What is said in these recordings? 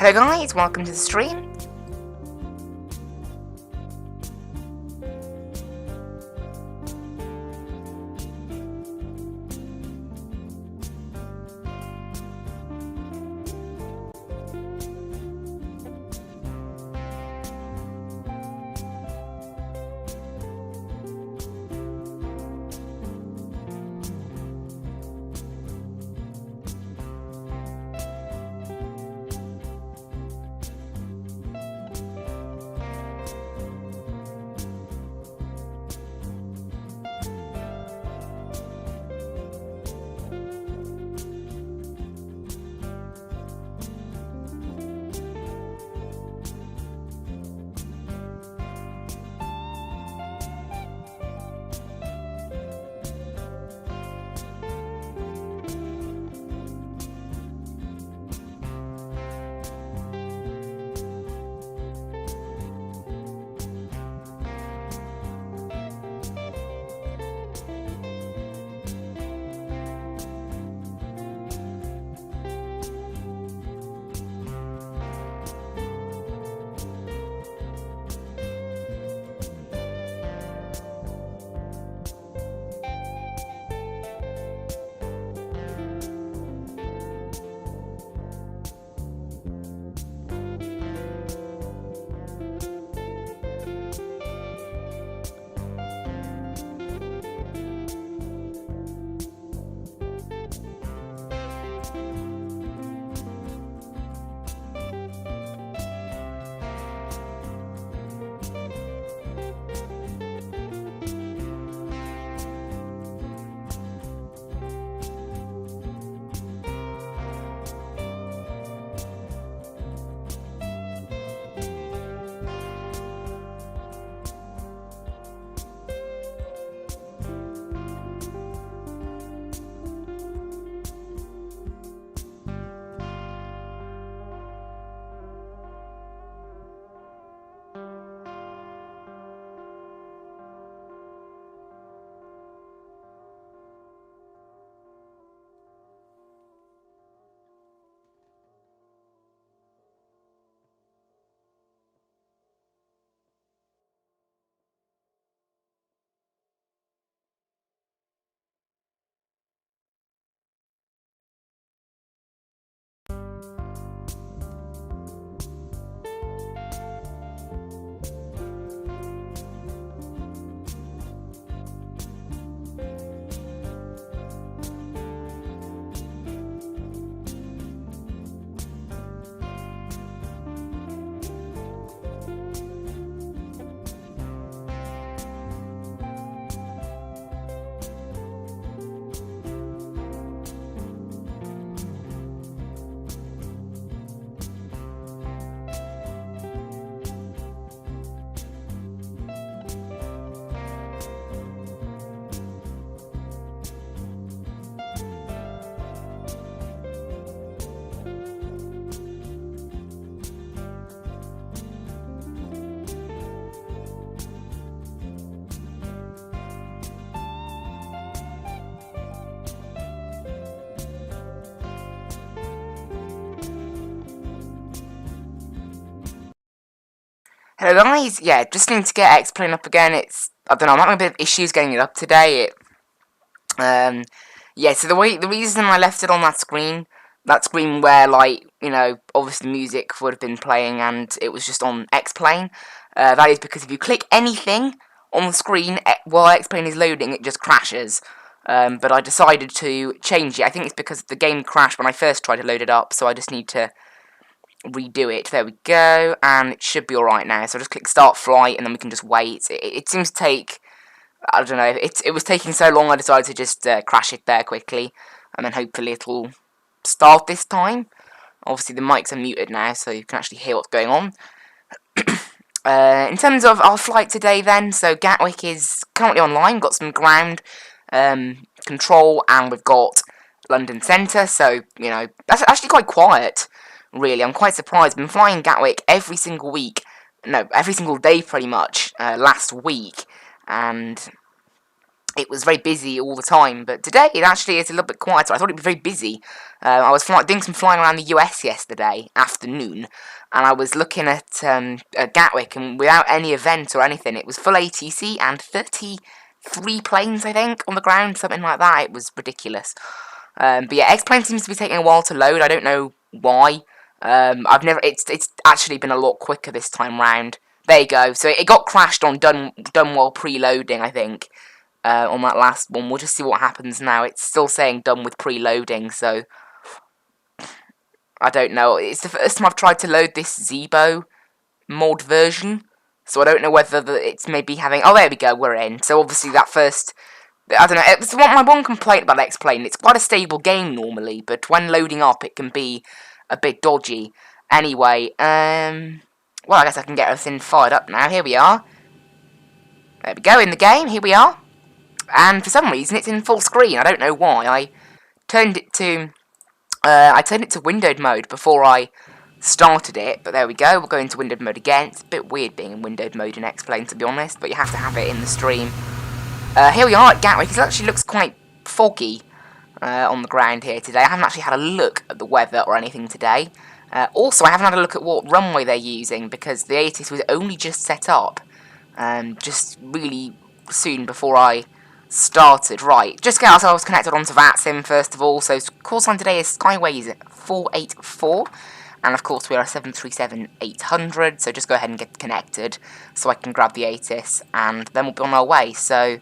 Hello guys, welcome to the stream. Hello guys, yeah, just need to get X-Plane up again. I don't know, I'm having a bit of issues getting it up today. Yeah, so the reason I left it on that screen where, like, you know, obviously music would have been playing and it was just on X-Plane, that is because if you click anything on the screen while X-Plane is loading, it just crashes. But I decided to change it. I think it's because the game crashed when I first tried to load it up, so I just need to redo it. There we go, and it should be alright now. So I'll just click start flight, and then we can just wait. It seems to take, I don't know, it was taking so long, I decided to just crash it there quickly, and then hopefully it'll start this time. Obviously the mics are muted now, so you can actually hear what's going on. In terms of our flight today then, so Gatwick is currently online, got some ground control, and we've got London Centre, so, you know, that's actually quite quiet, really. I'm quite surprised. I've been flying Gatwick every single day pretty much, last week, and it was very busy all the time, but today it actually is a little bit quieter. I thought it'd be very busy. I was doing some flying around the US yesterday afternoon, and I was looking at Gatwick, and without any event or anything, it was full ATC and 33 planes, I think, on the ground, something like that. It was ridiculous. But yeah, X-Plane seems to be taking a while to load. I don't know why. It's actually been a lot quicker this time round. There you go. So it got crashed on done while preloading, I think. On that last one, we'll just see what happens now. It's still saying done with preloading, so I don't know. It's the first time I've tried to load this Zebo mod version, so I don't know whether it's maybe having. Oh, there we go. We're in. So obviously that first. I don't know. It's my one complaint about X-Plane. It's quite a stable game normally, but when loading up, it can be a bit dodgy. Anyway, well, I guess I can get everything fired up now. Here we are. There we go, in the game. Here we are. And for some reason, it's in full screen. I don't know why. I turned it to windowed mode before I started it. But there we go. We'll go into windowed mode again. It's a bit weird being in windowed mode in X-Plane, to be honest. But you have to have it in the stream. Here we are at Gatwick. It actually looks quite foggy on the ground here today. I haven't actually had a look at the weather or anything today. Also, I haven't had a look at what runway they're using, because the ATIS was only just set up. Just really soon before I started. Right, just get ourselves connected onto Vatsim first of all. So call sign today is Skyways 484, and of course we are 737-800. So just go ahead and get connected so I can grab the ATIS, and then we'll be on our way. So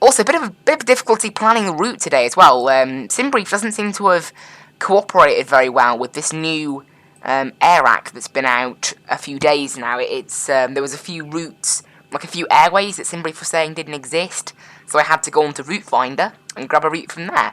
also a bit of difficulty planning the route today as well. Simbrief doesn't seem to have cooperated very well with this new AirAC that's been out a few days now. There was a few routes, like a few airways that Simbrief was saying didn't exist, so I had to go onto Route Finder and grab a route from there,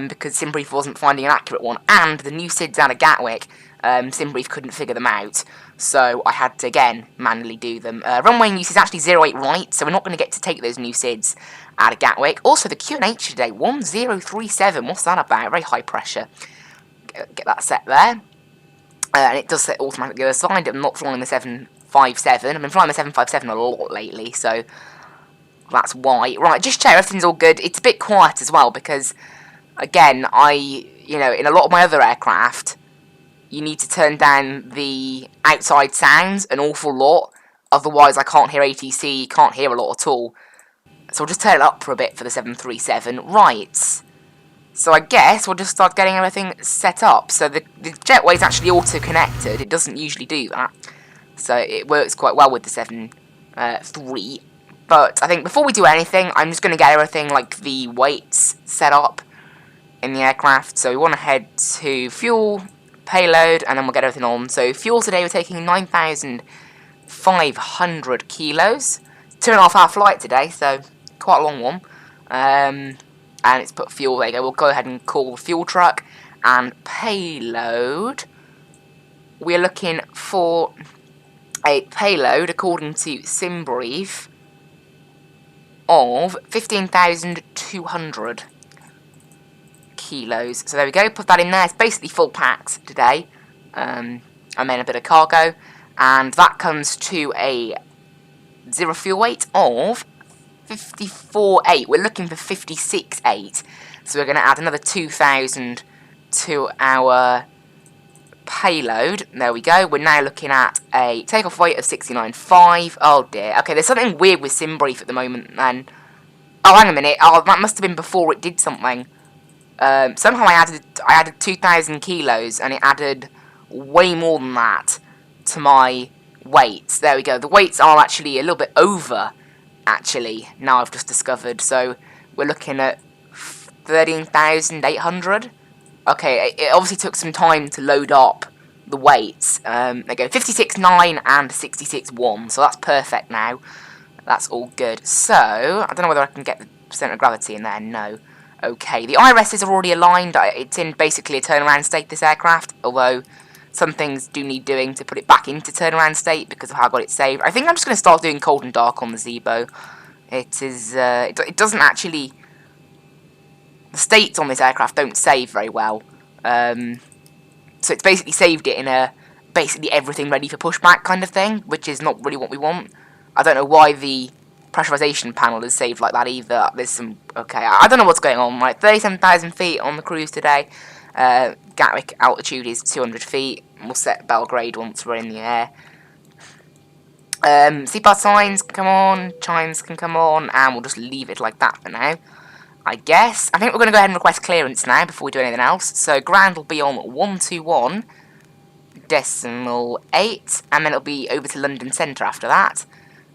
because Simbrief wasn't finding an accurate one, and the new SIDs out of Gatwick, Simbrief couldn't figure them out, so I had to, again, manually do them. Runway use is actually 08 right, so we're not going to get to take those new SIDs out of Gatwick. Also, the QNH today, 1037, what's that about? Very high pressure. Get that set there. And it does set automatically assigned. I'm not flying the 757. I've been flying the 757 a lot lately, so that's why. Right, just check everything's all good. It's a bit quiet as well because, again, in a lot of my other aircraft, you need to turn down the outside sounds an awful lot. Otherwise, I can't hear ATC, can't hear a lot at all. So I'll just turn it up for a bit for the 737. Right. So I guess we'll just start getting everything set up. So the jetway is actually auto-connected. It doesn't usually do that. So it works quite well with the 7.3. But I think before we do anything, I'm just going to get everything, like the weights, set up in the aircraft. So we want to head to fuel, payload, and then we'll get everything on. So fuel today, we're taking 9,500 kilos. 2.5 hour flight today, so quite a long one. And it's put fuel, there you go. We'll go ahead and call the fuel truck. And payload, we're looking for a payload, according to Simbrief, of 15,200 kilos. So there we go, put that in there. It's basically full packed today. I made a bit of cargo. And that comes to a zero fuel weight of 54.8. We're looking for 56.8. So we're going to add another 2,000 to our payload. There we go. We're now looking at a takeoff weight of 69.5. Oh dear. Okay, there's something weird with Simbrief at the moment then. Oh, hang a minute. Oh, that must have been before it did something. Somehow I added 2,000 kilos and it added way more than that to my weights. There we go. The weights are actually a little bit over, actually, now I've just discovered. So we're looking at 13,800. Okay, it obviously took some time to load up the weights. There go, 56.9 and 66.1, so that's perfect now. That's all good. So, I don't know whether I can get the centre of gravity in there. No. Okay, the IRSs are already aligned. It's in basically a turnaround state, this aircraft, although some things do need doing to put it back into turnaround state because of how I got it saved. I think I'm just going to start doing cold and dark on the Zebo. It is, it doesn't actually, the states on this aircraft don't save very well. So it's basically saved it in a, basically everything ready for pushback kind of thing, which is not really what we want. I don't know why the pressurization panel is saved like that either. There's some... Okay, I don't know what's going on. Right, 37,000 feet on the cruise today. Gatwick altitude is 200 feet. We'll set Belgrade once we're in the air. Seatbelt signs can come on, chimes can come on, and we'll just leave it like that for now, I guess. I think we're going to go ahead and request clearance now before we do anything else. So ground will be on 121.8, and then it'll be over to London Centre after that.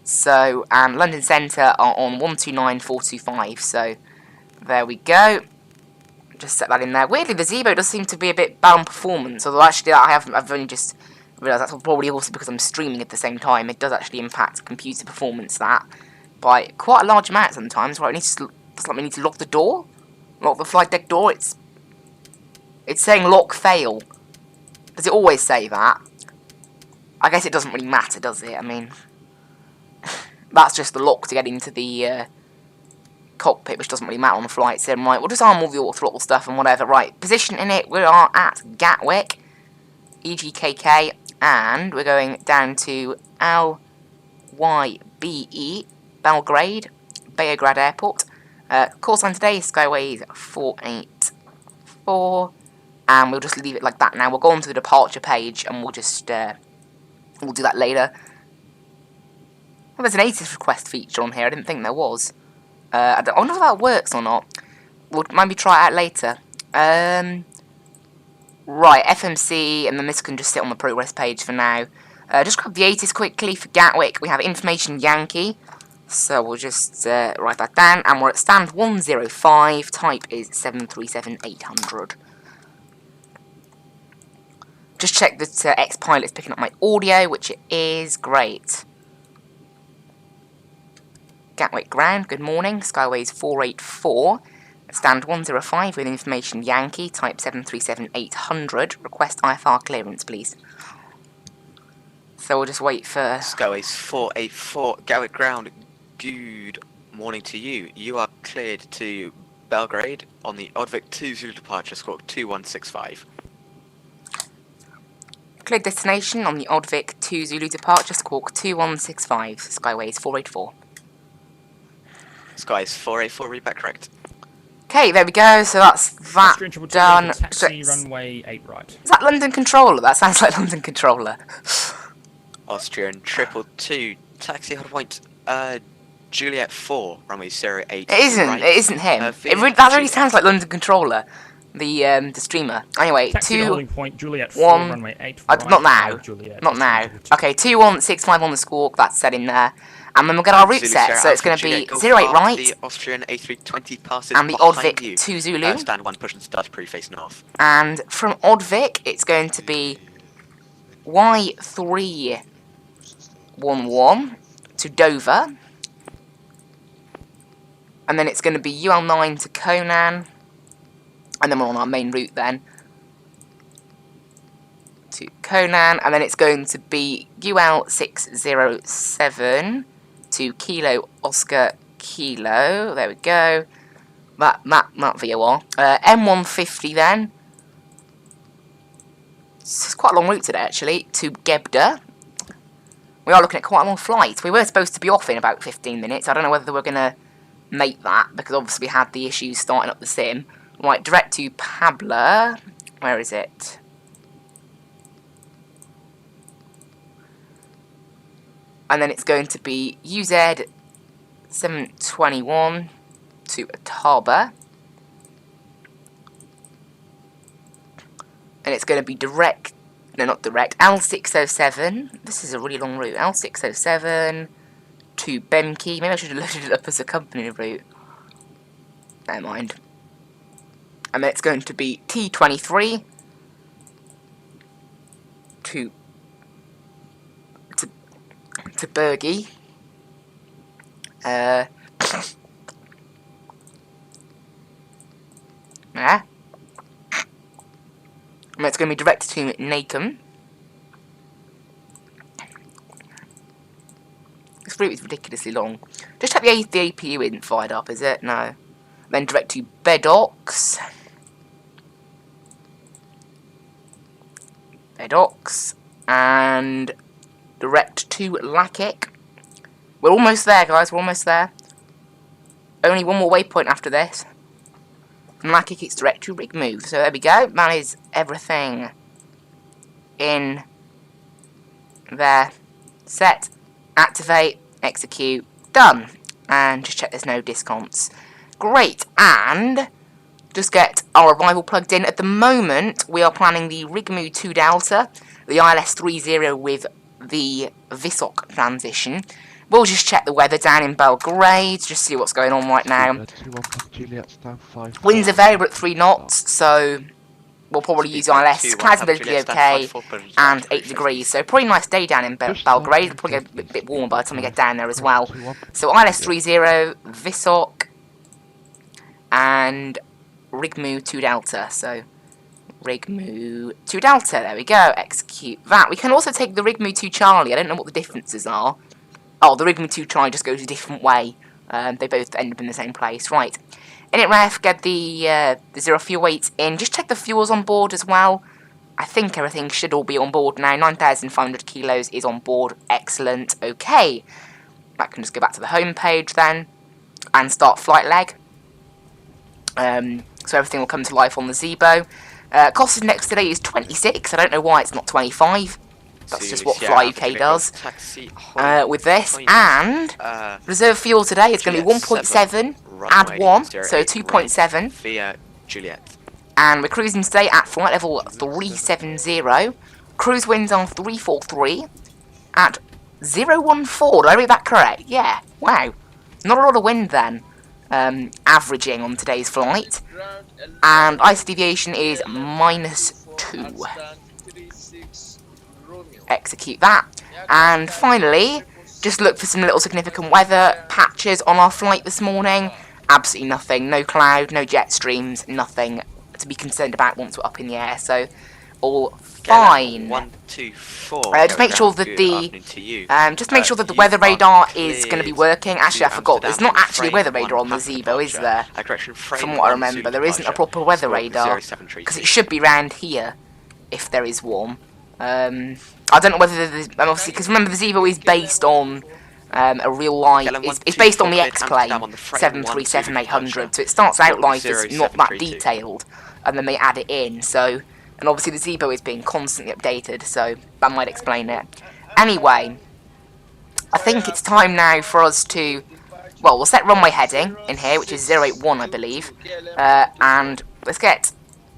So, and London Centre are on 129.425, so there we go. Just set that in there. Weirdly, the Zebo does seem to be a bit bad on performance, although actually I've only just realised that's probably also because I'm streaming at the same time. It does actually impact computer performance that by quite a large amount sometimes. Right, it's like we need to lock the door, lock the flight deck door. It's saying lock fail. Does it always say that? I guess it doesn't really matter, does it? I mean, that's just the lock to get into the cockpit, which doesn't really matter on the flight sim. Right, we'll just arm all the auto throttle stuff and whatever. Right, position in it. We are at Gatwick, EGKK. And we're going down to LYBE, Belgrade, Belgrade Airport. Call sign today, Skyways 484. And we'll just leave it like that now. We'll go on to the departure page and we'll just, we'll do that later. Well, there's an ATIS request feature on here. I didn't think there was. I wonder if that works or not. We'll maybe try it out later. Right, FMC, and then this can just sit on the progress page for now. Just grab the ATIS quickly for Gatwick. We have information Yankee, so we'll just write that down. And we're at stand 105, type is 737-800. Just check that X-Pilot's picking up my audio, which it is. Great. Gatwick ground, good morning, Skyways 484. Stand 105 with information Yankee, type 737-800. Request IFR clearance, please. So we'll just wait for... Skyways 484, Gatwick ground, good morning to you. You are cleared to Belgrade on the Gatwick 2 Zulu departure, squawk 2165. Cleared destination on the Gatwick 2 Zulu departure, squawk 2165, Skyways 484. Skyways 484, read back correct. Okay, there we go, so that's that done. Taxi, runway 8 right. Is that London Controller? That sounds like London Controller. Austrian 222, taxi hard point, Juliet 4, runway 08. It isn't, right. It isn't him. That really sounds like London Controller, the streamer. Anyway, taxi 2, holding point, Juliet 4, 1, runway 8 right, not now, Juliet, not now. Okay, 2165 on the squawk, that's set in there. And then we'll get our route set, so it's going to be 08 right, the Austrian A320 passes and the Gatwick 2 Zulu. Stand 1, push and start, pre-face north. And from Gatwick, it's going to be Y311 to Dover. And then it's going to be UL9 to Conan. And then we're on our main route then. To Conan, and then it's going to be UL607 to Kilo Oscar Kilo. There we go. That VOR. M150 then. It's quite a long route today actually. To Gebda. We are looking at quite a long flight. We were supposed to be off in about 15 minutes. I don't know whether we're going to make that because obviously we had the issues starting up the sim. Right, direct to Pabla. Where is it? And then it's going to be UZ721 to Ataba. And it's going to be direct, no not direct, L607. This is a really long route. L607 to Bemke. Maybe I should have loaded it up as a company route. Never mind. And then it's going to be T23 to Bergie. Yeah. And it's going to be directed to Nacum. This route is ridiculously long. Just check the APU isn't fired up, is it? No. Then direct to Bedox. And direct to Lakic. We're almost there, guys. We're almost there. Only one more waypoint after this. And that kicks direct to rig move. So there we go. That is everything in there. Set, activate, execute, done. And just check there's no discounts. Great. And just get our arrival plugged in. At the moment, we are planning the Rigmu 2 Delta, the ILS-30 with the VSOC transition. We'll just check the weather down in Belgrade, just see what's going on right now. Winds are variable at 3 knots, so we'll probably use ILS. Clouds are going to be okay, and 8 degrees, so probably a nice day down in Belgrade. It'll probably get a bit warmer by the time we get down there as well. So ILS-30, VSOC, and Rigmu 2 Delta, so Rigmu 2 Delta, there we go, execute that. We can also take the Rigmu 2 Charlie, I don't know what the differences are. Oh, the Rigmu 2 Charlie just goes a different way. They both end up in the same place. Right. Init ref, get the 0 fuel weights in. Just check the fuels on board as well. I think everything should all be on board now. 9,500 kilos is on board. Excellent. Okay. That can just go back to the home page then. And start flight leg. So everything will come to life on the Zebo. Cost of next today is 26. I don't know why it's not 25. That's just what Fly UK does with this. And reserve fuel today is going to be 1.7, add 1, so 2.7. Via Juliet. And we're cruising today at flight level 370. Cruise winds are 343 at 014. Did I read that correct? Yeah. Wow. Not a lot of wind then, averaging on today's flight. And ice deviation is -2. Execute that. And finally, just look for some little significant weather patches on our flight this morning. Absolutely nothing. No cloud, no jet streams, nothing to be concerned about once we're up in the air. So, all fine. 1, 2, 4. Just make sure that the weather radar is going to be working. Actually, I forgot. There's not actually a weather radar on the Zebo, is there? From what I remember, there isn't a proper weather radar because it should be round here if there is warm. I don't know whether there's, obviously, because remember the Zebo is based on a real light, it's based on the X-Plane 737-800, so it starts out like it's not that detailed, and then they add it in, so, and obviously the Zebo is being constantly updated, so that might explain it. Anyway, I think it's time now for us to, well, we'll set runway heading in here, which is 081, I believe, and let's get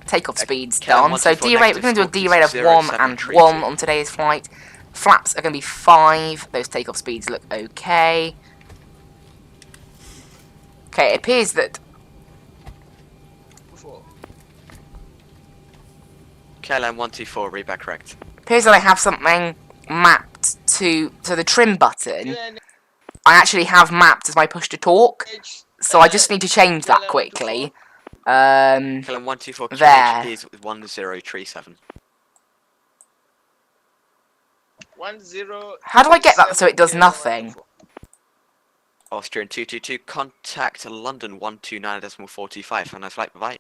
takeoff speeds done. So D rate, we're going to do a D rate of 1 and 1 on today's flight. Flaps are going to be 5. Those takeoff speeds look okay. Okay, it appears that KLM 124, read back correct. appears that I have something mapped to the trim button. I actually have mapped as my push to talk, so I just need to change that quickly. KLM 124 there. is 1037. How do I get that so it does nothing? Austrian 222, contact London 129.425. And I flight, bye.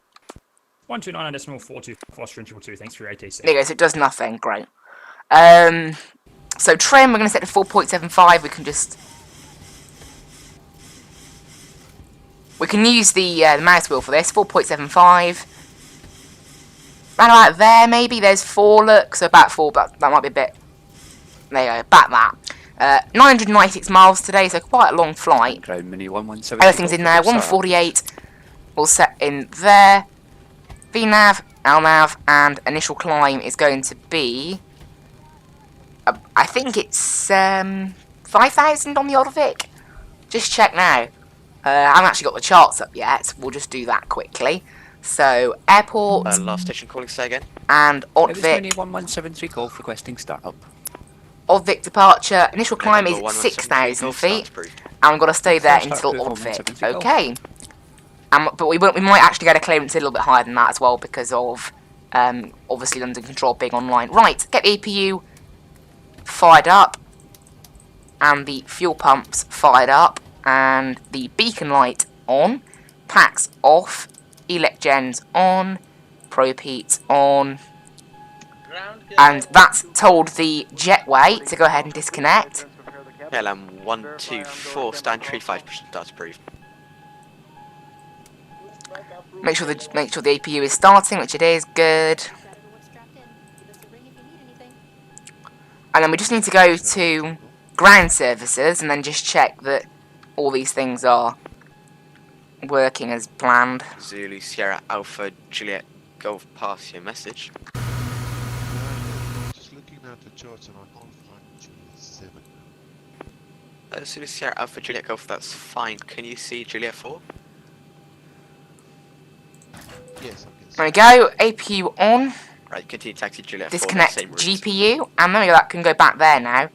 129.425 Austrian 222. Thanks for your ATC. There you go, so it does nothing. Great. So trim, we're going to set to 4.75. We can just... We can use the mouse wheel for this. 4.75. Right about there, maybe. There's 4, look. So about 4, but that might be a bit... There you go, about that. 996 miles today, so quite a long flight. Everything's in there. 148. We'll set in there. VNAV, LNAV, and initial climb is going to be... I think it's 5,000 on the Gatwick. Just check now. I haven't actually got the charts up yet. We'll just do that quickly. So, airport. Last station calling, say again. And Gatwick. 1173 call requesting startup. Gatwick departure. Initial climb is 6,000 feet. And we've got to stay there until Gatwick. Okay. But we might actually get a clearance a little bit higher than that as well because of obviously London Control being online. Right, get the APU fired up. And the fuel pumps fired up. And the beacon light on, packs off, elect gens on, probe heats on, and that's told the jetway to go ahead and disconnect. KLM 124, stand 35, push and start approved. Make sure the APU is starting, which it is. Good. And then we just need to go to ground services and then just check that all these things are working as planned. Zulu Sierra Alpha Juliet Golf, pass your message. Just looking at the charts and I can't find Juliet 7. Zulu Sierra Alpha Juliet Golf, that's fine. Can you see Juliet 4? Yes, I can see. There we go. APU on. Right, continue taxi Juliet 4. Disconnect Same route. GPU. And there we go. That can go back there now.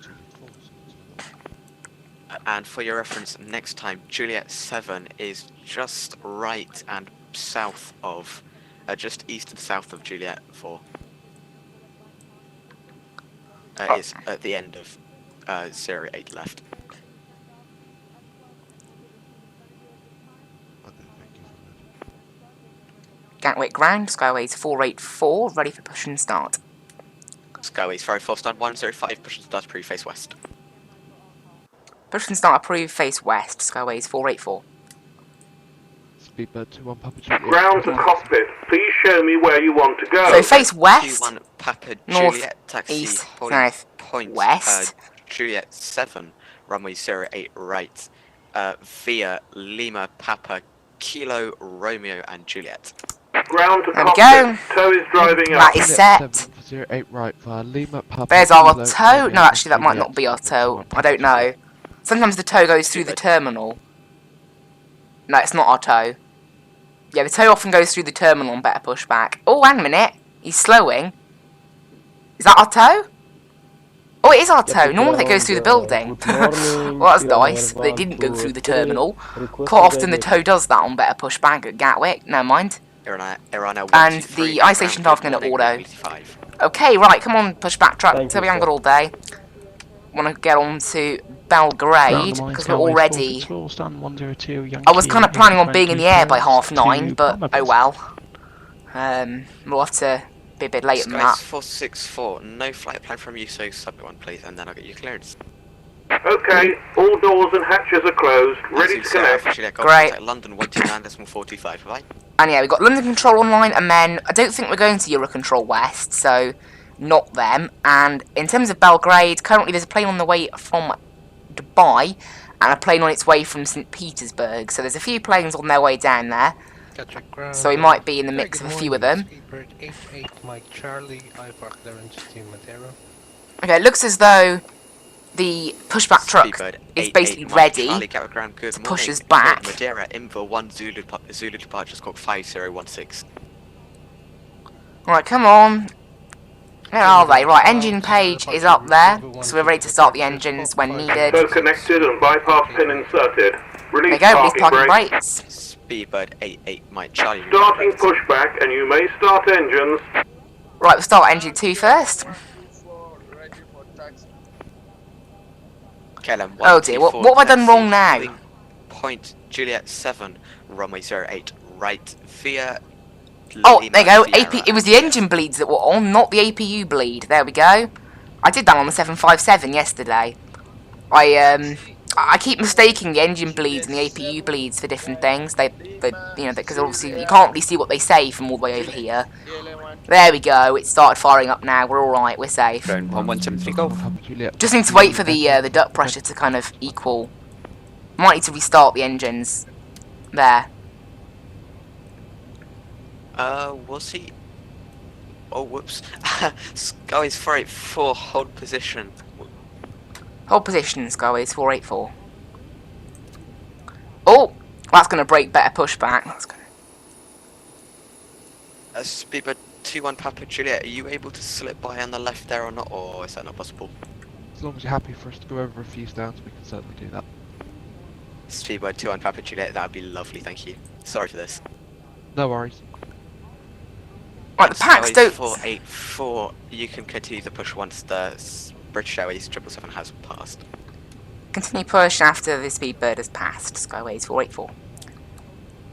And for your reference, next time, Juliet 7 is just right and south of, just east and south of Juliet 4. Is at the end of 08 left. Okay, thank you for that. Gatwick ground. Skyways 484. Ready for push and start. Skyways 484, stand 105, push and start, approved, face west. Push and start approved. Face west. Skyways 484. Speedbird 21 Papa Juliet. Ground to cockpit. Please show me where you want to go. So face west. 21 Papa North, Juliet, taxi, east, holding south, point, west. Juliet 7, runway 08 right, via Lima Papa Kilo Romeo and Juliet. Ground to There we cockpit. go. Tow is driving That up. is set. 708 right via Lima Papa. There's our Kilo, tow. Romeo No, actually, that and might Juliet. not be our tow. I don't know. Sometimes the tow goes through the terminal. No, it's not our tow. Yeah, the tow often goes through the terminal and better push back. Oh, hang a minute. He's slowing. Is that our tow? Oh, it is our tow. Normally it goes through the building. Well, that's nice. But it didn't go through the terminal. Quite often the tow does that on better push back at Gatwick. Never mind. And the ice station's off going to auto. Okay, right, come on, push back truck. So we haven't got all day. Want to get on to Belgrade because we're already. I was kind of planning on being in the air by 9:30, but oh well. We'll have to be a bit later than that. Skies 464, no flight plan from you, so submit one please, and then I'll get you clearance. Okay, all doors and hatches are closed. Ready to connect. Great. London 129.425, right? And yeah, we've got London Control online, and then I don't think we're going to Eurocontrol West, so not them. And in terms of Belgrade, currently there's a plane on the way from Dubai, and a plane on its way from St. Petersburg. So there's a few planes on their way down there. So we might be in the mix of a few of them. Speedbird 88 Mike Charlie, I park clearance to Madeira. Okay, it looks as though the pushback truck is basically ready to push us back. Madeira, Inver 1 Zulu departure, squawk 5016. Right, come on. Where are they? Right, engine page is up there, so we're ready to start the engines when needed. Tow connected and bypass pin inserted. There Release we go, release parking parking brake. brakes. Speedbird 88 Mike Charlie. Starting pushback and you may start engines. Right, we'll start engine 2 first. KLM Oh dear, what have I done wrong now? Point Juliet 7, runway 08 right, via Oh, Lima there you go. Sierra. It was the engine bleeds that were on, not the APU bleed. There we go. I did that on the 757 yesterday. I keep mistaking the engine bleeds and the APU bleeds for different things. They you know, because obviously you can't really see what they say from all the way over here. There we go. It started firing up now. We're all right. We're safe. Ground 1173 Golf. Papa Juliet. Just need to wait for the duct pressure to kind of equal. Might need to restart the engines. There. Was he? Oh, whoops. Skies 484, hold position. Hold position, Skyways 484. Oh, that's going to break better pushback. That's gonna... Speedbird 21 Papa Juliet, are you able to slip by on the left there or not, or is that not possible? As long as you're happy for us to go over a few stands, we can certainly do that. Speedbird 21 Papa Juliet, that would be lovely, thank you. Sorry for this. No worries. Right, the packs Skies don't... 484, you can continue the push once the British Airways 777 has passed. Continue push after the Speedbird has passed. Skyways 484.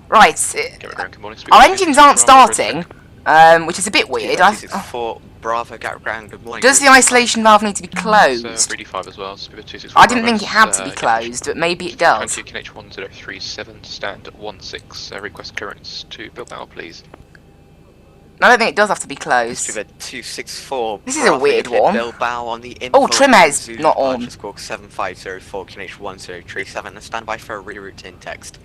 Right, our engines aren't starting, which is a bit weird. Bravo, Gatwick ground, good morning. Does the isolation valve need to be closed? 3D5 as well, Speedbird 264. I didn't think it had to be closed, but maybe it does. 20 QNH 1037, stand 16. Request clearance to Bilbao, please. I don't think it does have to be closed. Speedbird 264. This is a weird one. Bilbao on the info. Oh, Trimez not on. Squawk 7504 QNH 1037 and stand by for a reroute in text.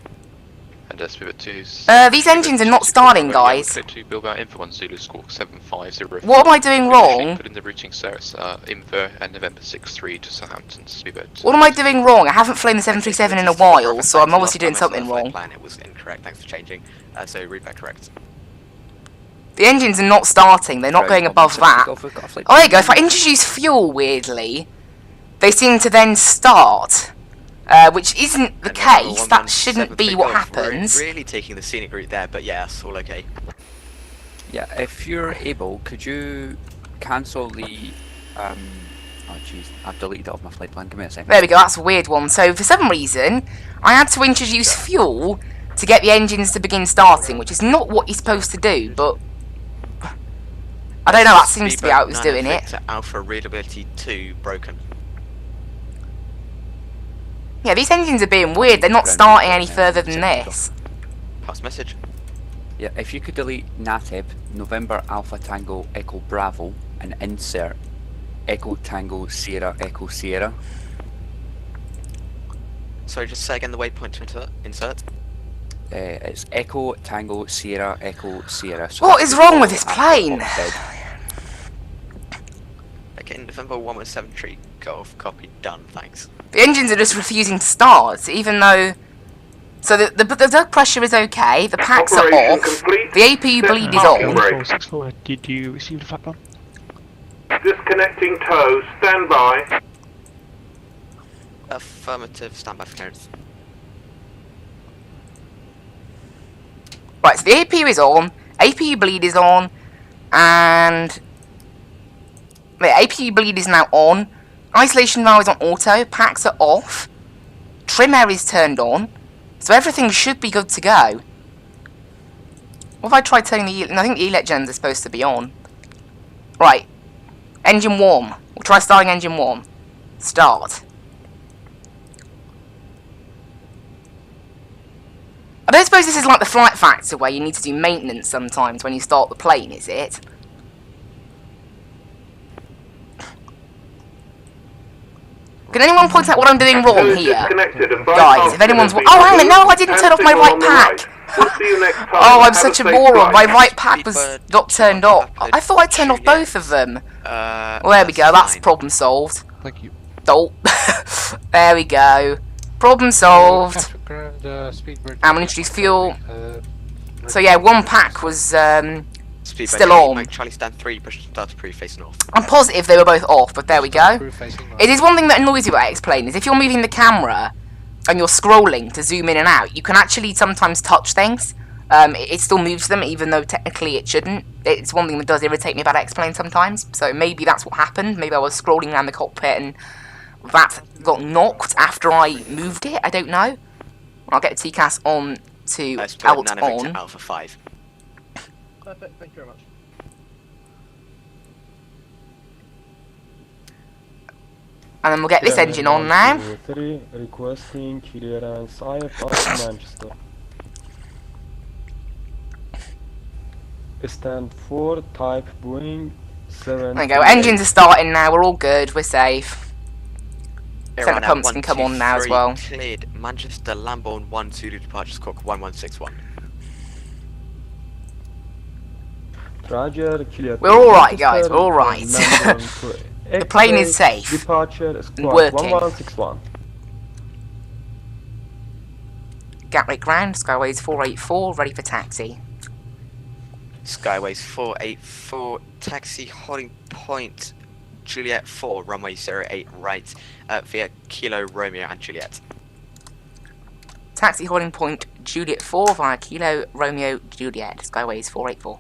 And Speedbird 2. These engines are not starting, guys. Clear to Bilbao, info 10 Zulu, Squawk 7504. What am I doing wrong? Put in the routing service, info and November 63 to Southampton, Speedbird. What am I doing wrong? I haven't flown the 737 in a while, so I'm obviously doing something wrong. It was incorrect, thanks for changing. So read back correct. The engines are not starting, they're not going above that. Oh, there you go, if I introduce fuel weirdly, they seem to then start. Which isn't the case, that shouldn't be what happens. Really taking the scenic route there, but yeah, it's all okay. Yeah, if you're able, could you cancel the oh jeez, I've deleted it off my flight plan. Give me a second. There we go, that's a weird one. So for some reason, I had to introduce fuel to get the engines to begin starting, which is not what you're supposed to do, but I don't know, that seems to be how it was doing it. Alpha readability 2 broken. Yeah, these engines are being weird, they're not starting any further than this. Pass message. Yeah, if you could delete NATIB, November Alpha Tango Echo Bravo, and insert Echo Tango Sierra Echo Sierra. Sorry, just say again the waypoint to insert. It's Echo Tango Sierra Echo Sierra. So What is wrong with this plane? Okay, November 117 Golf, copy, done, thanks. The engines are just refusing to start, even though... So the duct pressure is okay, the packs are off, the APU bleed is on. 464, did you receive the flat plan? Disconnecting tow, stand by. Affirmative, stand by for clearance. Right, so the APU is on, APU bleed is on, and... The APU bleed is now on, isolation valve is on auto, packs are off, trim air is turned on, so everything should be good to go. What if I try turning the... I think the ELEC gens are supposed to be on. Right, engine 1. We'll try starting engine 1. Start. I don't suppose this is like the Flight Factor where you need to do maintenance sometimes when you start the plane, is it? Can anyone point out what I'm doing wrong here? Guys, if anyone's... Oh, hang on, no, I didn't turn off my right pack! Oh, I'm such a moron, my right pack was not turned off. I thought I turned off both of them. Well, there we go, that's problem solved. Thank you. Oh, there we go. Problem solved. I'm gonna introduce fuel. So yeah, one pack was still on. Charlie stand 3, push start to pre-face north. I'm positive they were both off, but there we go. It is one thing that annoys me about X-Plane, is if you're moving the camera and you're scrolling to zoom in and out, you can actually sometimes touch things. It still moves them, even though technically it shouldn't. It's one thing that does irritate me about X-Plane sometimes, so maybe that's what happened. Maybe I was scrolling around the cockpit and that got knocked after I moved it, I don't know. I'll get TCAS on to out on. Alpha 5. Perfect, thank you very much. And then we'll get this engine on now. Requesting clearance IFR Manchester. Stand 4, type Boeing 7. There we go, engines are starting now, we're all good, we're safe. Centre pumps can come on now as well. Cleared Manchester Lambourne 1 Zulu departure squawk 1161. Roger, clear. We're alright guys, we're alright. The plane is safe. Departure and working. 1161. Gatwick ground, Skyways 484, ready for taxi. Skyways 484, taxi holding point Juliet 4, runway 08 right, via Kilo Romeo and Juliet. Taxi holding point Juliet 4 via Kilo Romeo Juliet, Skyways 484.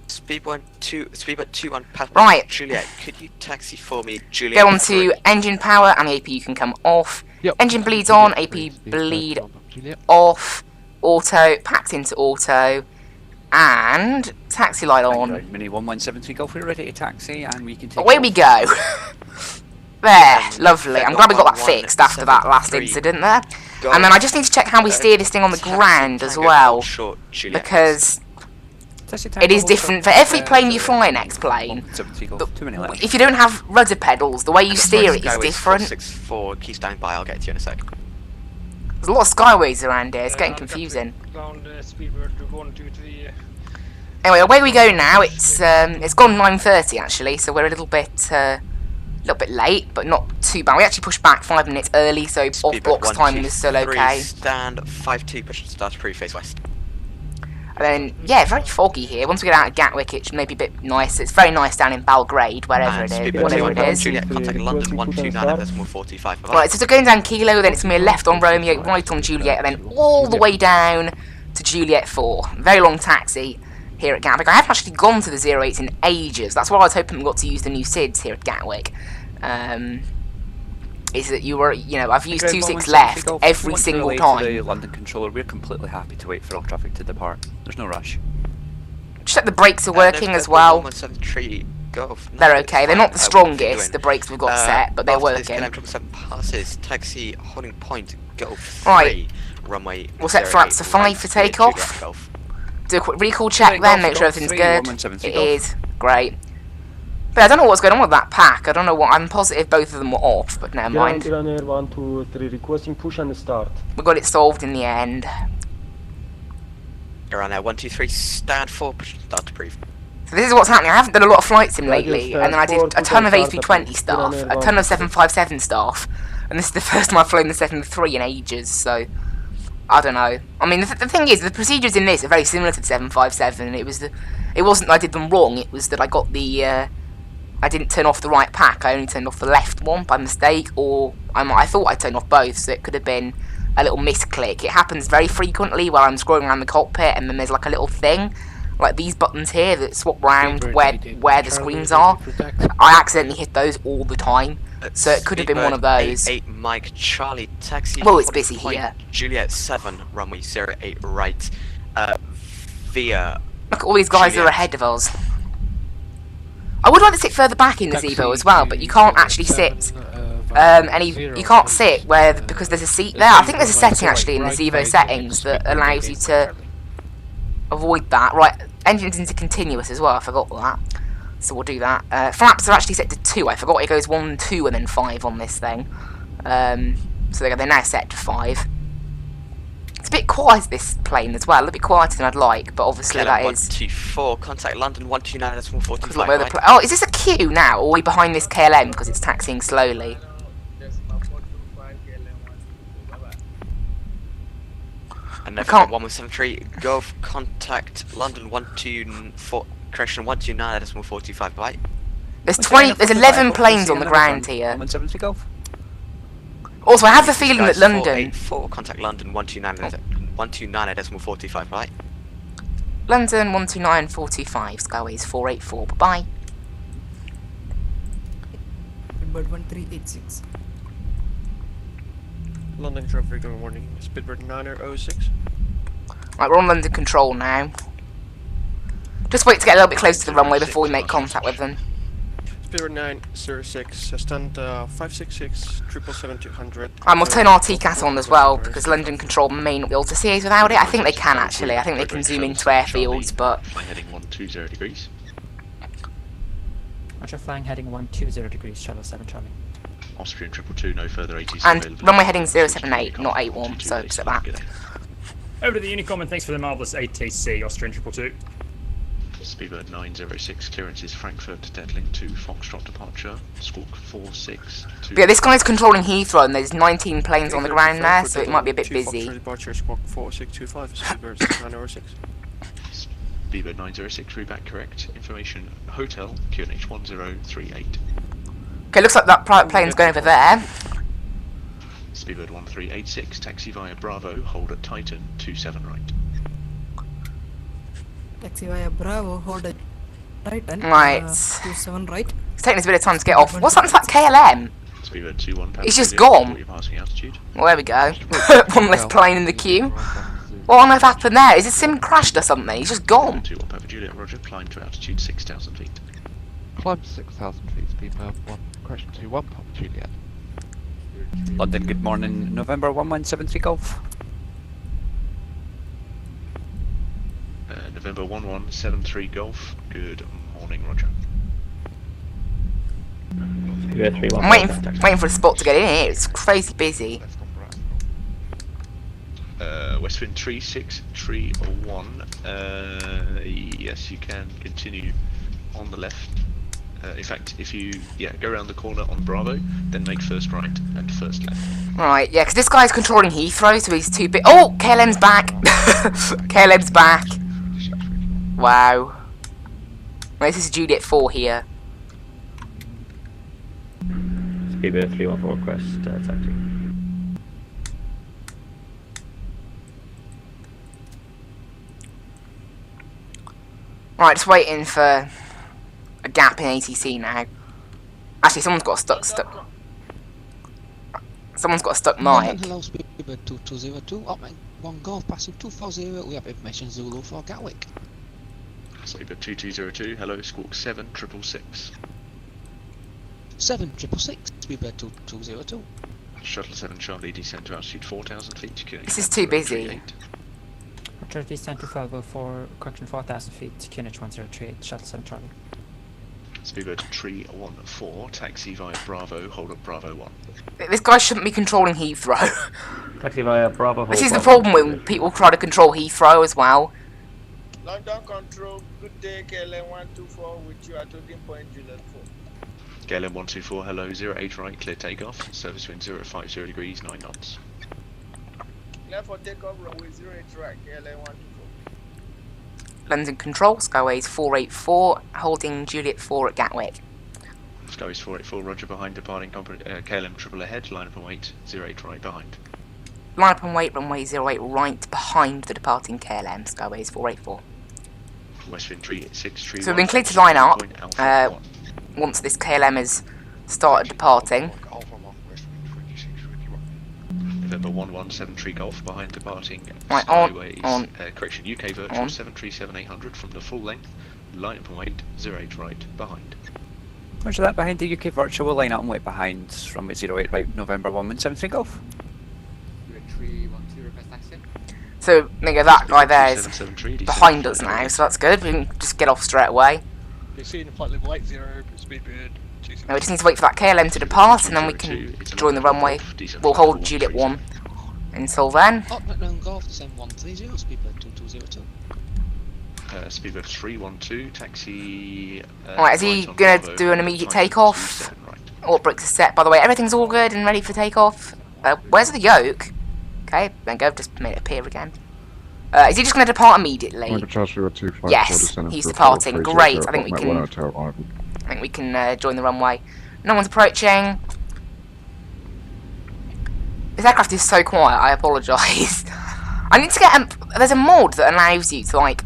Speedbird 2 on passport Right. Juliet, could you taxi for me Juliet? Go on to engine power and the APU can come off. Yep. Engine bleeds on, APU bleed off. Auto, packed into auto. And taxi light Thank you, on. right. Mini 1173 Golf, we're ready to taxi and we can take Away we go. There, lovely. I'm glad we got that fixed after that last incident there. And then I just need to check how we steer this thing on the ground as well, because it is different for every plane you fly in X-Plane. If you don't have rudder pedals, the way you steer it is different. 464, keep standing by, I'll get to you in a sec. There's a lot of skyways around here, it's getting confusing. Anyway, away we go now. It's gone 9:30 actually, so we're a little bit late, but not too bad. We actually pushed back 5 minutes early, so off blocks time was still okay. Stand 5-2, push start to face west. And then, yeah, very foggy here. Once we get out of Gatwick, it should maybe a bit nicer. It's very nice down in Belgrade, wherever it is, whatever it is. Juliet, contact London 129.45. Right, so going down Kilo, then it's going to be left on Romeo, right on Juliet, and then all the way down to Juliet 4. Very long taxi here at Gatwick. I haven't actually gone to the 08s in ages. That's why I was hoping we got to use the new SIDs here at Gatwick. Is that I've used 26 left every single time. To the London controller, we're completely happy to wait for all traffic to depart. There's no rush. Check the brakes are working as well. 173, go. They're okay. They're not the strongest, the brakes we've got set, but they're working. Passes, taxi, holding point, go 3, right. Runway. We'll set flaps to 5 for takeoff. Do a quick recall check then, make sure everything's good. It is. Great. But I don't know what's going on with that pack. I don't know what. I'm positive both of them were off, but never mind. Runner 1, 2, 3, requesting push and start. We got it solved in the end. You're on there, 1, 2, 3, stand 4, push start to brief. So this is what's happening. I haven't done a lot of flight sim lately, and then I did a ton of A320 stuff, a ton of 757 stuff, and this is the first time I've flown the 737 in ages, so I don't know. I mean, the thing is, the procedures in this are very similar to the 757. It wasn't that I did them wrong. It was that I got the I didn't turn off the right pack. I only turned off the left one by mistake, or I thought I turned off both, so it could have been a little misclick. It happens very frequently while I'm scrolling around the cockpit, and then there's like a little thing, like these buttons here that swap around where the screens are. I accidentally hit those all the time, so it could have been one of those. 8 Mike Charlie taxi. Well, it's busy here. Juliet 7 runway 08 right. Via. Look at all these guys that are ahead of us. I would like to sit further back in the Zevo as well, but you can't actually sit. You can't sit because there's a seat there. I think there's a setting actually in the Zevo settings that allows you to avoid that. Right, engines into continuous as well. I forgot that, so we'll do that. Flaps are actually set to 2. I forgot it goes 1, 2, and then 5 on this thing. So they're now set to 5. It's a bit quiet, this plane as well, a little bit quieter than I'd like, but obviously that is... 124, contact London 129.45. Right? Oh, is this a queue now, or are we behind this KLM because it's taxiing slowly? And then 1173, go contact London 124, correction 129.45, right? There's 11 planes on the ground here. 170 Golf. Also, I have the feeling that London... 484, contact London 129.45, right? London 129.45, Skyways 484, bye-bye. Bird 1386. London traffic, good morning. Speedbird 906. Right, we're on London control now. Just wait to get a little bit closer to the runway before we make contact with them. Speedbird 906, stand 566, 777-200. And we'll turn our TCAS on as well, because London control may not be able to see us without it. I think they can actually. I think they can zoom into airfields, but... Heading 120 degrees. Roger, flying heading 120 degrees, Charlie 7 Charlie. Austrian 222, no further ATC and available. runway heading 078, not 81, so set that. Over to the Unicom, and thanks for the marvellous ATC, Austrian 222. Speedbird 906, clearance is Frankfurt, Deadling to Foxtrot departure, squawk 462. Yeah, this guy's controlling Heathrow, and there's 19 planes on the ground there, so it might be a bit busy. Departure, squawk 4625, Speedbird 906. Speedbird 906, read back correct. Information, hotel, QNH 1038. Okay, looks like that private plane's going over there. Speedbird 1386, taxi via Bravo, hold at Titan, 27 right. Taxi via Bravo, hold at Titan, right. 27 right. It's taking us a bit of time to get off. What's happened to that KLM? Speedbird 21. It's just gone. Passing altitude. Well, there we go. One less plane in the queue. What on earth happened there? Is his sim crashed or something? He's just gone. 2 1 Papa Juliet, Roger, climb to altitude 6,000 feet. Climb 6,000 feet, speedbird 1, correction 2-1, Papa Juliet. London, good morning. November 1173 Golf. November 1173 Golf, good morning, Roger. I'm waiting for a spot to get in here. It's crazy busy. Westwind 3631. Yes, you can continue on the left. In fact, if you go around the corner on Bravo, then make first right and first left. Right, yeah, because this guy's controlling Heathrow, so he's too big. Oh, KLM's back. KLM's back. Wow. Right, this is Juliet 4 here. Speedbird 314 request taxi. Right, just waiting for a gap in ATC now. Actually, someone's got a stuck. Someone's got a stuck mic. Hello, Speedbird 2202, Opman 1 Golf, passing 240, we have information Zulu for Gatwick. Speedbird 2202, hello, Squawk 7666. 7666, Speedbird 2202. Shuttle 7 Charlie, descend to altitude 4,000 feet. This is too busy. Roger, descent to Falvo for correction 4,000 feet, QNH 1038, Shuttle 7 Charlie. Speedbird 314, taxi via Bravo, hold up Bravo 1. This guy shouldn't be controlling Heathrow. Taxi via Bravo. This is the problem when people try to control Heathrow as well. London Control, good day, KLM 124 with you at holding point Juliet 4. KLM 124, hello, 08 right, clear takeoff, service wind 050 degrees, 9 knots. Clear for takeoff, runway 08 right, KLM 124. London Control, Skyways 484, holding Juliet 4 at Gatwick. Skyways 484, roger, behind departing KLM triple ahead, line up and wait, 08 right behind. Line up and wait, runway 08 right behind the departing KLM, Skyways 484. Westwind 363. So we've been cleared to line up once this KLM has started departing. November 1173 Golf behind departing right, Skyways, correction, UK Virtual 737-800 from the full length, line up and wait, 08 right behind. Roger that, behind the UK Virtual, line up and wait behind runway 08 right, November 1173 Golf. So, nigga, that guy there is behind us now, so that's good. We can just get off straight away. You're seeing flight level 80, Speedbird. Now we just need to wait for that KLM to depart, and then we can join the runway. We'll hold Juliet 1 until then. Opman Golf, descend 130, Speedbird 2202. Speedbird 312, taxi... Alright, is he going to do an immediate takeoff? All bricks are set, by the way. Everything's all good and ready for takeoff. Where's the yoke? Okay, there we go, just made it appear again. Is he just going to depart immediately? Yes, he's departing. Great, I think we can join the runway. No one's approaching. This aircraft is so quiet, I apologise. I need to get there's a mod that allows you to, like,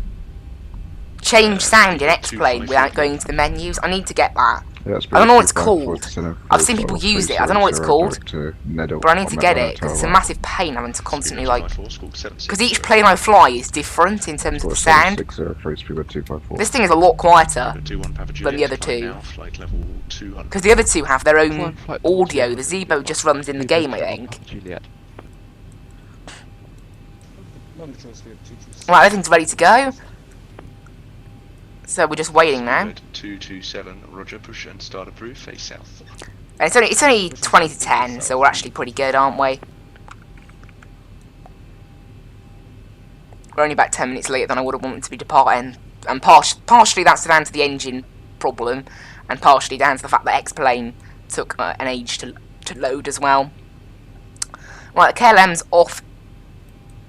change sound in X-Plane without going to the menus. I need to get that. I don't know what it's called. I've seen people use it. I don't know what it's called, but I need to get it because it's a massive pain having to constantly, like, because each plane I fly is different in terms of the sound. This thing is a lot quieter than the other two, because the other two have their own audio. The Zebo just runs in the game, I think. Right, everything's ready to go. So we're just waiting now. 227, roger, push and start approved, face south. And it's only 20 to 10, so we're actually pretty good, aren't we? We're only about 10 minutes later than I would have wanted to be departing. And partially that's down to the engine problem, and partially down to the fact that X-Plane took an age to load as well. Right, the KLM's off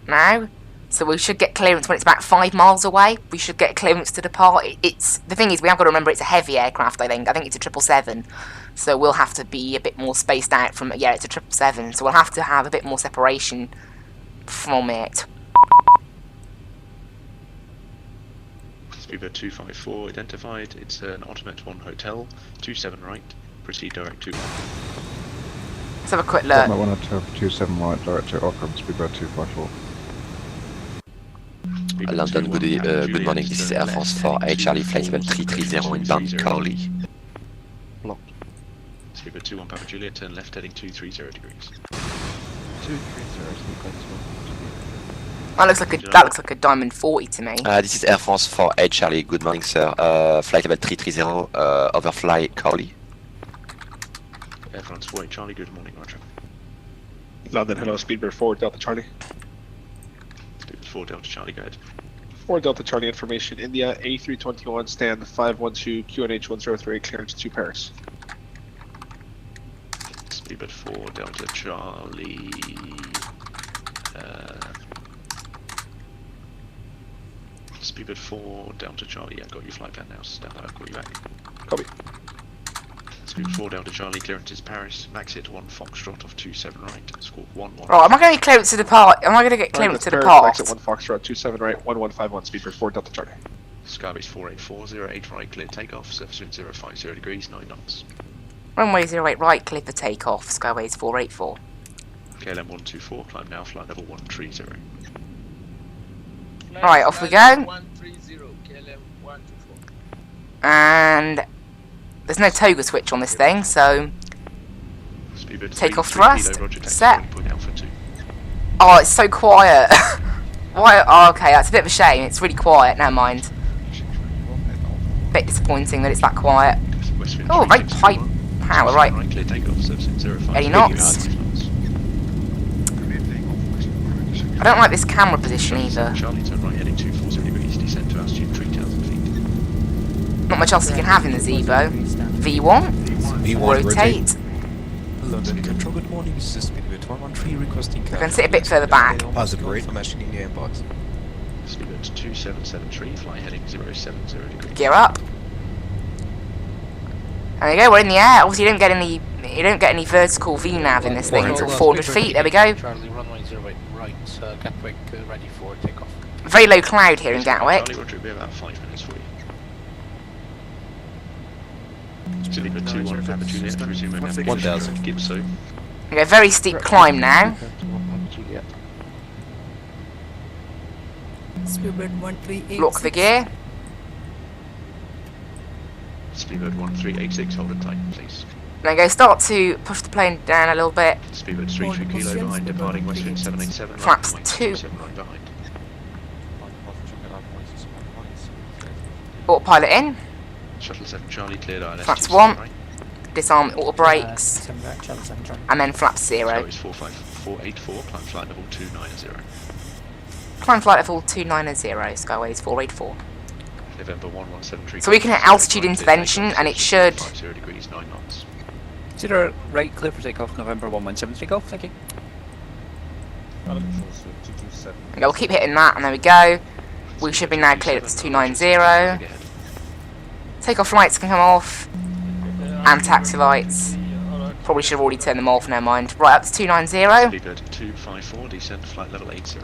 now. So we should get clearance when it's about 5 miles away. We should get clearance to depart. The thing is, we have got to remember it's a heavy aircraft, I think. I think it's a 777. So we'll have to be a bit more spaced out from... Yeah, it's a 777. So we'll have to have a bit more separation from it. Speedbird 254 identified. It's an Automet 1 hotel. 27 right. Proceed direct to... Let's have a quick look. Automet 1 hotel, 27 right, direct to Ockham, Speedbird 254. London, good morning, this is Air France 4, Charlie, flight level 330 inbound Carly. Blocked. Speedbird 21 Papa Juliet, turn left heading 230 degrees. 230 sequence 1. That looks like a Diamond 40 to me. This is Air France 4, Charlie, good morning sir. Flight level 330, overfly Carly. Air France 4, Charlie, good morning, roger. London, hello, Speedbird 4, Delta Charlie. Speedbird 4, Delta Charlie, go ahead. 4 Delta Charlie information, India A321, stand 512, QNH 103, clearance to Paris. Speedbird 4, Delta Charlie. Speedbird 4, Delta Charlie, yeah, got your flight plan now, stand by, I'll call you back. Copy. Speedbird 4, Delta Charlie, clearance is Paris, max hit 1 Foxtrot off 27 right, score 11. Right, am I going to get clearance to depart? Am I going to get clearance to Paris, depart? exit 1 Foxtrot, 27 right, 1151, Speedbird 4, Delta Charlie. Skybase 48408 right, clear takeoff, surface wind 050 degrees, 9 knots. Runway 08 right, clear for takeoff, Skyways 484. KLM 124, climb now, flight level 130. Right, off we go. 130, KLM 124. And there's no toga switch on this thing, so takeoff thrust, set. Oh, it's so quiet. Why? Oh, okay, that's a bit of a shame. It's really quiet. Never mind. Bit disappointing that it's that quiet. Oh, right pipe power, right. 80 knots. I don't like this camera position either. Not much else you can have in the Zeebo. V1, rotate. London Control, good morning, this is Speedbird 113 requesting... I can sit a bit further back. Great information in your inbox. Speedbird 2773, fly heading 070 degrees. Gear up. There we go, we're in the air. Obviously you don't get any vertical VNAV in this thing until 400 feet. There we go. Charlie, runway 08 right, Gatwick, ready for takeoff. Very low cloud here in Gatwick. Charlie, Roger, it'll be about 5 minutes for you. Speedbird 21 Papa Juliet, resume navigation. 1000. Gibso. Okay, very steep climb now. Speedbird 138. Lock the gear. Speedbird 1386, hold it tight, please. There we go, start to push the plane down a little bit. Speedbird 33 kilo behind, departing westwind 787. Flaps right, 2. 79 behind. Autopilot in. Shuttle 7 Charlie cleared ILS. Flaps 1. Disarm auto brakes. And then flaps 0. Skyways 484, climb flight level 290. Climb flight level 290, Skyways 484. November 1173. So we can hit altitude intervention and it should... 0 degrees, 9 knots. 0 right, clear for takeoff, November 1173, go, thank you. Okay, we'll keep hitting that and there we go. We should be now cleared up to 290. Takeoff lights can come off. And taxi lights. Probably should have already turned them off, never mind. Right up to 290. Speedbird 254, descend flight level 80.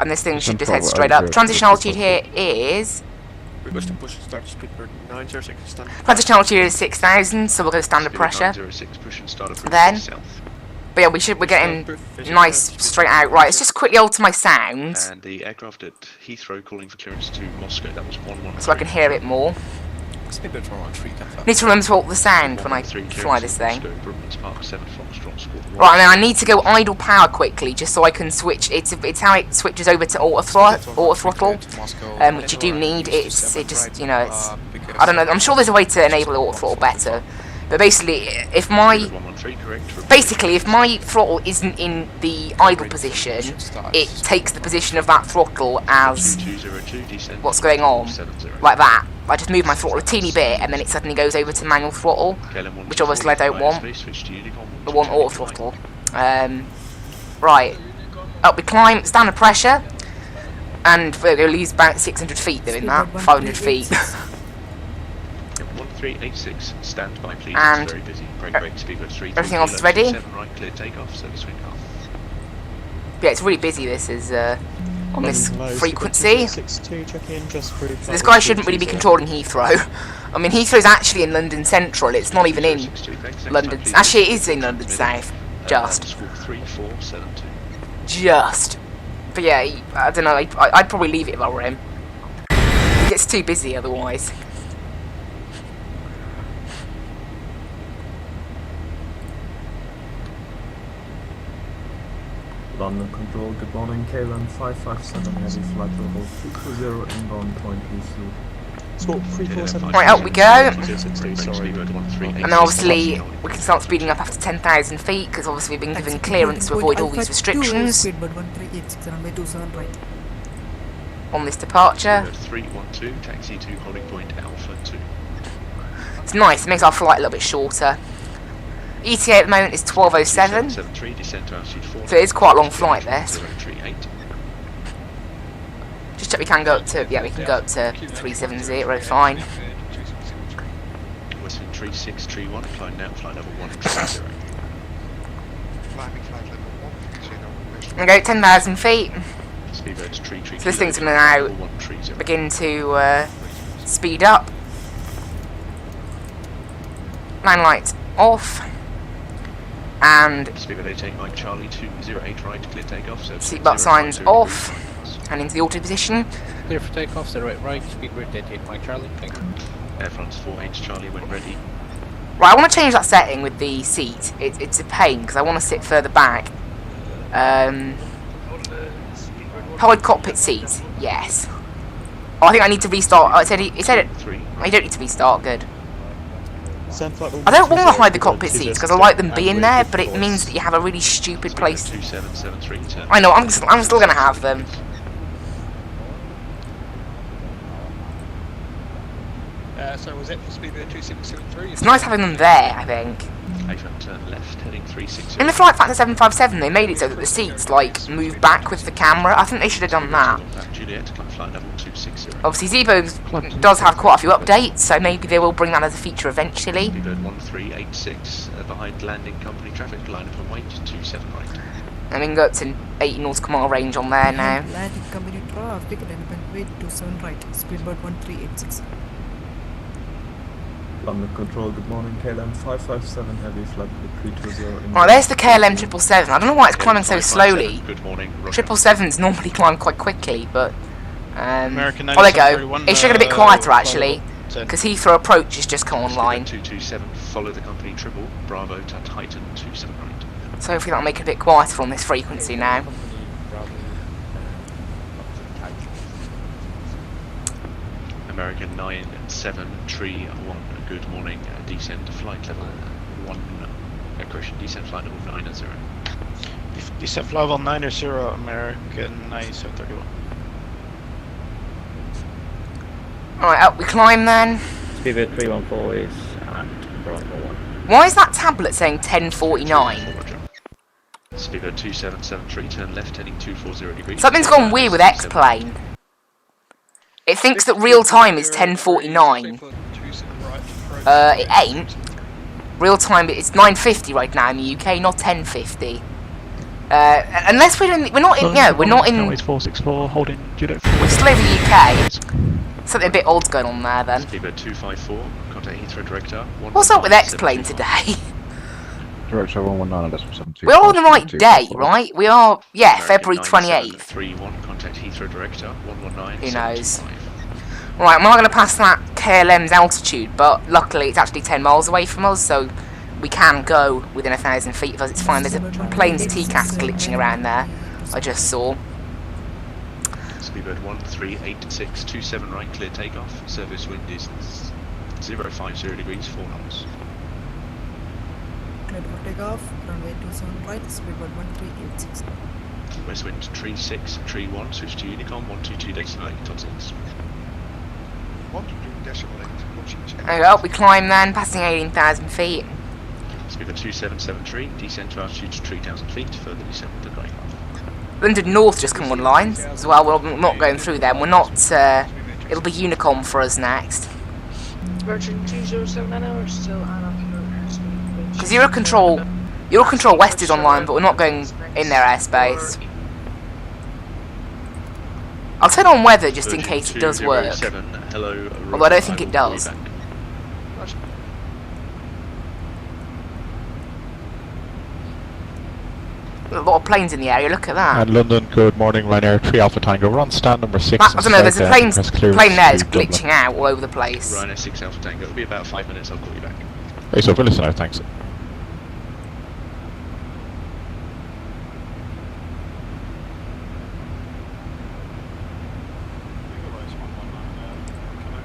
And this thing should just head straight up. Transition altitude here is... Request to push start Speedbird 906 stand. Transition altitude is 6,000, so we'll go standard pressure. 906, push and start Then... But yeah, we're getting nice straight out. Right, let's just quickly alter my sound. And the aircraft at Heathrow calling for clearance to Moscow, that was 113. So I can hear a bit more. Speedbird 113, Need to remember to alter the sound when I fly this thing. Park 7 Foxtrot, Right, and then I need to go idle power quickly, just so I can switch. It's how it switches over to auto throttle, which you do need. It just, you know, it's... I don't know, I'm sure there's a way to enable auto throttle better. But basically, if my throttle isn't in the idle position, it takes the position of that throttle as what's going on, like that. I just move my throttle a teeny bit, and then it suddenly goes over to manual throttle, which obviously I don't want. I want auto throttle. Right, up we climb, standard pressure, and we're going to lose about 600 feet doing that, 500 feet. 1386, stand by please, and it's very busy. Break, Speedbird 3, everything else is ready. 7 right, clear takeoff, service wing half. Yeah, it's really busy, this is, on this frequency. So this guy shouldn't really be controlling Heathrow. I mean, Heathrow's actually in London Central, it's not even in London... Actually, it is in London South. Just. Squawk 3472. Just. But yeah, I don't know. I'd probably leave it if I were him. It gets too busy otherwise. London Control, good morning. KLM 557, heavy flight level 220 inbound point Heathrow. Right, up we go. And then obviously we can start speeding up after 10,000 feet because obviously we've been given clearance to avoid all these restrictions on this departure. 312, taxi to holding point Alpha 2. It's nice, it makes our flight a little bit shorter. ETA at the moment is 12:07, so it is quite a long flight this. Just check we can go up to, yeah, we can go up to 370, fine. Westwind 3631, climb now, flight level 130. Okay, 10,000 feet. Speedbirds tree So this thing's going to now begin to speed up. Line lights off. And Speedbird 88 Mike Charlie 208 right, clear takeoff. Seatbelt signs off. And into the auto position. Clear for takeoff, 08 right, Speedbird 88 Mike Charlie, thank you. Air France 48 Charlie when ready. Right, I want to change that setting with the seat. It's a pain because I want to sit further back. Powered cockpit seat, yes. Oh, I think I need to restart. Oh, it said I don't need to restart, good. I don't want to hide the cockpit seats because I like them being there, but it means that you have a really stupid place. I know, I'm still going to have them. So was it for Speedbird 2673? It's nice having them there, I think. Turn left, heading 360. In the Flight Factor 757, they made it so that the seats, like, move back with the camera. I think they should have done that. Juliet, flight level 260. Obviously, Zebo does have quite a few updates, so maybe they will bring that as a feature eventually. Speedbird 1386, behind landing company traffic, line up and wait, 27 right. And we can go up to 80 nautical mile range on there now. Landing company traffic, line up and wait, 27 right, Speedbird 1386. London Control, good morning. KLM 557, heavy flight level 320. Right, there's the KLM 777. I don't know why it's climbing so slowly. Good morning. 777s normally climb quite quickly, but American oh, there you go. It should get a bit quieter actually, because Heathrow approach has just come online. 227, follow the company triple, Bravo to Titan 27 right. So hopefully that'll make it a bit quieter on this frequency now. American 97331, good morning, descent flight level 1, correction, descent flight level 90. Descent flight level 90, American 9731. Alright, up we climb then. Speedbird 314 is at Bravo 1. Why is that tablet saying 1049? Speedbird 2773, turn left, heading 240 degrees. Something's gone weird with X-Plane. It thinks that real time is 1049. It ain't. Real time, it's 9:50 right now in the UK, not 10:50. Unless we're not in. Yeah, we're not in. 464, holding Juliet. We're still over the UK. Something a bit odd's going on there then. Speedbird 254, contact Heathrow Director. What's up with X-Plane today? Director 119.72. We're all on the right day, right? We are, yeah, February 28th. 31, contact Heathrow Director 119. Who knows? Right, I'm not going to pass that KLM's altitude, but luckily it's actually 10 miles away from us, so we can go within 1,000 feet of us. It's fine. There's a plane's TCAS glitching around there, I just saw. Speedbird 1386, 27 right, clear takeoff. Service wind is 050 degrees, 4 knots. Clear for takeoff, runway 27 right, Speedbird 1386. West wind 3631, switch to Unicom 122.8, 122.8. There we go, we climb then, passing 18,000 feet. Speedbird 2773, descent to altitude to 3,000 feet, further descent to the right path. London North just come online as well. We're not going through them. We're not. It'll be Unicom for us next. Virgin 207 still Because Eurocontrol West is online, but we're not going in their airspace. I'll turn on weather just in case it does work. Although I don't think it does. A lot of planes in the area, look at that. And London, good morning, Ryanair 3 Alpha Tango. We're on stand number 6. I don't know, there's a plane there that's Dublin. glitching out all over the place. Ryanair 6 Alpha Tango. It'll be about 5 minutes. I'll call you back. Hey, so listen out, thanks.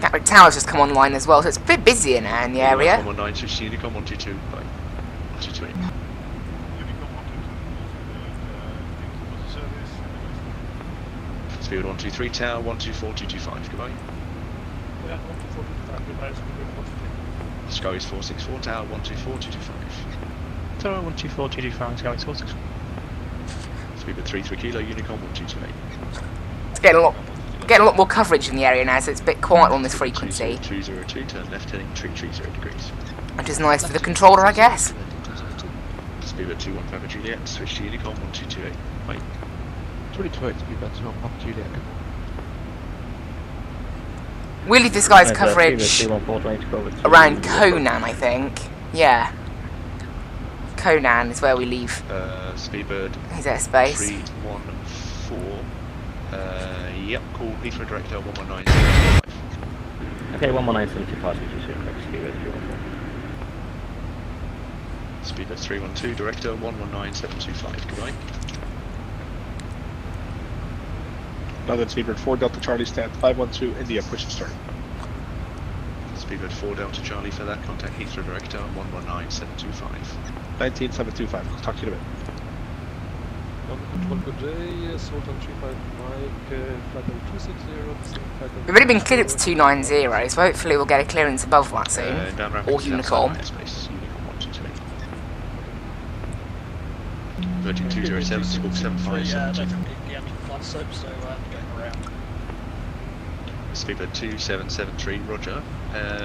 Gatwick Tower's just come online as well, so it's a bit busier now in the area. 119, switch to Unicom 122. Bye. 122. Speed 123, tower 124, 225. Goodbye. Yeah, 124, 225. Goodbye. Sky is 464, tower 124, 225. Tower 124, 225. Sky is 464. Speed 33 kilo, Unicom 1228. It's getting a lot more coverage in the area now, so it's a bit quiet on this frequency. 202, turn left heading 330 degrees. Which is nice for the controller, I guess. Speed 215 Juliet, switch to Unicom 1228. Bye. 22 speedbird 215 Juliet. We'll leave this guy's coverage around Conan, I think. Yeah. Conan is where we leave Speedbird his airspace. 314. Yep, call Heathrow Director 119. Okay, 11975, which is correct. Speedbird 314. Speedbird 312, Director 119725. Goodbye. London Speedbird 4 Delta Charlie stand 512 India, push and start. Speedbird 4 Delta Charlie for that, contact Heathrow Director 119725. 19725, I'll talk to you in a bit. Good day, Sultan 35 Mike, flight level 260. We've already been cleared to 290, so hopefully we'll get a clearance above that soon. Or Unicom. Virgin 207, squawk 757. Speedbird 2773, roger.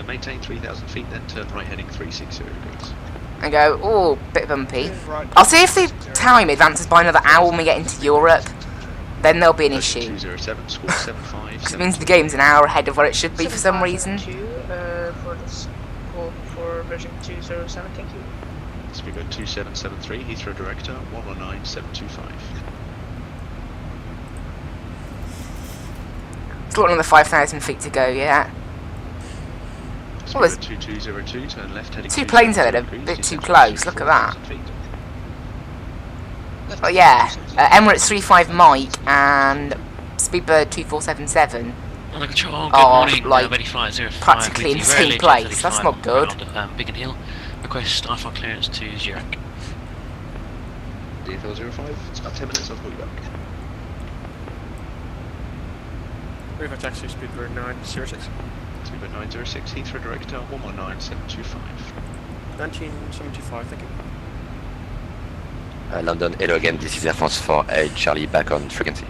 Maintain 3,000 feet, then turn right heading 360 degrees. And go, oh, bit bumpy. I'll see if the time advances by another hour when we get into Europe. Then there'll be an issue. 207, squawk 75. Because it means the game's an hour ahead of where it should be for some reason. For this call for version 207, thank you. Speedbird 2773, Heathrow Director 119725. Still got another 5,000 feet to go, yeah. Well, there's 2202, turn left heading two planes there that are a bit too close, look at that. Oh yeah, Emirates 35 Mike and Speedbird 2477 are like practically in the same place, that's not good. Big and Hill, request IFR clearance to Zurich. DFL 05, it's about 10 minutes, I'll call you back. River taxi, Speedbird 906. Speedbird 906, Heathrow Director 119725. 1975, thank you. London, hello again, this is Air France 48 Charlie, back on frequency.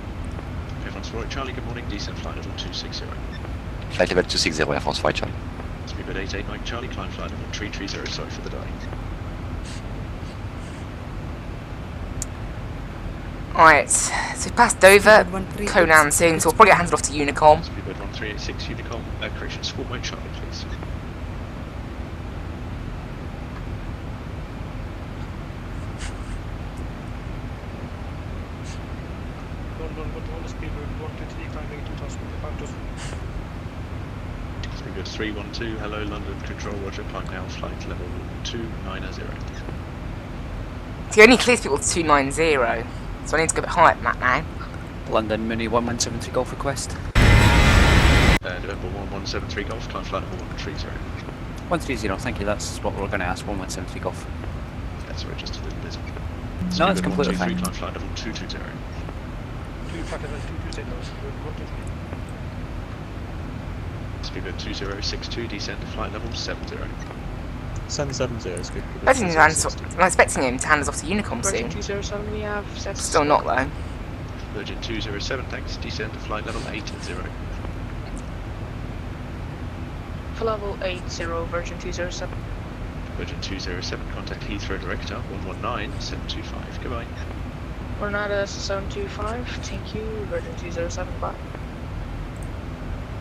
Air France 48 Charlie, good morning, descent flight level 260. Flight level 260, Air France 48 Charlie. Speedbird 88 Mike Charlie, climb flight level 330, sorry for the delay. Alright, so we passed Dover, Conan soon, so we'll probably get handed off to Unicom. Speedbird 1386 Unicom, correction, squawk Mike Charlie please. Speedbird 312, hello London, control roger, climb now, flight level 290. He only clears people to 290, so I need to go a bit higher than that now. London Mooney 1173 Golf request. November 1173 Golf, climb flight level 130. 130, thank you, that's what we're going to ask, 1173 Golf. That's right, just a little bit. No, it's completely fine. Climb flight level 220. 220. Speedbird 2062, descend to flight level 70. 770 is good. I'm expecting him to hand us off to Unicom soon. 207, we have set. Still not though. Virgin 207, thanks, descend to flight level 80. For level 80, Virgin 207. Virgin 207, contact Heathrow Director 119725. Goodbye. We're not at 725. Thank you, Virgin 207. Bye.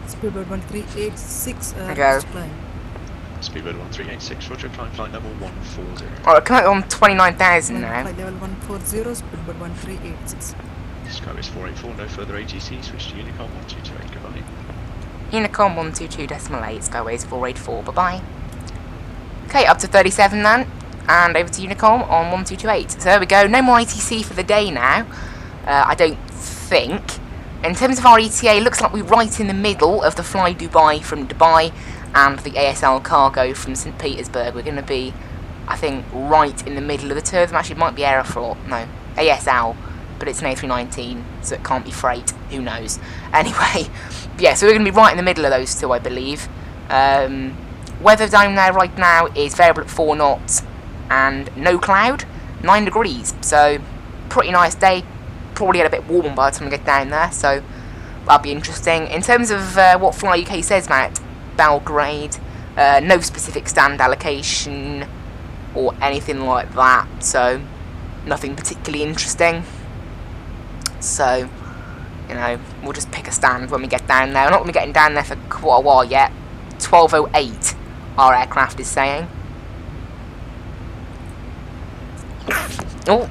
Speedbird 1386. Okay. Speedbird 1386, Roger, climb flight level 140. Alright, come out on 29,000 now. Flight level 140, speedbird 1386. Skyway's 484, no further ATC, switch to Unicom 1228, goodbye. Unicom 122.8, Skyways 484, bye-bye. Okay, up to 37 then, and over to Unicom on 1228. So there we go, no more ATC for the day now, I don't think. In terms of our ETA, looks like we're right in the middle of the Fly Dubai from Dubai and the ASL cargo from St. Petersburg. We're going to be, I think, right in the middle of the two of them. Actually, it might be Aeroflot, no, ASL, but it's an A319, so it can't be freight, who knows. Anyway, yeah, so we're going to be right in the middle of those two, I believe. Weather down there right now is variable at 4 knots and no cloud, 9 degrees, so pretty nice day. Probably get a bit warm by the time we get down there, so that'll be interesting. In terms of what Fly UK says about Belgrade, no specific stand allocation or anything like that, so nothing particularly interesting. So, you know, we'll just pick a stand when we get down there. We're not going to be getting down there for quite a while yet. 12:08, our aircraft is saying. Oh,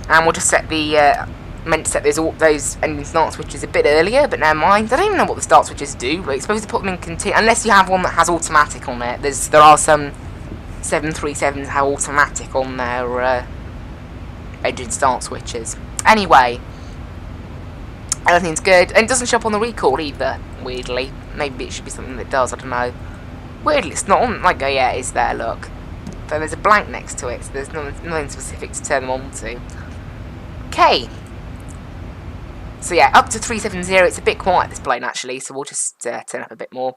and we'll just set the, meant to set those engine start switches a bit earlier, but never mind. I don't even know what the start switches do, but it's supposed to put them in continue, unless you have one that has automatic on it. There are some 737s that have automatic on their engine start switches. Anyway, everything's good, and it doesn't show up on the recall either, weirdly. Maybe it should be something that does, I don't know. Weirdly, it's not on, like, oh yeah, it is there, look. So there's a blank next to it, so there's nothing specific to turn them on to. Okay. So yeah, up to 370, it's a bit quiet, this plane, actually, so we'll just turn up a bit more.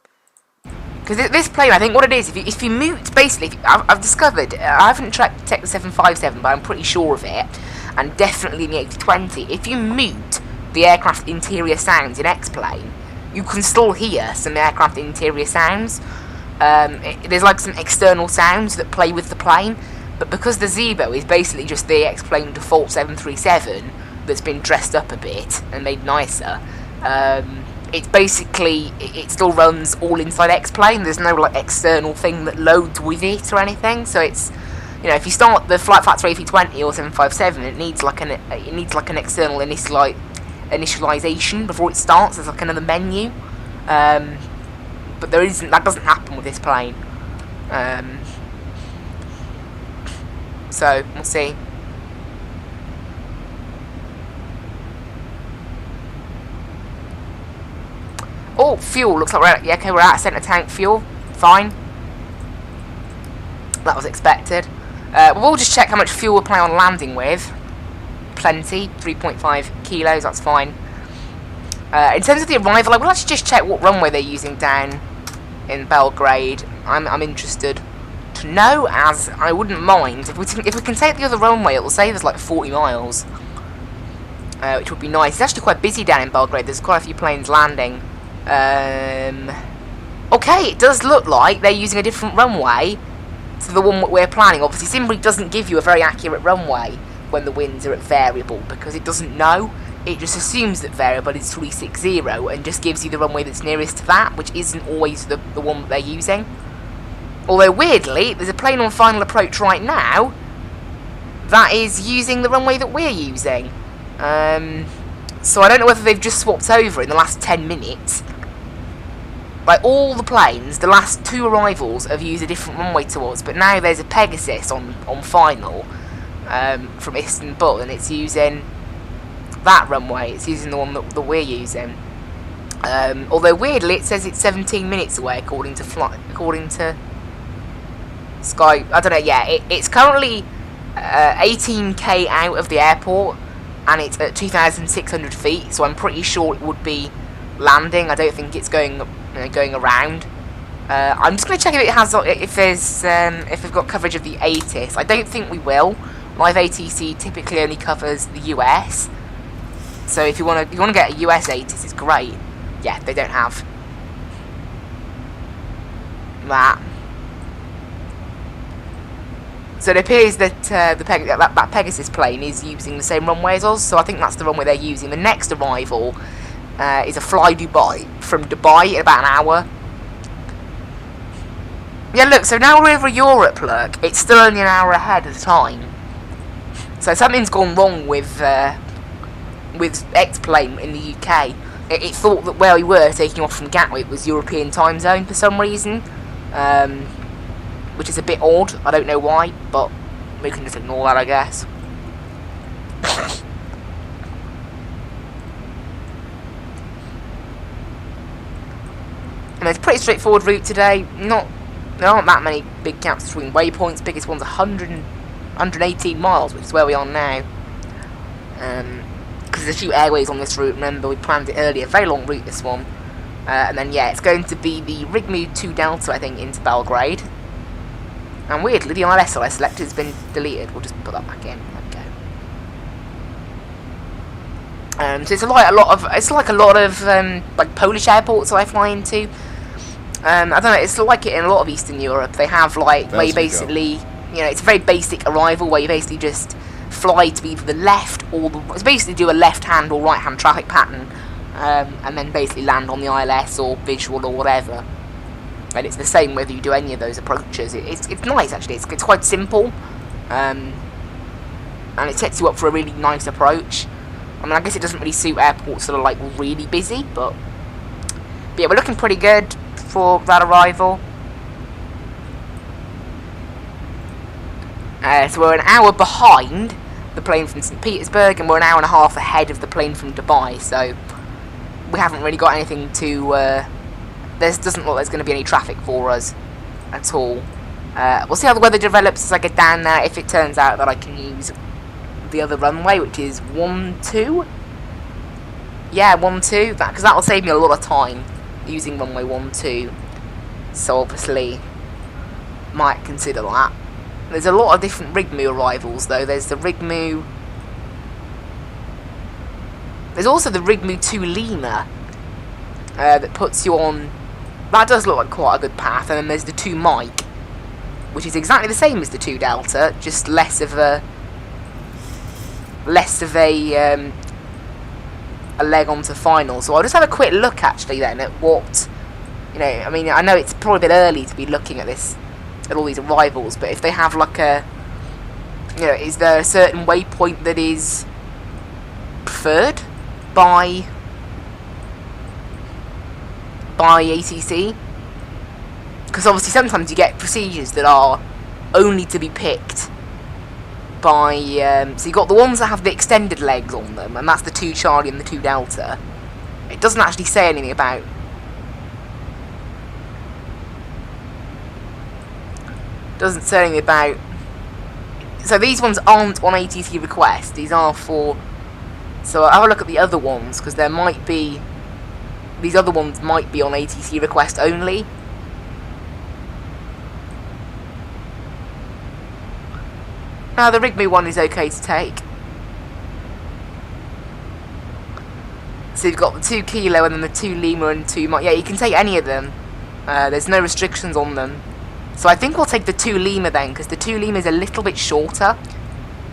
Because this plane, I think what it is, if you mute, basically, I've discovered, I haven't checked the 757, but I'm pretty sure of it, and definitely in the A320, if you mute the aircraft interior sounds in X-Plane, you can still hear some aircraft interior sounds. There's like some external sounds that play with the plane, but because the Zebo is basically just the X-Plane default 737 that's been dressed up a bit and made nicer, it's basically, it still runs all inside X-Plane. There's no like external thing that loads with it or anything, so it's, you know, if you start the flight factor A320 or 757, it needs like an external initialization before it starts. There's like another menu, but there isn't. That doesn't happen with this plane. So we'll see. Oh, fuel. Looks like we're at, yeah, okay, we're out of centre tank fuel. Fine. That was expected. We'll just check how much fuel we're planning on landing with. Plenty, 3.5 kilos, that's fine. In terms of the arrival, I will actually just check what runway they're using down in Belgrade. I'm interested to know, as I wouldn't mind. If we can take the other runway, it will save us like 40 miles. Which would be nice. It's actually quite busy down in Belgrade, there's quite a few planes landing. Okay, it does look like they're using a different runway to the one we're planning. Obviously, Simbri doesn't give you a very accurate runway when the winds are at variable, because it doesn't know. It just assumes that variable is 360 and just gives you the runway that's nearest to that, which isn't always the one that they're using. Although, weirdly, there's a plane on final approach right now that is using the runway that we're using. So I don't know whether they've just swapped over in the last 10 minutes. Like, all the planes, the last 2 arrivals have used a different runway to us, but now there's a Pegasus on final from Istanbul, and it's using that runway. It's using the one that we're using. Although, weirdly, it says it's 17 minutes away, according to Sky. I don't know, yeah, it's currently 18k out of the airport, and it's at 2,600 feet, so I'm pretty sure it would be landing. I don't think it's going around. I'm just going to check if it has, if we've got coverage of the ATIS. I don't think we will. Live ATC typically only covers the US, so if you want to get a US ATIS, it's great. Yeah, they don't have that. So it appears that that Pegasus plane is using the same runway as us, so I think that's the runway they're using. The next arrival is a Fly Dubai from Dubai in about an hour. Yeah, look, so now we're over Europe, look. It's still only an hour ahead of time. So something's gone wrong with X-Plane in the UK. It thought that where we were taking off from Gatwick was European time zone for some reason. Which is a bit odd. I don't know why, but we can just ignore that, I guess. And it's a pretty straightforward route today. There aren't that many big gaps between waypoints. Biggest one's 118 miles, which is where we are now. Because there's a few airways on this route. Remember, we planned it earlier. Very long route, this one. And then, yeah, it's going to be the Rigmu 2 Delta, I think, into Belgrade. And weirdly, the ILS I selected has been deleted. We'll just put that back in. There we go. So it's like a lot of like Polish airports that I fly into. I don't know. It's like it in a lot of Eastern Europe. They have like where you basically, you know, it's a very basic arrival where you basically just fly to either the left or it's basically do a left-hand or right-hand traffic pattern, and then basically land on the ILS or visual or whatever. And it's the same whether you do any of those approaches. It's nice actually. It's quite simple, and it sets you up for a really nice approach. I mean, I guess it doesn't really suit airports that are like really busy, but yeah, we're looking pretty good for that arrival. So we're an hour behind the plane from St. Petersburg, and we're an hour and a half ahead of the plane from Dubai. So we haven't really got anything to. There doesn't look like there's going to be any traffic for us at all. We'll see how the weather develops as I get down there. If it turns out that I can use the other runway, which is 12. Yeah, 12. Because that will save me a lot of time using runway 12. So obviously, might consider that. There's a lot of different Rigmu arrivals though. There's the Rigmu. There's also the Rigmu 2 Lima that puts you on. That does look like quite a good path. And then there's the 2 Mike, which is exactly the same as the 2 Delta, just less of a leg onto final. So I'll just have a quick look actually then at what, you know, I mean, I know it's probably a bit early to be looking at this, at all these arrivals, but if they have like a, you know, is there a certain waypoint that is preferred by ATC? Because obviously sometimes you get procedures that are only to be picked by, so you've got the ones that have the extended legs on them, and that's the 2 Charlie and the 2 Delta. It doesn't actually say anything about, so these ones aren't on ATC request, these are for, so I'll have a look at the other ones, because there might be, these other ones might be on ATC request only. Now the Rigmu one is okay to take. So you've got the 2 Kilo and then the 2 Lima and 2 Mike. Yeah, you can take any of them. There's no restrictions on them. So I think we'll take the 2 Lima then, because the 2 Lima is a little bit shorter.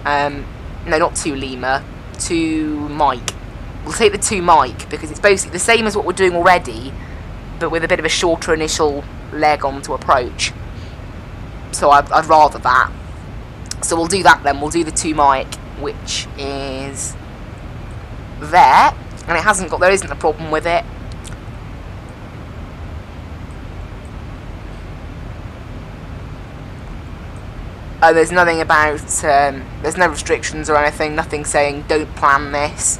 No, not 2 Lima. 2 Mike. We'll take the 2 Mike, because it's basically the same as what we're doing already, but with a bit of a shorter initial leg on to approach. So I'd rather that. So we'll do that then. We'll do the 2 Mike, which is there, and it hasn't got. There isn't a problem with it. There's nothing about. There's no restrictions or anything. Nothing saying don't plan this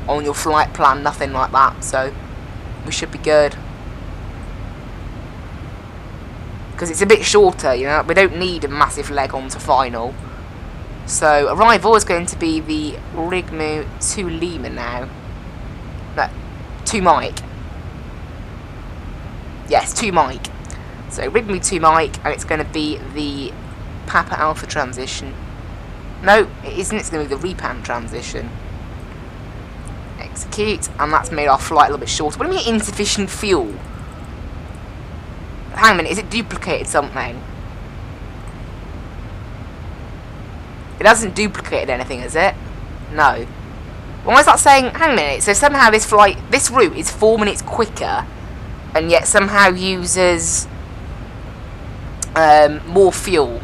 on your flight plan. Nothing like that. So we should be good. Because it's a bit shorter, you know, we don't need a massive leg on to final. So arrival is going to be the Rigmu 2 Lima now. No, 2 Mike. Yes, 2 Mike. So Rigmu 2 Mike, and it's going to be the Papa Alpha transition. No, it isn't, it's going to be the Repan transition. Execute, and that's made our flight a little bit shorter. What do you mean insufficient fuel? Hang on a minute, is it duplicated something? It hasn't duplicated anything, has it? No. Why is that saying, hang on a minute, so somehow this route is 4 minutes quicker, and yet somehow uses more fuel.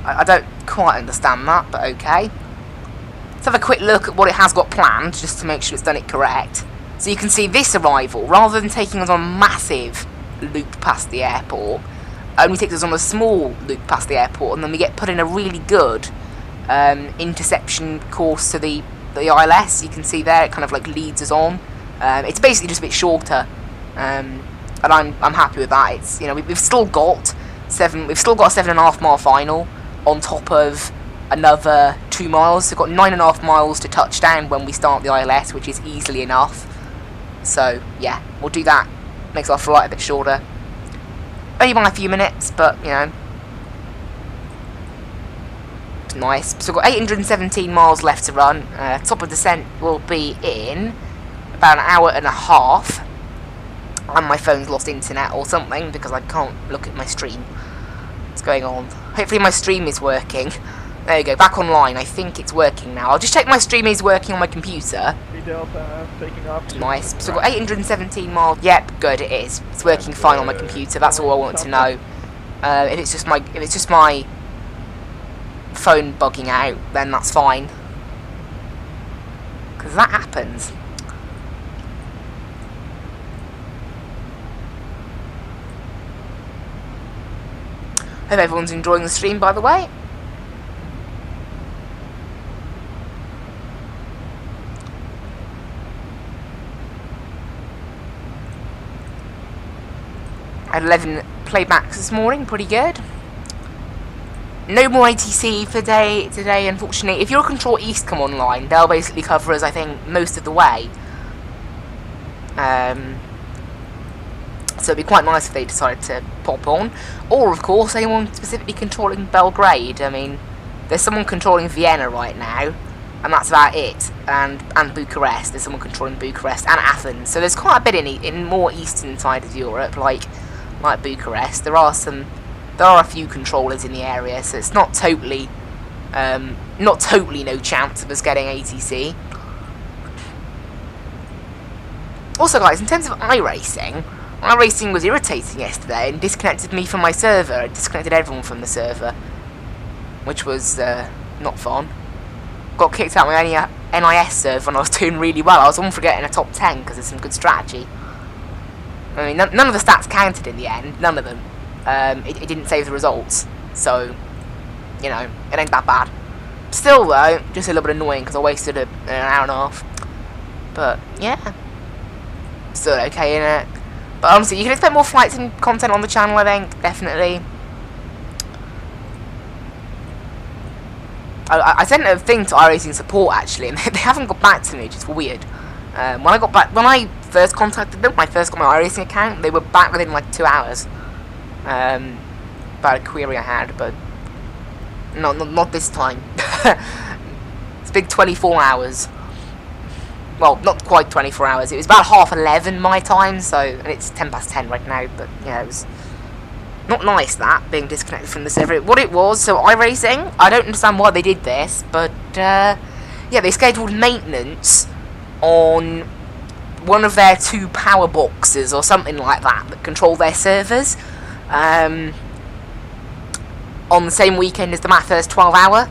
I don't quite understand that, but okay. Let's have a quick look at what it has got planned, just to make sure it's done it correct. So you can see this arrival, rather than taking us on a massive loop past the airport, only takes us on a small loop past the airport, and then we get put in a really good interception course to the ILS. You can see there, it kind of like leads us on. It's basically just a bit shorter, and I'm happy with that. It's, you know, we've still got a 7.5 mile final on top of another 2 miles. So we've got 9.5 miles to touchdown when we start the ILS, which is easily enough. So yeah, we'll do that. Makes our flight a bit shorter. Only by a few minutes, but you know, it's nice. So we've got 817 miles left to run. Top of descent will be in about an hour and a half. And my phone's lost internet or something because I can't look at my stream. What's going on? Hopefully my stream is working. There you go, back online. I think it's working now. I'll just check my stream is working on my computer. Delta taking off. Nice. So we've got 817 miles. Yep, good, it is. It's working fine on my computer. That's all I wanted to know. If it's just my phone bugging out, then that's fine. Because that happens. Hope everyone's enjoying the stream, by the way. I had 11 playbacks this morning, pretty good. No more ATC for today, unfortunately. If your Control East come online, they'll basically cover us, I think, most of the way. So it'd be quite nice if they decided to pop on. Or, of course, anyone specifically controlling Belgrade. I mean, there's someone controlling Vienna right now, and that's about it. And Bucharest. There's someone controlling Bucharest and Athens. So there's quite a bit in more eastern side of Europe, like Bucharest. There are a few controllers in the area, so it's not totally no chance of us getting ATC. Also, guys, in terms of iRacing was irritating yesterday and disconnected me from my server. It disconnected everyone from the server, which was not fun. Got kicked out my NIS server and I was doing really well. I was on for getting a top 10 because there's some good strategy. I mean, none of the stats counted in the end. None of them. It didn't save the results. So, you know, it ain't that bad. Still, though, just a little bit annoying because I wasted an hour and a half. But, yeah. Still okay, innit? But honestly, you can expect more flights and content on the channel, I think. Definitely. I sent a thing to iRacing support, actually, and they haven't got back to me, which is weird. When I first contacted them, when I first got my iRacing account, they were back within like 2 hours. About a query I had, but not this time. It's big 24 hours. Well, not quite 24 hours. It was about 11:30 my time, so, and it's 10:10 right now. But yeah, it was not nice that being disconnected from the server. What it was, so iRacing, I don't understand why they did this, but yeah, they scheduled maintenance on one of their 2 power boxes or something like that control their servers on the same weekend as the Bathurst 12-hour.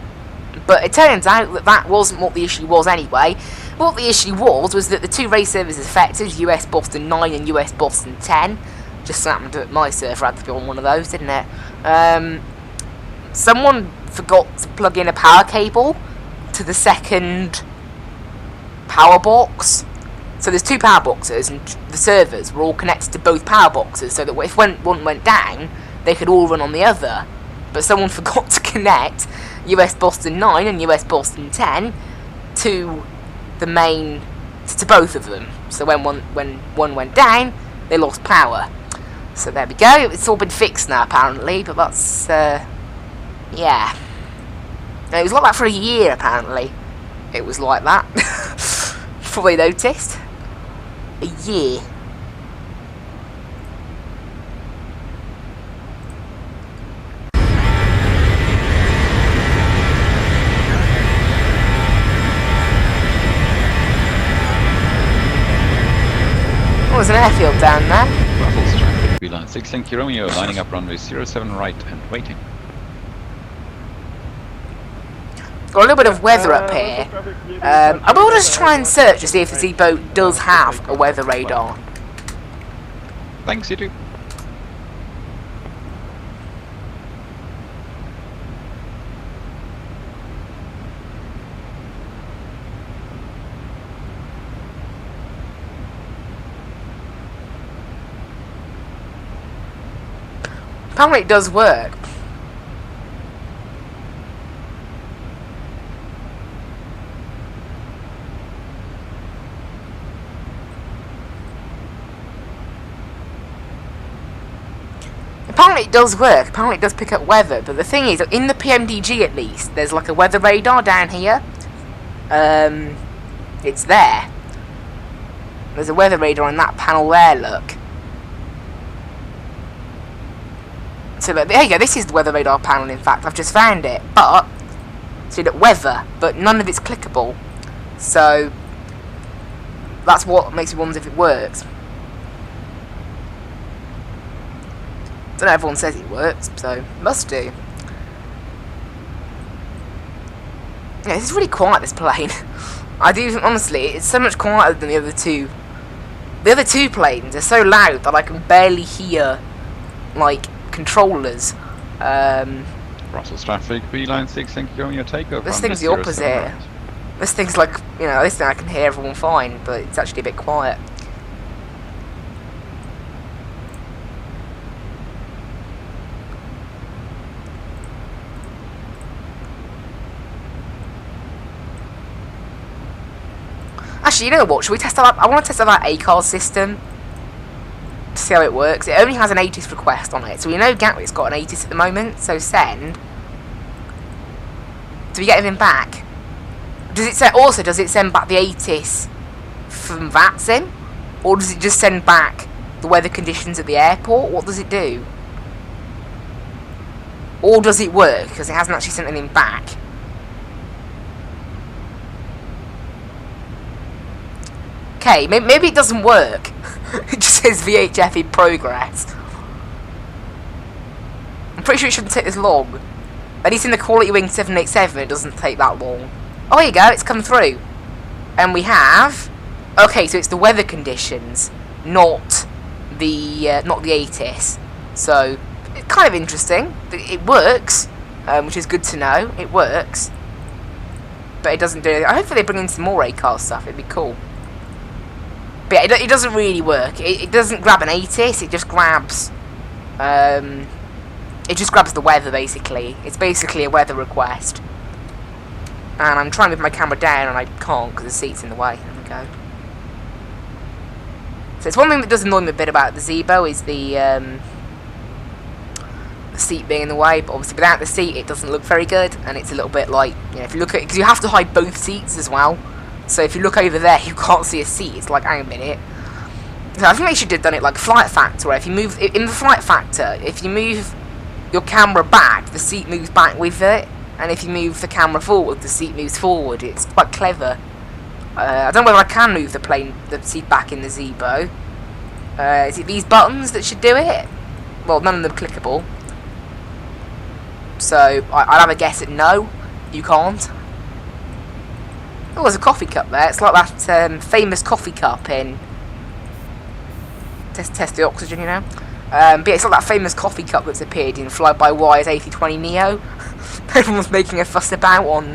But it turns out that wasn't what the issue was anyway. What the issue was that the 2 race servers affected, US Boston 9 and US Boston 10, just so happened that my server had to be on one of those, didn't it? Someone forgot to plug in a power cable to the second power box. So there's 2 power boxes, and the servers were all connected to both power boxes, so that if one went down, they could all run on the other. But someone forgot to connect US Boston 9 and US Boston 10 to the main, to both of them. So when one went down, they lost power. So there we go. It's all been fixed now, apparently. But that's yeah. It was like that for a year, apparently. It was like that. Probably noticed. A year. Oh, there's an airfield down there. Brussels traffic. Beeline 6 Yankee Romeo, lining up runway 07 right and waiting. Got a little bit of weather up here. I will just try and search to see if the Z-boat does have a weather radar. Thanks, you do. Apparently it does work. Apparently it does work. Apparently it does pick up weather. But the thing is, in the PMDG at least, there's like a weather radar down here. It's there. There's a weather radar on that panel there, look. So look, there you go, this is the weather radar panel in fact, I've just found it. But, see look, weather, but none of it's clickable. So, that's what makes me wonder if it works. Don't know, everyone says it works, so must do. Yeah, this is really quiet, this plane. I do think, honestly, it's so much quieter than the other two. The other two planes are so loud that I can barely hear, like, controllers. Brussels traffic, Beeline 6 Yankee Romeo, takeover. This thing's the opposite. This thing's like, you know, this thing I can hear everyone fine, but it's actually a bit quiet. Actually, you know what? Should we test out? I want to test out that ACARS system to see how it works. It only has an ATIS request on it, so we know Gatwick's got an ATIS at the moment. So send. Do we get anything back? Does it say also? Does it send back the ATIS from Vatsim, or does it just send back the weather conditions at the airport? What does it do? Or does it work? Because it hasn't actually sent anything back. Okay, maybe it doesn't work. It just says VHF in progress. I'm pretty sure it shouldn't take this long. At least in the Quality Wing 787 it doesn't take that long. Oh, there you go, it's come through. And we have... Okay, so it's the weather conditions, not the ATIS. So, it's kind of interesting. It works, which is good to know. It works. But it doesn't do anything. Hopefully they bring in some more ACARS stuff, it'd be cool. But yeah, it doesn't really work. It doesn't grab an ATIS, it just grabs... it just grabs the weather, basically. It's basically a weather request. And I'm trying to move my camera down, and I can't, because the seat's in the way. There we go. So it's one thing that does annoy me a bit about the Zebo, is the seat being in the way. But obviously, without the seat, it doesn't look very good. And it's a little bit like, you know, if you look at it, because you have to hide both seats as well. So if you look over there, you can't see a seat. It's like, hang a minute. So I think they should have done it like Flight Factor, where if you move, in the Flight Factor, if you move your camera back, the seat moves back with it. And if you move the camera forward, the seat moves forward. It's quite clever. I don't know whether I can move the seat back in the Zebo. Is it these buttons that should do it? Well, none of them are clickable. So, I'll have a guess at no, you can't. Oh, there's a coffee cup there. It's like that famous coffee cup in... Test the oxygen, you know? But yeah, it's like that famous coffee cup that's appeared in Fly-by-Wire's A320neo. Everyone's making a fuss about on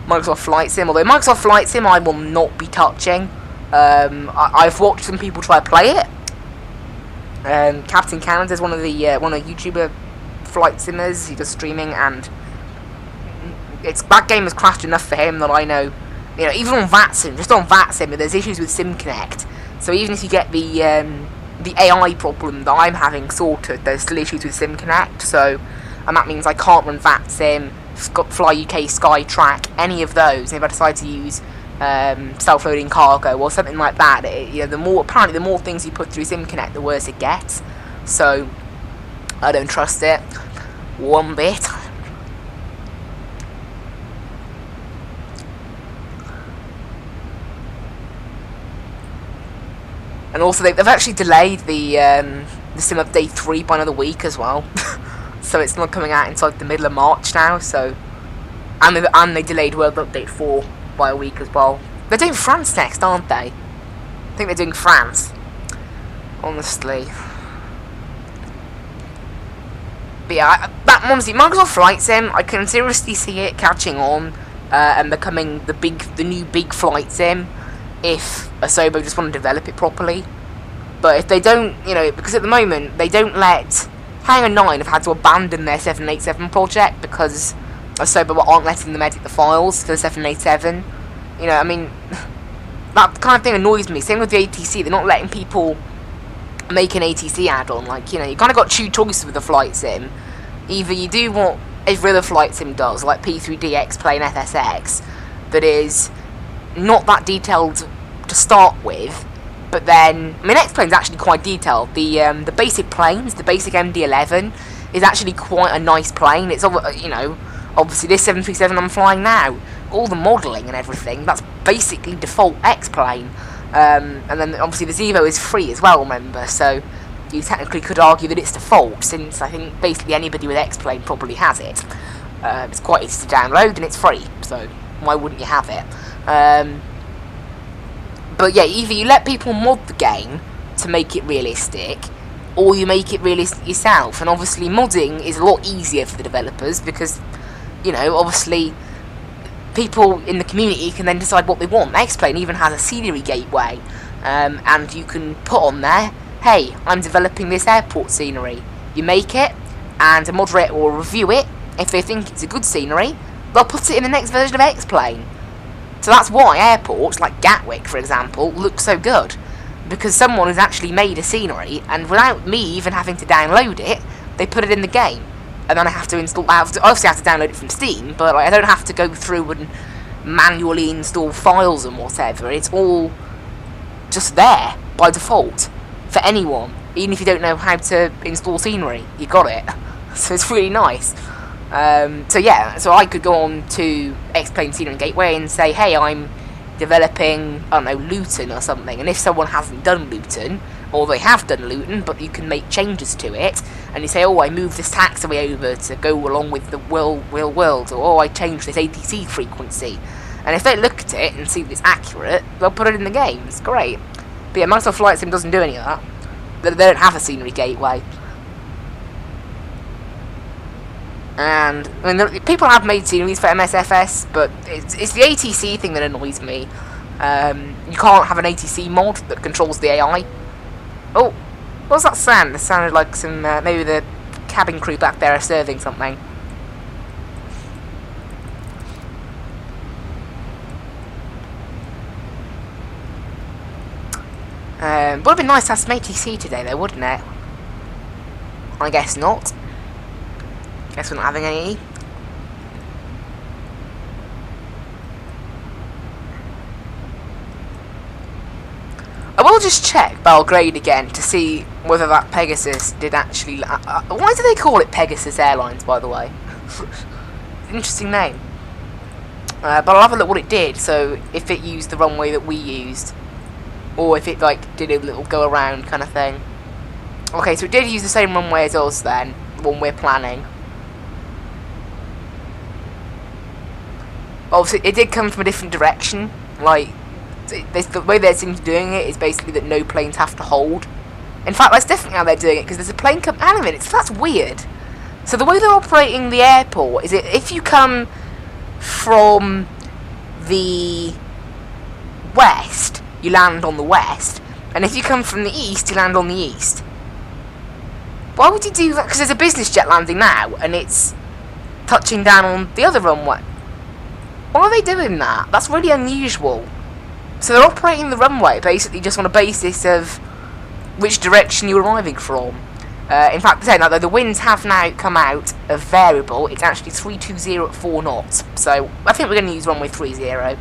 Microsoft Flight Sim. Although Microsoft Flight Sim I will not be touching. I've watched some people try to play it. Captain Canada's one of the YouTuber flight simmers. He does streaming, and that game has crashed enough for him that I know. You know, even on Vatsim, just on Vatsim, there's issues with SimConnect. So even if you get the AI problem that I'm having sorted, there's still issues with SimConnect. So, and that means I can't run Vatsim, Fly UK, Skytrack, any of those. And if I decide to use self-loading cargo or something like that, you know, apparently the more things you put through SimConnect, the worse it gets. So I don't trust it one bit. And also they've actually delayed the the sim update 3 by another week as well. So it's not coming out until like the middle of March now. So and they delayed World Update 4 by a week as well. They're doing France next, aren't they? I think they're doing France. Honestly. But yeah, honestly, Microsoft Flight Sim, I can seriously see it catching on and becoming the new big flight sim if Asobo just want to develop it properly. But if they don't, you know, because at the moment they don't let Hangar 9 have had to abandon their 787 project because Asobo aren't letting them edit the files for the 787. You know, I mean, that kind of thing annoys me. Same with the ATC, they're not letting people make an ATC add-on. Like, you know, you kind of got two choices with the flight sim. Either you do what every other flight sim does, like P3D, X-Plane, FSX, that is not that detailed to start with, but then, I mean, X-Plane's actually quite detailed. The basic planes, the basic MD-11, is actually quite a nice plane. It's, you know, obviously this 737 I'm flying now, all the modelling and everything, that's basically default X-Plane. And then obviously the Zevo is free as well, remember, so you technically could argue that it's default, since I think basically anybody with X-Plane probably has it. It's quite easy to download and it's free, so why wouldn't you have it? But yeah, either you let people mod the game to make it realistic, or you make it realistic yourself. And obviously modding is a lot easier for the developers because, you know, obviously people in the community can then decide what they want. X-Plane even has a scenery gateway, and you can put on there, hey, I'm developing this airport scenery. You make it, and a moderator will review it. If they think it's a good scenery, they'll put it in the next version of X-Plane. So that's why airports, like Gatwick for example, look so good. Because someone has actually made a scenery, and without me even having to download it, they put it in the game. And then I have to install, obviously I have to download it from Steam, but like, I don't have to go through and manually install files and whatever. It's all just there, by default, for anyone. Even if you don't know how to install scenery, you got it. So it's really nice. So yeah, so I could go on to X-Plane Scenery Gateway and say, hey, I'm developing, I don't know, Luton or something, and if someone hasn't done Luton, or they have done Luton, but you can make changes to it, and you say, oh, I moved this taxiway over to go along with the real world, or oh, I changed this ATC frequency, and if they look at it and see that it's accurate, they'll put it in the game. It's great. But yeah, Microsoft Flight Sim doesn't do any of that. They don't have a Scenery Gateway. And I mean, people have made sceneries for MSFS, but it's the ATC thing that annoys me. You can't have an ATC mod that controls the AI. Oh, what was that sound? It sounded like some maybe the cabin crew back there are serving something. Would have been nice to have some ATC today, though, wouldn't it? I guess not. Guess we're not having any. I will just check Belgrade again to see whether that Pegasus did actually... why do they call it Pegasus Airlines, by the way? Interesting name. But I'll have a look what it did, so if it used the runway that we used, or if it like did a little go around kind of thing. Okay, so it did use the same runway as us then, the one we're planning. Obviously, it did come from a different direction. Like, the way they seem to be doing it is basically that no planes have to hold. In fact, that's definitely how they're doing it, because there's a plane come out of it. That's weird. So the way they're operating the airport is that if you come from the west, you land on the west, and if you come from the east, you land on the east. Why would you do that? Because there's a business jet landing now, and it's touching down on the other runway. Why are they doing that? That's really unusual. So they're operating the runway basically just on a basis of which direction you're arriving from. In fact, saying that though, the winds have now come out of variable. It's actually 320 at 4 knots. So I think we're going to use runway 30.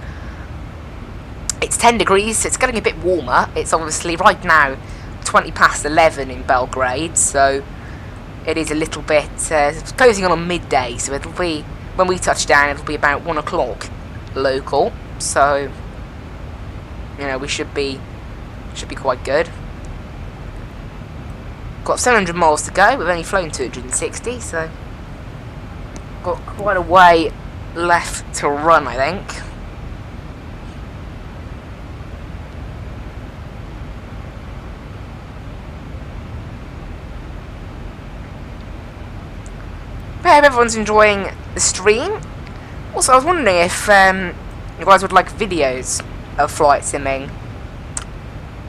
It's 10 degrees, so it's getting a bit warmer. It's obviously right now 20 past 11 in Belgrade, so it is a little bit, it's closing on midday, so it'll be, when we touch down, it'll be about 1 o'clock local, so, you know, we should be quite good. Got 700 miles to go. We've only flown 260, so got quite a way left to run, I think. I hope everyone's enjoying the stream. Also, I was wondering if you guys would like videos of flight simming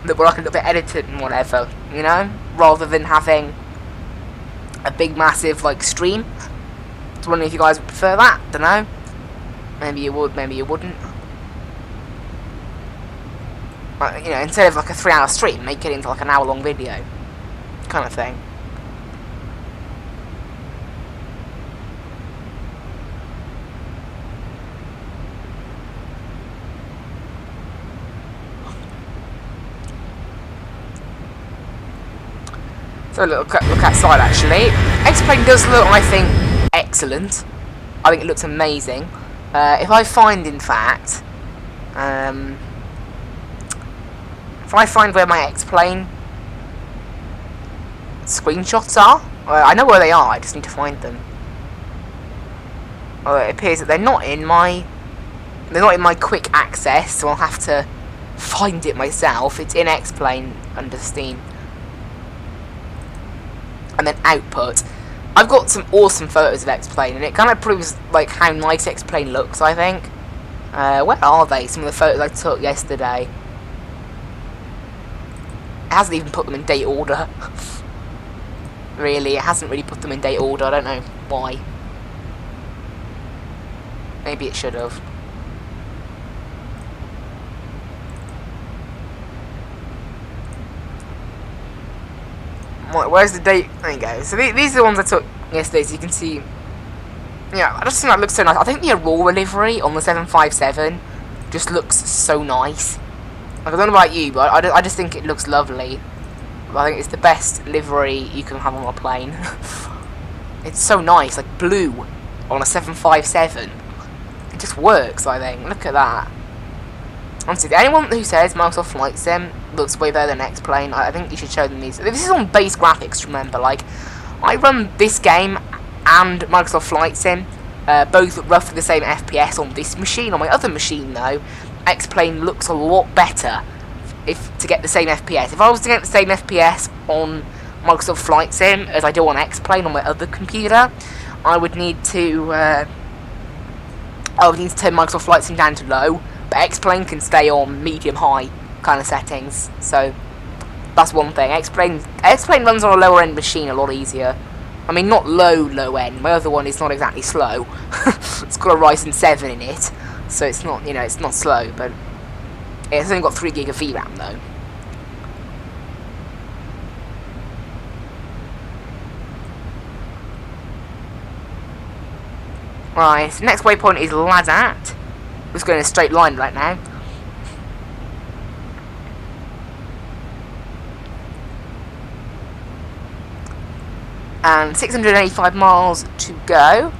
that were like a little bit edited and whatever, you know, rather than having a big massive like stream. I was wondering if you guys would prefer that. Don't know. Maybe you would, maybe you wouldn't. You know, instead of like a 3-hour stream, make it into like an hour-long video, kind of thing. So look outside actually. X-Plane does look, I think, excellent. I think it looks amazing. If I find, in fact, if I find where my X-Plane screenshots are, I know where they are, I just need to find them. It appears that they're not in my quick access, so I'll have to find it myself. It's in X-Plane under Steam. And then output. I've got some awesome photos of X-Plane, and it kind of proves like how nice X-Plane looks, I think. Where are they? Some of the photos I took yesterday. It hasn't even put them in date order. Really, it hasn't really put them in date order. I don't know why. Maybe it should have. Where's the date? There you go. So these are the ones I took yesterday, so you can see. Yeah, I just think that looks so nice. I think the Aurora livery on the 757 just looks so nice. Like, I don't know about you, but I just think it looks lovely. I think it's the best livery you can have on a plane. It's so nice, like blue on a 757. It just works, I think. Look at that. Honestly, anyone who says Microsoft Flight Sim looks way better than X-Plane, I think you should show them these. This is on base graphics, remember. Like, I run this game and Microsoft Flight Sim, both at roughly the same FPS on this machine. On my other machine, though, X-Plane looks a lot better to get the same FPS. If I was to get the same FPS on Microsoft Flight Sim as I do on X-Plane on my other computer, I would need to turn Microsoft Flight Sim down to low. But X-Plane can stay on medium-high kind of settings, so that's one thing. X-Plane runs on a lower end machine a lot easier. I mean, not low end. My other one is not exactly slow. It's got a Ryzen 7 in it, so it's not, you know, it's not slow, but it's only got 3 gig of VRAM though. Right, so next waypoint is Ladat. We're just going in a straight line right now. And 685 miles to go.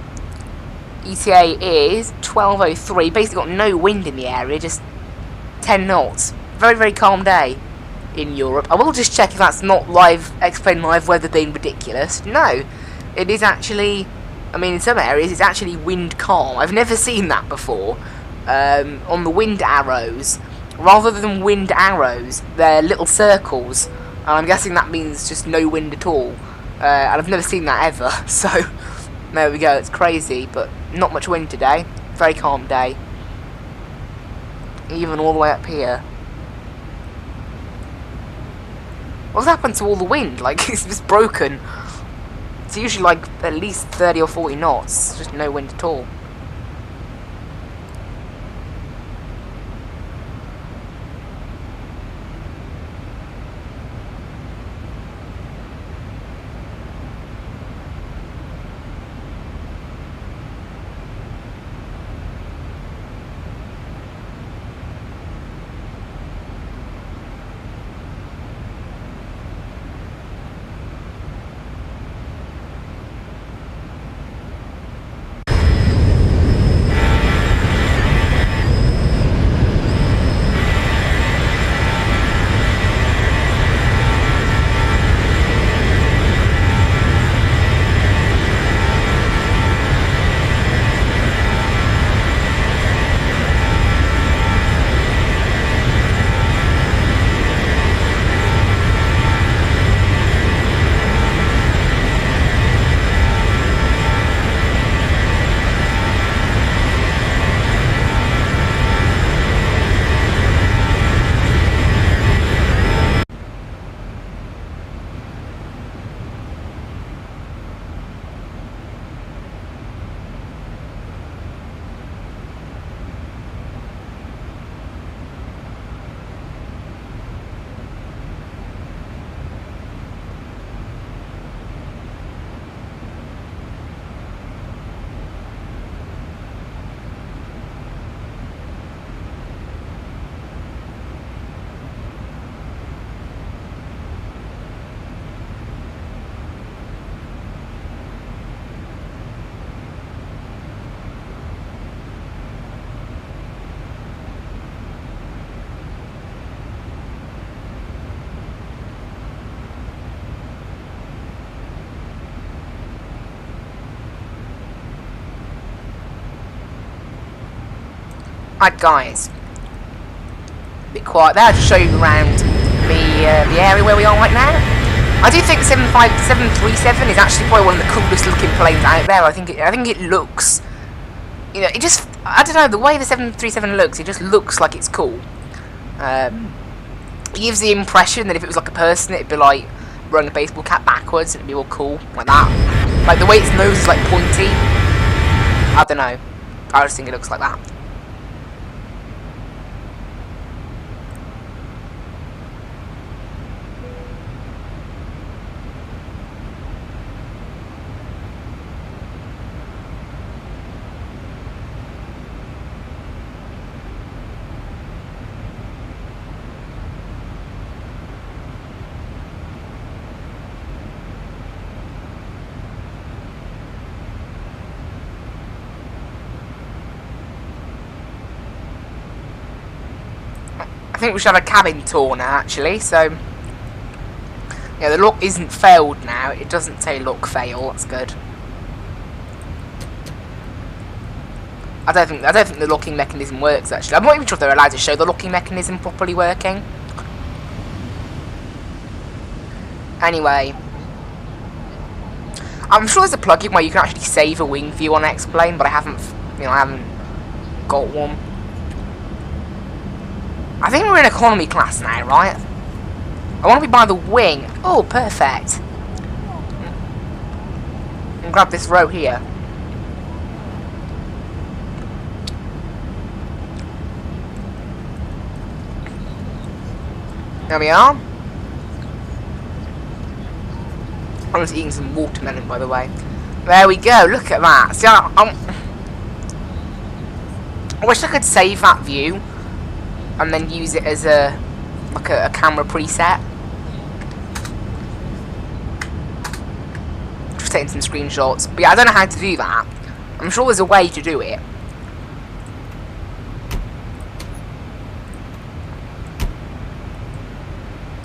ETA is 12:03. Basically got no wind in the area, just 10 knots. Very, very calm day in Europe. I will just check if that's not live, X-Plane live weather being ridiculous. No, it is actually, I mean, in some areas it's actually wind calm. I've never seen that before. On the wind arrows, rather than wind arrows, they're little circles, and I'm guessing that means just no wind at all, and I've never seen that ever, so there we go. It's crazy, but not much wind today. Very calm day, even all the way up here. What's happened to all the wind? Like, it's just broken. It's usually like at least 30 or 40 knots, just no wind at all. Right, guys. A bit quiet there. I'll just show you around the area where we are right now. I do think 737 is actually probably one of the coolest looking planes out there. I think it looks, you know, it just, I don't know, the way the 737 looks, it just looks like it's cool. It gives the impression that if it was like a person, it'd be like running a baseball cap backwards, and it'd be all cool like that. Like the way its nose is like pointy. I don't know. I just think it looks like that. I think we should have a cabin tour now, actually, so yeah, the lock isn't failed now. It doesn't say lock fail. That's good. I don't think the locking mechanism works, actually. I'm not even sure if they're allowed to show the locking mechanism properly working. Anyway, I'm sure there's a plugin where you can actually save a wing view on X-Plane, but I haven't got one. I think we're in economy class now, right? I want to be by the wing. Oh, perfect. And grab this row here. There we are. I was eating some watermelon, by the way. There we go. Look at that. See, I wish I could save that view and then use it as a camera preset. Just taking some screenshots. But yeah, I don't know how to do that. I'm sure there's a way to do it.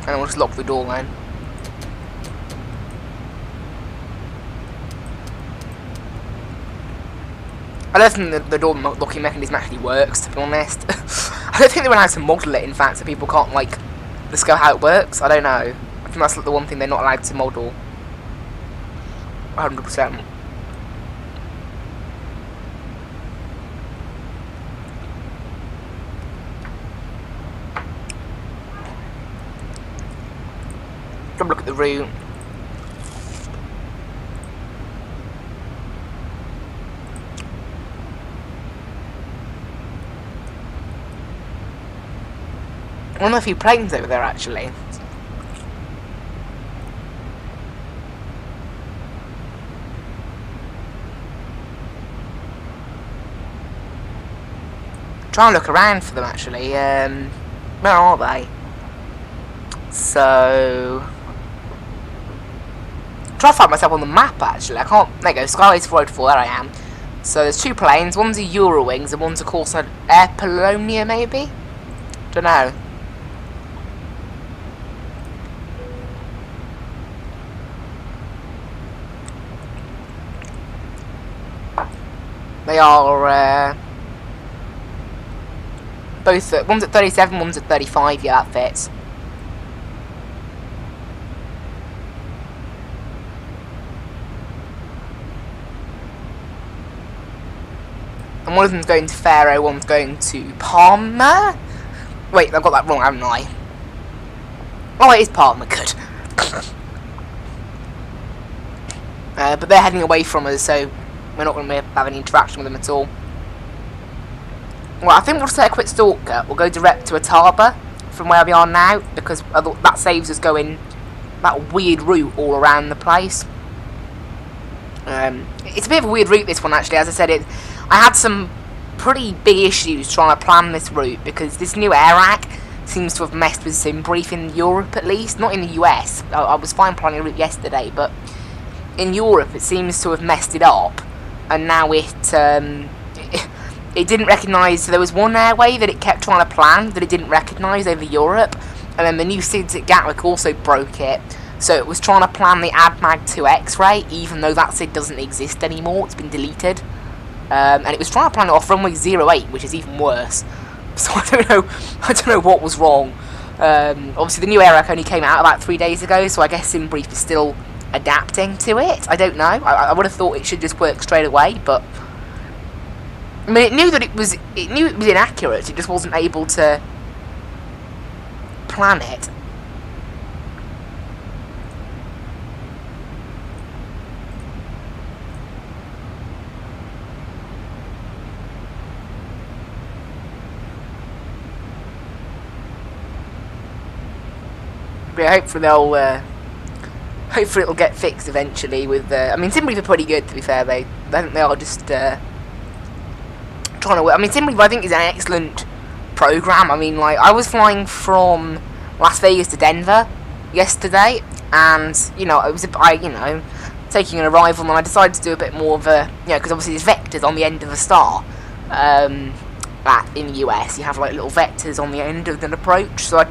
And then we'll just lock the door then. I don't think the door locking mechanism actually works, to be honest. I don't think they were allowed to model it, in fact, so people can't, like, discover how it works. I don't know. I think that's like the one thing they're not allowed to model. 100%. Have a look at the route. One of a few planes over there, actually. Try and look around for them, actually. Where are they? So, try to find myself on the map, actually. I can't. There you go. Skyways 404. There I am. So there's two planes. One's a Eurowings and one's a course on Air Polonia, maybe. Don't know. They are both at, one's at 37, one's at 35. Yeah, that fits. And one of them's going to Faro, one's going to Palma. Wait, I've got that wrong, haven't I? Oh, it is Palma. Good. But they're heading away from us, so we're not going to have any interaction with them at all. Well, I think we'll just take a quick stalker. We'll go direct to Ataba from where we are now, because that saves us going that weird route all around the place. It's a bit of a weird route, this one, actually. As I said, I had some pretty big issues trying to plan this route, because this new AirAC seems to have messed with SimBrief in Europe, at least. Not in the US. I was fine planning a route yesterday, but in Europe it seems to have messed it up. And now it didn't recognise, so there was one airway that it kept trying to plan that it didn't recognise over Europe, and then the new SIDs at Gatwick also broke it, so it was trying to plan the ADMAG 2 X-ray, even though that SID doesn't exist anymore, it's been deleted. and it was trying to plan it off runway 08, which is even worse. So I don't know what was wrong. Obviously the new aircraft only came out about 3 days ago, so I guess SimBrief is still adapting to it. I don't know. I would have thought it should just work straight away, but I mean, it knew it was inaccurate. It just wasn't able to plan it. But yeah, hopefully it'll get fixed eventually. With I mean, SimBrief are pretty good, to be fair. They are just trying to work. I mean, SimBrief I think is an excellent program. I mean, like, I was flying from Las Vegas to Denver yesterday, and you know, taking an arrival, and I decided to do a bit more of a, because obviously there's vectors on the end of a star. In the US, you have like little vectors on the end of an approach, so I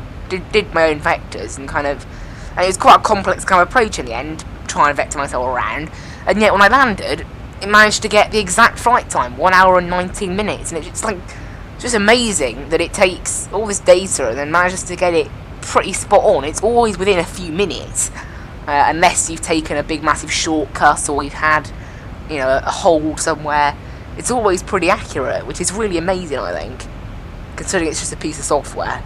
did my own vectors and it was quite a complex kind of approach in the end, trying to vector myself around, and yet when I landed, it managed to get the exact flight time, 1 hour and 19 minutes, and it's just amazing that it takes all this data and then manages to get it pretty spot on. It's always within a few minutes, unless you've taken a big massive shortcut or you've had, a hold somewhere. It's always pretty accurate, which is really amazing, I think, considering it's just a piece of software.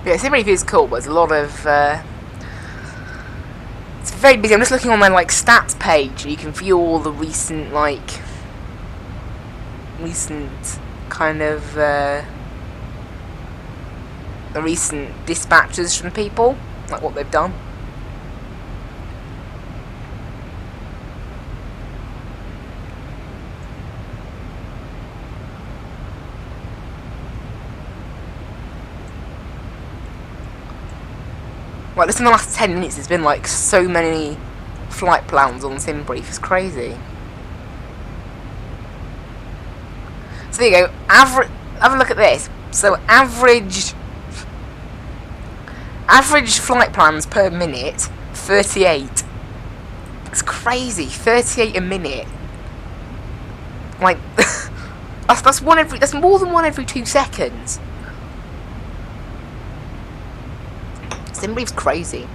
Yeah, SimBrief is cool, but there's a lot of, it's very busy. I'm just looking on my, stats page, and you can view all the recent, the recent dispatches from people, like what they've done. Like, just in the last 10 minutes, there's been, so many flight plans on SimBrief. It's crazy. So there you go. Have a look at this. So, average flight plans per minute, 38. It's crazy. 38 a minute. Like, that's more than one every 2 seconds. SimBrief's crazy.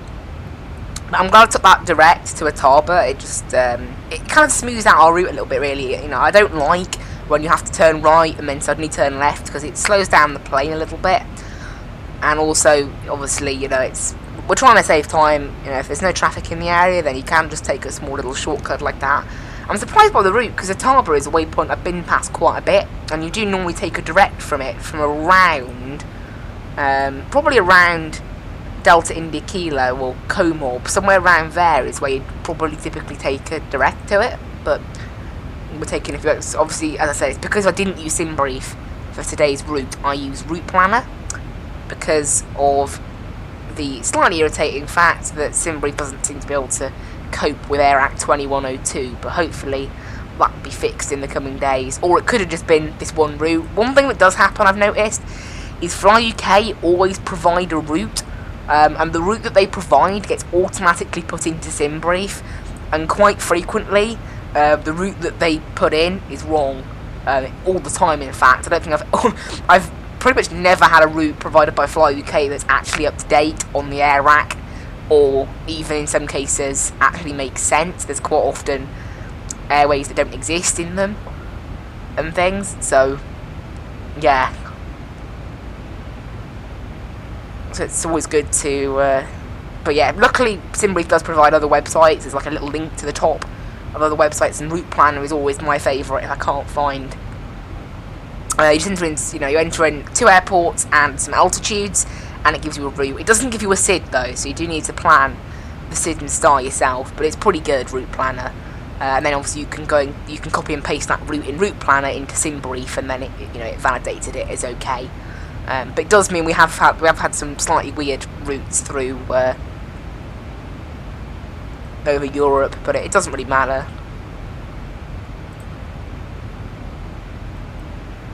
But I'm glad I took that direct to a Taba. It just, it kind of smooths out our route a little bit, really. I don't like when you have to turn right and then suddenly turn left, because it slows down the plane a little bit. And also, obviously, we're trying to save time. If there's no traffic in the area, then you can just take a small little shortcut like that. I'm surprised by the route, because the Taba is a waypoint I've been past quite a bit, and you do normally take a direct from it, from around, probably around Delta India Kilo or Comob, somewhere around there is where you'd probably typically take a direct to it, but we're taking a few. Obviously, as I said, it's because I didn't use SimBrief for today's route. I used Route Planner because of the slightly irritating fact that SimBrief doesn't seem to be able to cope with Air Act 2102, but hopefully that will be fixed in the coming days. Or it could have just been this one route. One thing that does happen, I've noticed, is Fly UK always provide a route, and the route that they provide gets automatically put into SimBrief, and quite frequently the route that they put in is wrong, all the time. In fact, I don't think I've pretty much never had a route provided by Fly UK that's actually up to date on the air rack, or even in some cases actually makes sense. There's quite often airways that don't exist in them and things, so yeah. So it's always good to, but yeah, luckily SimBrief does provide other websites. There's like a little link to the top of other websites, and Route Planner is always my favourite if I can't find. You just enter in, you enter in 2 airports and some altitudes, and it gives you a route. It doesn't give you a SID though, so you do need to plan the the SID and star yourself, but it's pretty good, Route Planner. And then obviously you can copy and paste that route in Route Planner into SimBrief, and then it validated it as okay. But it does mean we have had some slightly weird routes through over Europe, but it doesn't really matter.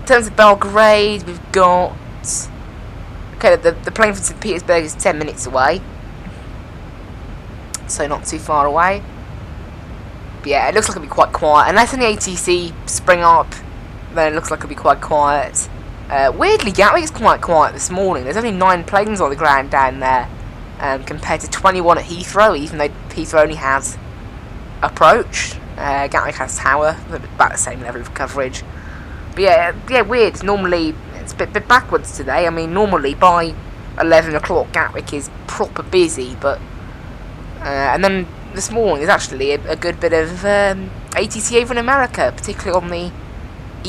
In terms of Belgrade, we've got the plane from St. Petersburg is 10 minutes away, so not too far away. But yeah, it looks like it'll be quite quiet. Unless any ATC spring up, then it looks like it'll be quite quiet. Weirdly, Gatwick's quite quiet this morning. There's only 9 planes on the ground down there, compared to 21 at Heathrow, even though Heathrow only has approach. Gatwick has tower, about the same level of coverage. But yeah, weird. Normally, it's a bit backwards today. I mean, normally by 11 o'clock, Gatwick is proper busy, but... and then this morning there's actually a good bit of ATC over in America, particularly on the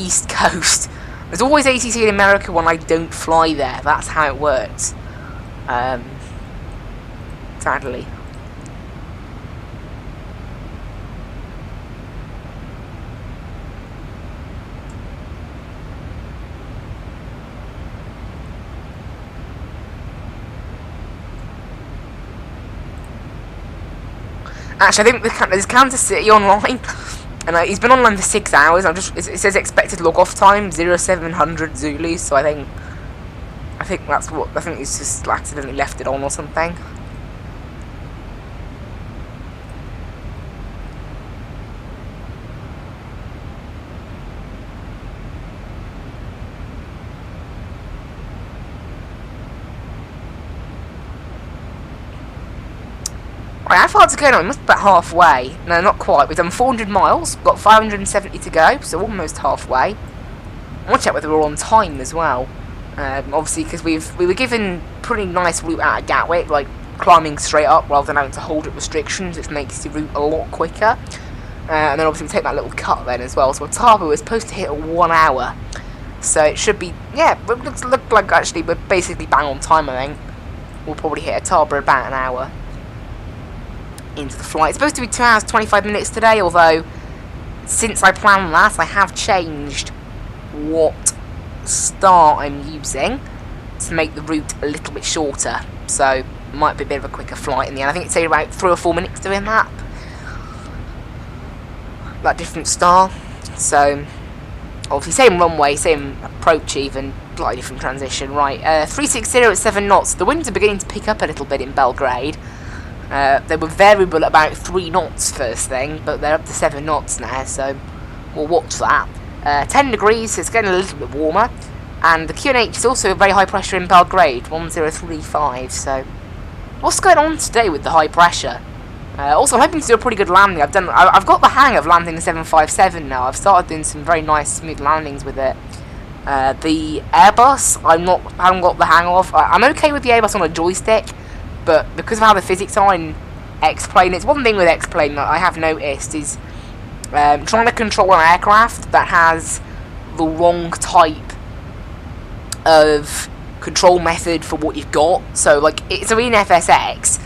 East Coast. There's always ATC in America when I don't fly there. That's how it works. Sadly. Actually, I think there's Kansas City online, and he's been online for 6 hours. It says expected log off time 0700 Zulu, so I think he's just accidentally left it on or something. Right, how far to go now? We must be about halfway. No, not quite. We've done 400 miles, got 570 to go, so almost halfway. I want to check whether we're on time as well. Obviously, because we were given pretty nice route out of Gatwick, like climbing straight up rather than having to hold at restrictions, which makes the route a lot quicker. And then obviously we take that little cut then as well. So Ottawa is supposed to hit at 1 hour. So it should be, yeah, it looks like actually we're basically bang on time, I think. We'll probably hit Ottawa about an hour into the flight. It's supposed to be 2 hours 25 minutes today, although since I planned that I have changed what star I'm using to make the route a little bit shorter, so it might be a bit of a quicker flight in the end. I think it's about 3 or 4 minutes doing that different star. So obviously same runway, same approach, even slightly different transition. Right, 360 at 7 knots. The winds are beginning to pick up a little bit in Belgrade. They were variable at about 3 knots first thing, but they're up to 7 knots now, so we'll watch that. 10 degrees, so it's getting a little bit warmer, and the QNH is also very high pressure in Belgrade, 1035, so what's going on today with the high pressure? Also, I'm hoping to do a pretty good landing. I've got the hang of landing the 757 now. I've started doing some very nice smooth landings with it. The Airbus, I haven't got the hang of. I'm okay with the Airbus on a joystick, but because of how the physics are in X-Plane, it's one thing with X-Plane that I have noticed is trying to control an aircraft that has the wrong type of control method for what you've got. So, like, so in FSX,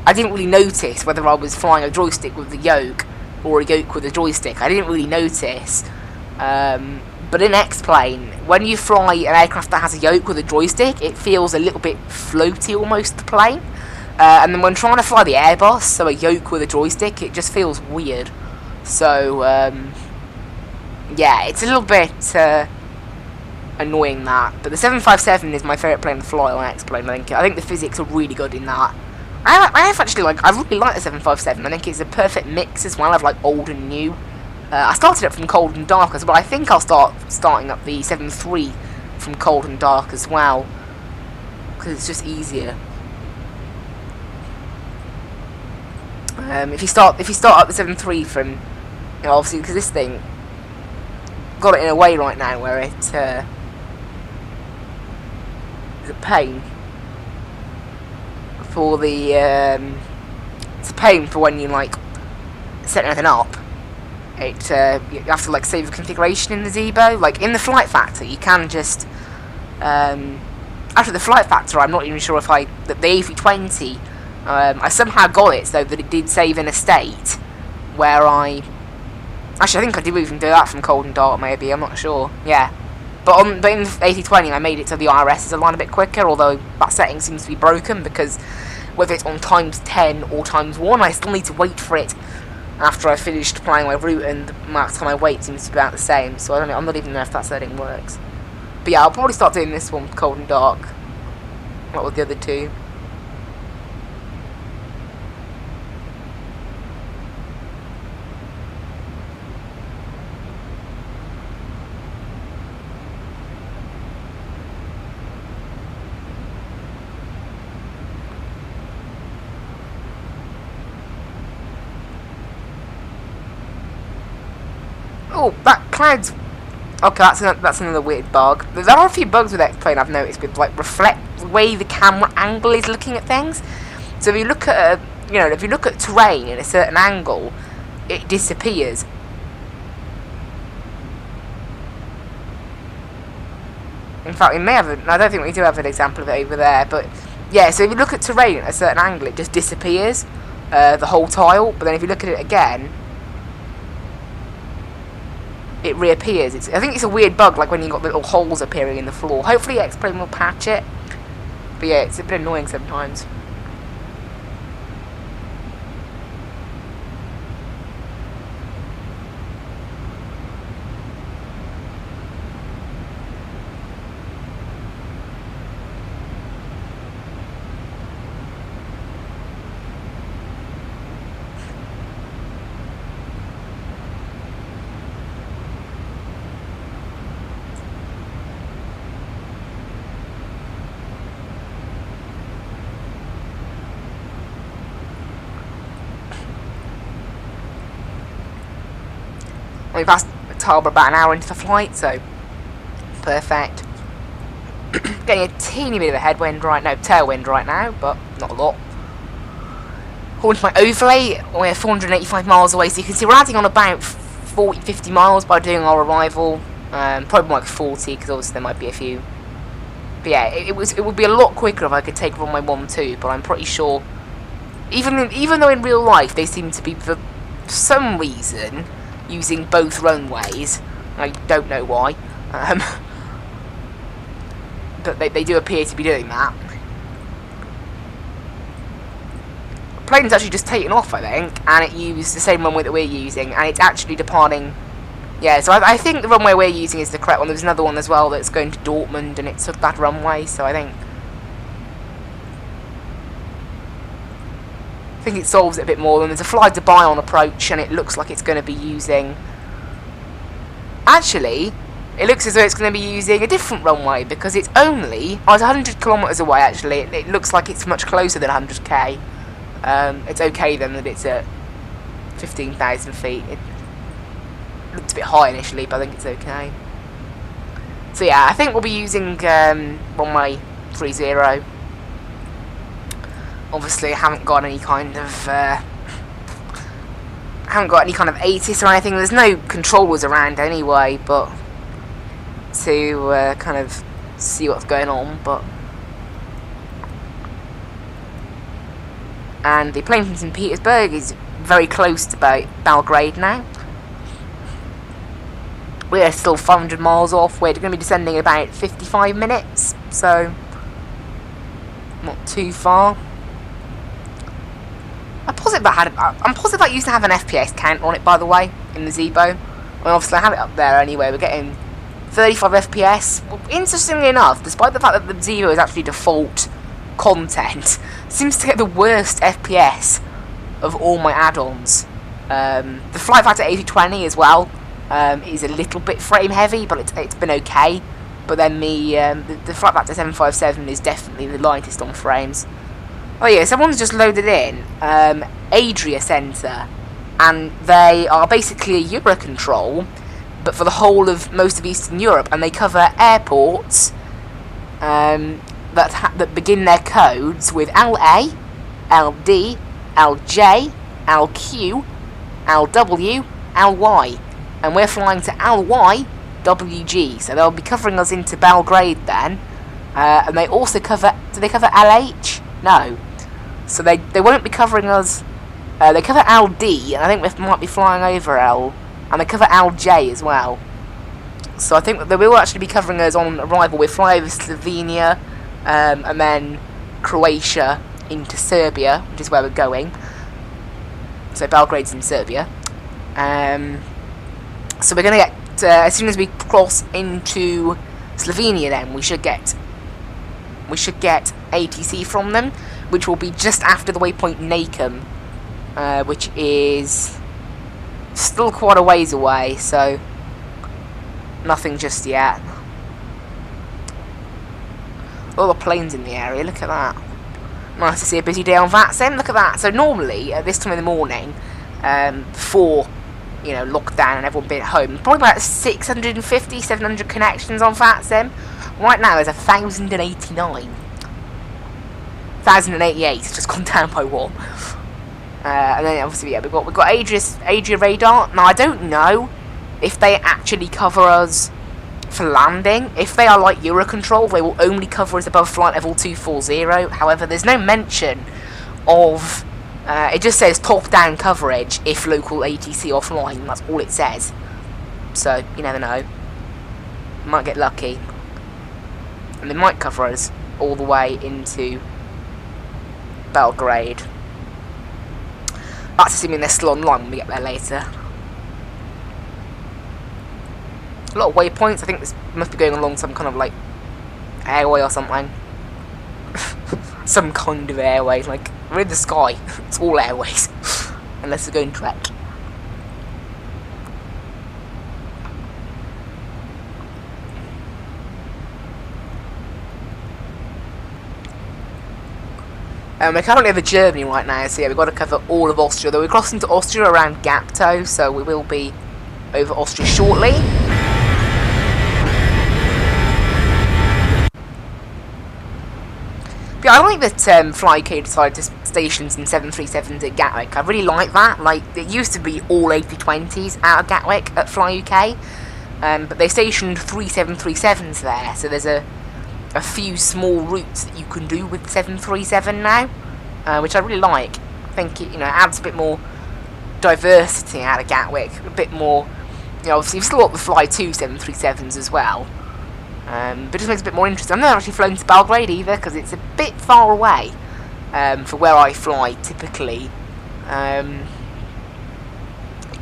I didn't really notice whether I was flying a joystick with the yoke or a yoke with a joystick. I didn't really notice. But in X-Plane, when you fly an aircraft that has a yoke with a joystick, it feels a little bit floaty almost, the plane. And then when trying to fly the Airbus, so a yoke with a joystick, it just feels weird. So, yeah, it's a little bit annoying that. But the 757 is my favourite plane to fly on X-Plane. I think the physics are really good in that. I really like the 757. I think it's a perfect mix as well of like old and new. I started it from cold and dark as well. I think I'll starting up the 73 from cold and dark as well, because it's just easier. If you start up the 73 from, you know, obviously because this thing got it in a way right now where it is a pain for the it's a pain for when you like set anything up. You have to like save a configuration in the Zebo. Like in the Flight Factor, you can just after the Flight Factor, I'm not even sure if the A320 I somehow got it so that it did save in a state where I... Actually, I think I did even do that from cold and dark, maybe. I'm not sure. Yeah. But in 8020, I made it so the IRS is a line a bit quicker, although that setting seems to be broken because whether it's on times 10 or times 1, I still need to wait for it after I've finished playing my route, and the amount of time I wait seems to be about the same, so I don't know, I'm not even know if that setting works. But yeah, I'll probably start doing this one with cold and dark, not with the other two. Oh, that cloud's... Okay, that's another weird bug. There are a few bugs with X-Plane I've noticed with, like, the way the camera angle is looking at things. So if you look at if you look at terrain in a certain angle, it disappears. In fact, we may have I don't think we do have an example of it over there, but yeah, so if you look at terrain at a certain angle, it just disappears, the whole tile, but then if you look at it again, it reappears. I think it's a weird bug, like when you've got little holes appearing in the floor. Hopefully X-Plane will patch it. But yeah, it's a bit annoying sometimes. We passed Tarboro about an hour into the flight, so perfect. Getting a teeny bit of a headwind right now, tailwind right now, but not a lot. According to my overlay, we're 485 miles away, so you can see we're adding on about 40-50 miles by doing our arrival. Probably more like 40, because obviously there might be a few. But yeah, it would be a lot quicker if I could take runway 12, but I'm pretty sure, even though in real life they seem to be, for some reason, using both runways. I don't know why. But they do appear to be doing that. The plane's actually just taken off, I think, and it used the same runway that we're using, and it's actually departing... Yeah, so I think the runway we're using is the correct one. There's another one as well that's going to Dortmund, and it's that runway, so I think it solves it a bit more. And there's a fly to Bayonne approach, and it looks like it's going to be using... Actually, it looks as though it's going to be using a different runway, because it's only... Oh, it's 100 kilometres away, actually. It looks like it's much closer than 100k. It's okay then that it's at 15,000 feet. It looked a bit high initially, but I think it's okay. So yeah, I think we'll be using runway 30. Obviously, I haven't got any kind of ATIS or anything. There's no controllers around anyway, but to kind of see what's going on. And the plane from St. Petersburg is very close to Belgrade now. We're still 500 miles off. We're going to be descending in about 55 minutes, so not too far. I'm positive that used to have an FPS count on it, by the way, in the Zebo. Well, obviously I have it up there anyway. We're getting 35 FPS. Well, interestingly enough, despite the fact that the Zebo is actually default content, seems to get the worst FPS of all my add-ons. The flight factor 8020 as well is a little bit frame heavy, but it's been okay. But then the flight factor 757 is definitely the lightest on frames. Oh yeah, someone's just loaded in Adria Centre, and they are basically a Eurocontrol, but for the whole of most of Eastern Europe, and they cover airports that begin their codes with LA, LD, LJ, LQ, LW, LY, and we're flying to LY, WG, so they'll be covering us into Belgrade then, and they also cover, do they cover LH? No. So they won't be covering us. They cover LD, and I think we might be flying over L, and they cover LJ as well. So I think that they will actually be covering us on arrival. We fly over Slovenia, and then Croatia into Serbia, which is where we're going. So Belgrade's in Serbia. So we're going to get, as soon as we cross into Slovenia, then we should get ATC from them, which will be just after the waypoint Nakum, which is still quite a ways away, so nothing just yet. All the planes in the area, look at that. Nice to see a busy day on Vatsim, look at that. So normally, at this time in the morning, before, you know, lockdown and everyone being at home, probably about 650, 700 connections on Vatsim. Right now there's 1,089. 1,088, it's just gone down by one. And then obviously, yeah, we've got Adria radar. Now I don't know if they actually cover us for landing. If they are like Eurocontrol, they will only cover us above flight level 240. However, there's no mention of. It just says top-down coverage if local ATC offline. That's all it says. So you never know. Might get lucky, and they might cover us all the way into Belgrade. That's assuming they're still online when we get there later. A lot of waypoints. I think this must be going along some kind of like airway or something. Some kind of airway. Like we're in the sky. It's all airways, unless we're going trek. We're currently over Germany right now, so yeah, we've got to cover all of Austria. Though we're crossing to Austria around Gapto, so we will be over Austria shortly. But yeah, I like that FlyUK decided to station some 737s at Gatwick. I really like that. Like, it used to be all A320s out of Gatwick at FlyUK, but they stationed 3 737s there, so there's a few small routes that you can do with 737 now, which I really like. I think it, you know, adds a bit more diversity out of Gatwick, a bit more, you know, obviously you've still got the Fly 2 737s as well, but it just makes it a bit more interesting. I've never actually flown to Belgrade either, because it's a bit far away for where I fly typically,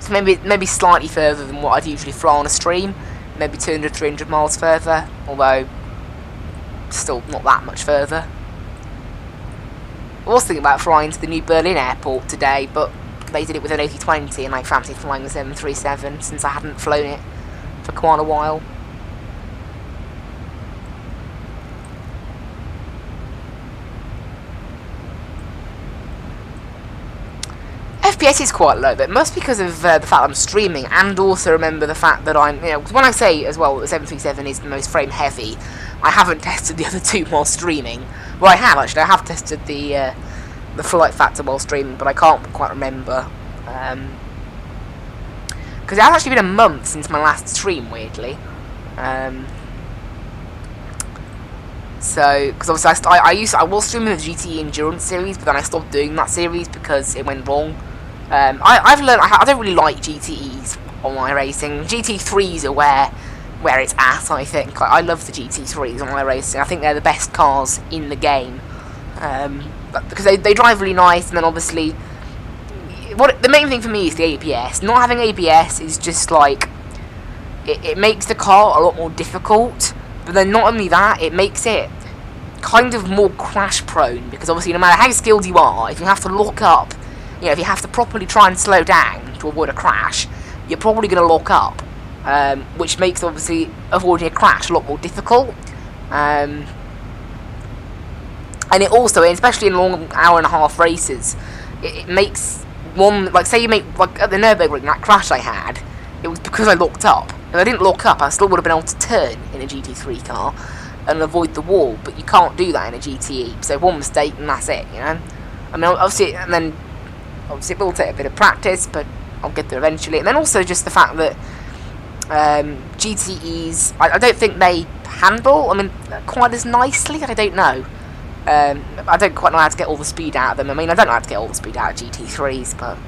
so maybe slightly further than what I'd usually fly on a stream, maybe 200-300 miles further, although still not that much further. I was thinking about flying to the new Berlin airport today, but they did it with an A320 and I fancied flying the 737 since I hadn't flown it for quite a while. FPS is quite low, but it must be because of the fact I'm streaming, and also remember the fact that I'm, you know, when I say as well that the 737 is the most frame heavy, I haven't tested the other two while streaming. Well, I have actually. I have tested the flight factor while streaming, but I can't quite remember because it has actually been a month since my last stream, weirdly. So, because obviously I was streaming the GTE Endurance series, but then I stopped doing that series because it went wrong. I've learned I don't really like GTEs on my racing. GT3s are where it's at, I think. I love the GT3s on my racing. I think they're the best cars in the game, but because they drive really nice, and then obviously, the main thing for me is the ABS. Not having ABS is just like it makes the car a lot more difficult. But then not only that, it makes it kind of more crash prone, because obviously no matter how skilled you are, if you have to lock up, you know, if you have to properly try and slow down to avoid a crash, you're probably going to lock up, which makes obviously avoiding a crash a lot more difficult. And it also, especially in long hour-and-a-half races, it makes one, like say you make, like at the Nürburgring, that crash I had, it was because I locked up. If I didn't lock up, I still would have been able to turn in a GT3 car and avoid the wall, but you can't do that in a GTE. So one mistake and that's it, you know. I mean, obviously, it will take a bit of practice, but I'll get there eventually. And then also just the fact that GTEs, I don't think they handle, I mean, quite as nicely. I don't know. I don't quite know how to get all the speed out of them. I mean, I don't know how to get all the speed out of GT3s, but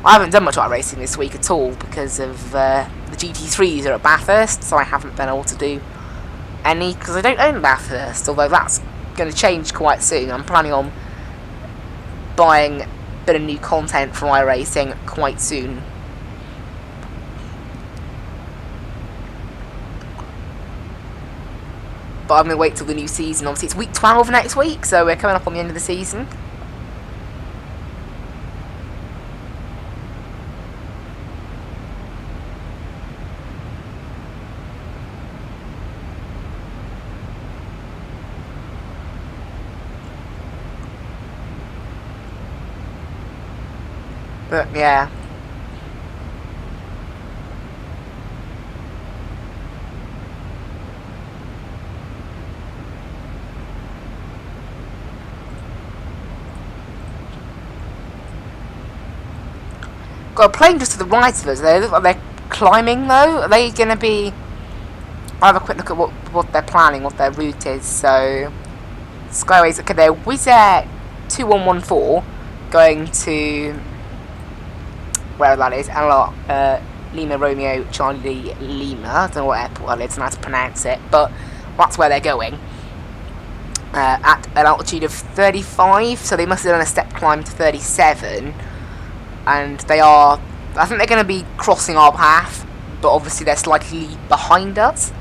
I haven't done much racing this week at all because of the GT3s are at Bathurst, so I haven't been able to do any because I don't own Bathurst, although that's going to change quite soon. I'm planning on buying a bit of new content for iRacing quite soon. But I'm going to wait till the new season. Obviously, it's week 12 next week, so we're coming up on the end of the season. But, yeah. Got a plane just to the right of us. They look like they're climbing though. Are they going to be... I'll have a quick look at what they're planning, what their route is. So, Skyways, okay, they're Wizz Air 2114 going to... wherever that is, Lima Romeo Charlie Lima. I don't know what airport that is, I don't know how to pronounce it, but that's where they're going. At an altitude of 35, so they must have done a step climb to 37. And they are, I think they're going to be crossing our path, but obviously they're slightly behind us.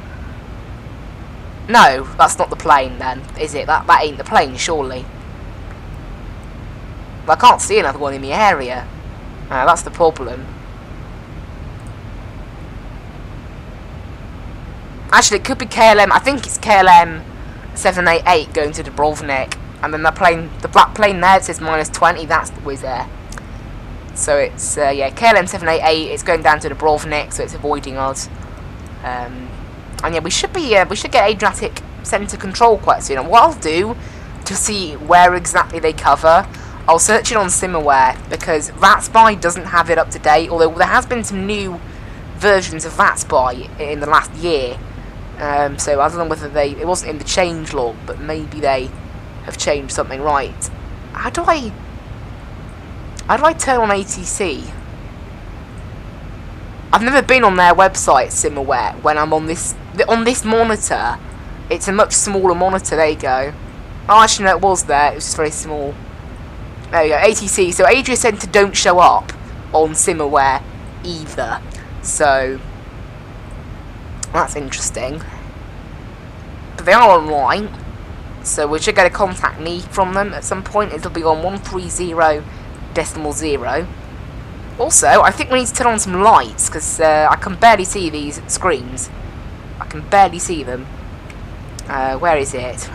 No, that's not the plane then, is it? That ain't the plane, surely. I can't see another one in the area. That's the problem. Actually, it could be KLM, I think it's KLM 788 going to Dubrovnik. And then the black plane there, it says -20, that's the Wizz Air. So it's, yeah, KLM 788, it's going down to Dubrovnik, so it's avoiding us. And yeah, we should get Adriatic Centre Control quite soon. And what I'll do, to see where exactly they cover, I'll search it on SimAware, because VATSPy doesn't have it up to date, although there has been some new versions of VATSPy in the last year. So I don't know whether it wasn't in the changelog, but maybe they have changed something. Right. How do I turn on ATC? I've never been on their website, SimAware, when I'm on this monitor. It's a much smaller monitor, there you go. Oh, actually no, it was there, it was just very small. There you go, ATC, so Adria Centre don't show up on SimAware either. So, that's interesting. But they are online, so we should get a contact me from them at some point. It'll be on 130.0. Also, I think we need to turn on some lights, because I can barely see these screens. I can barely see them. Where is it?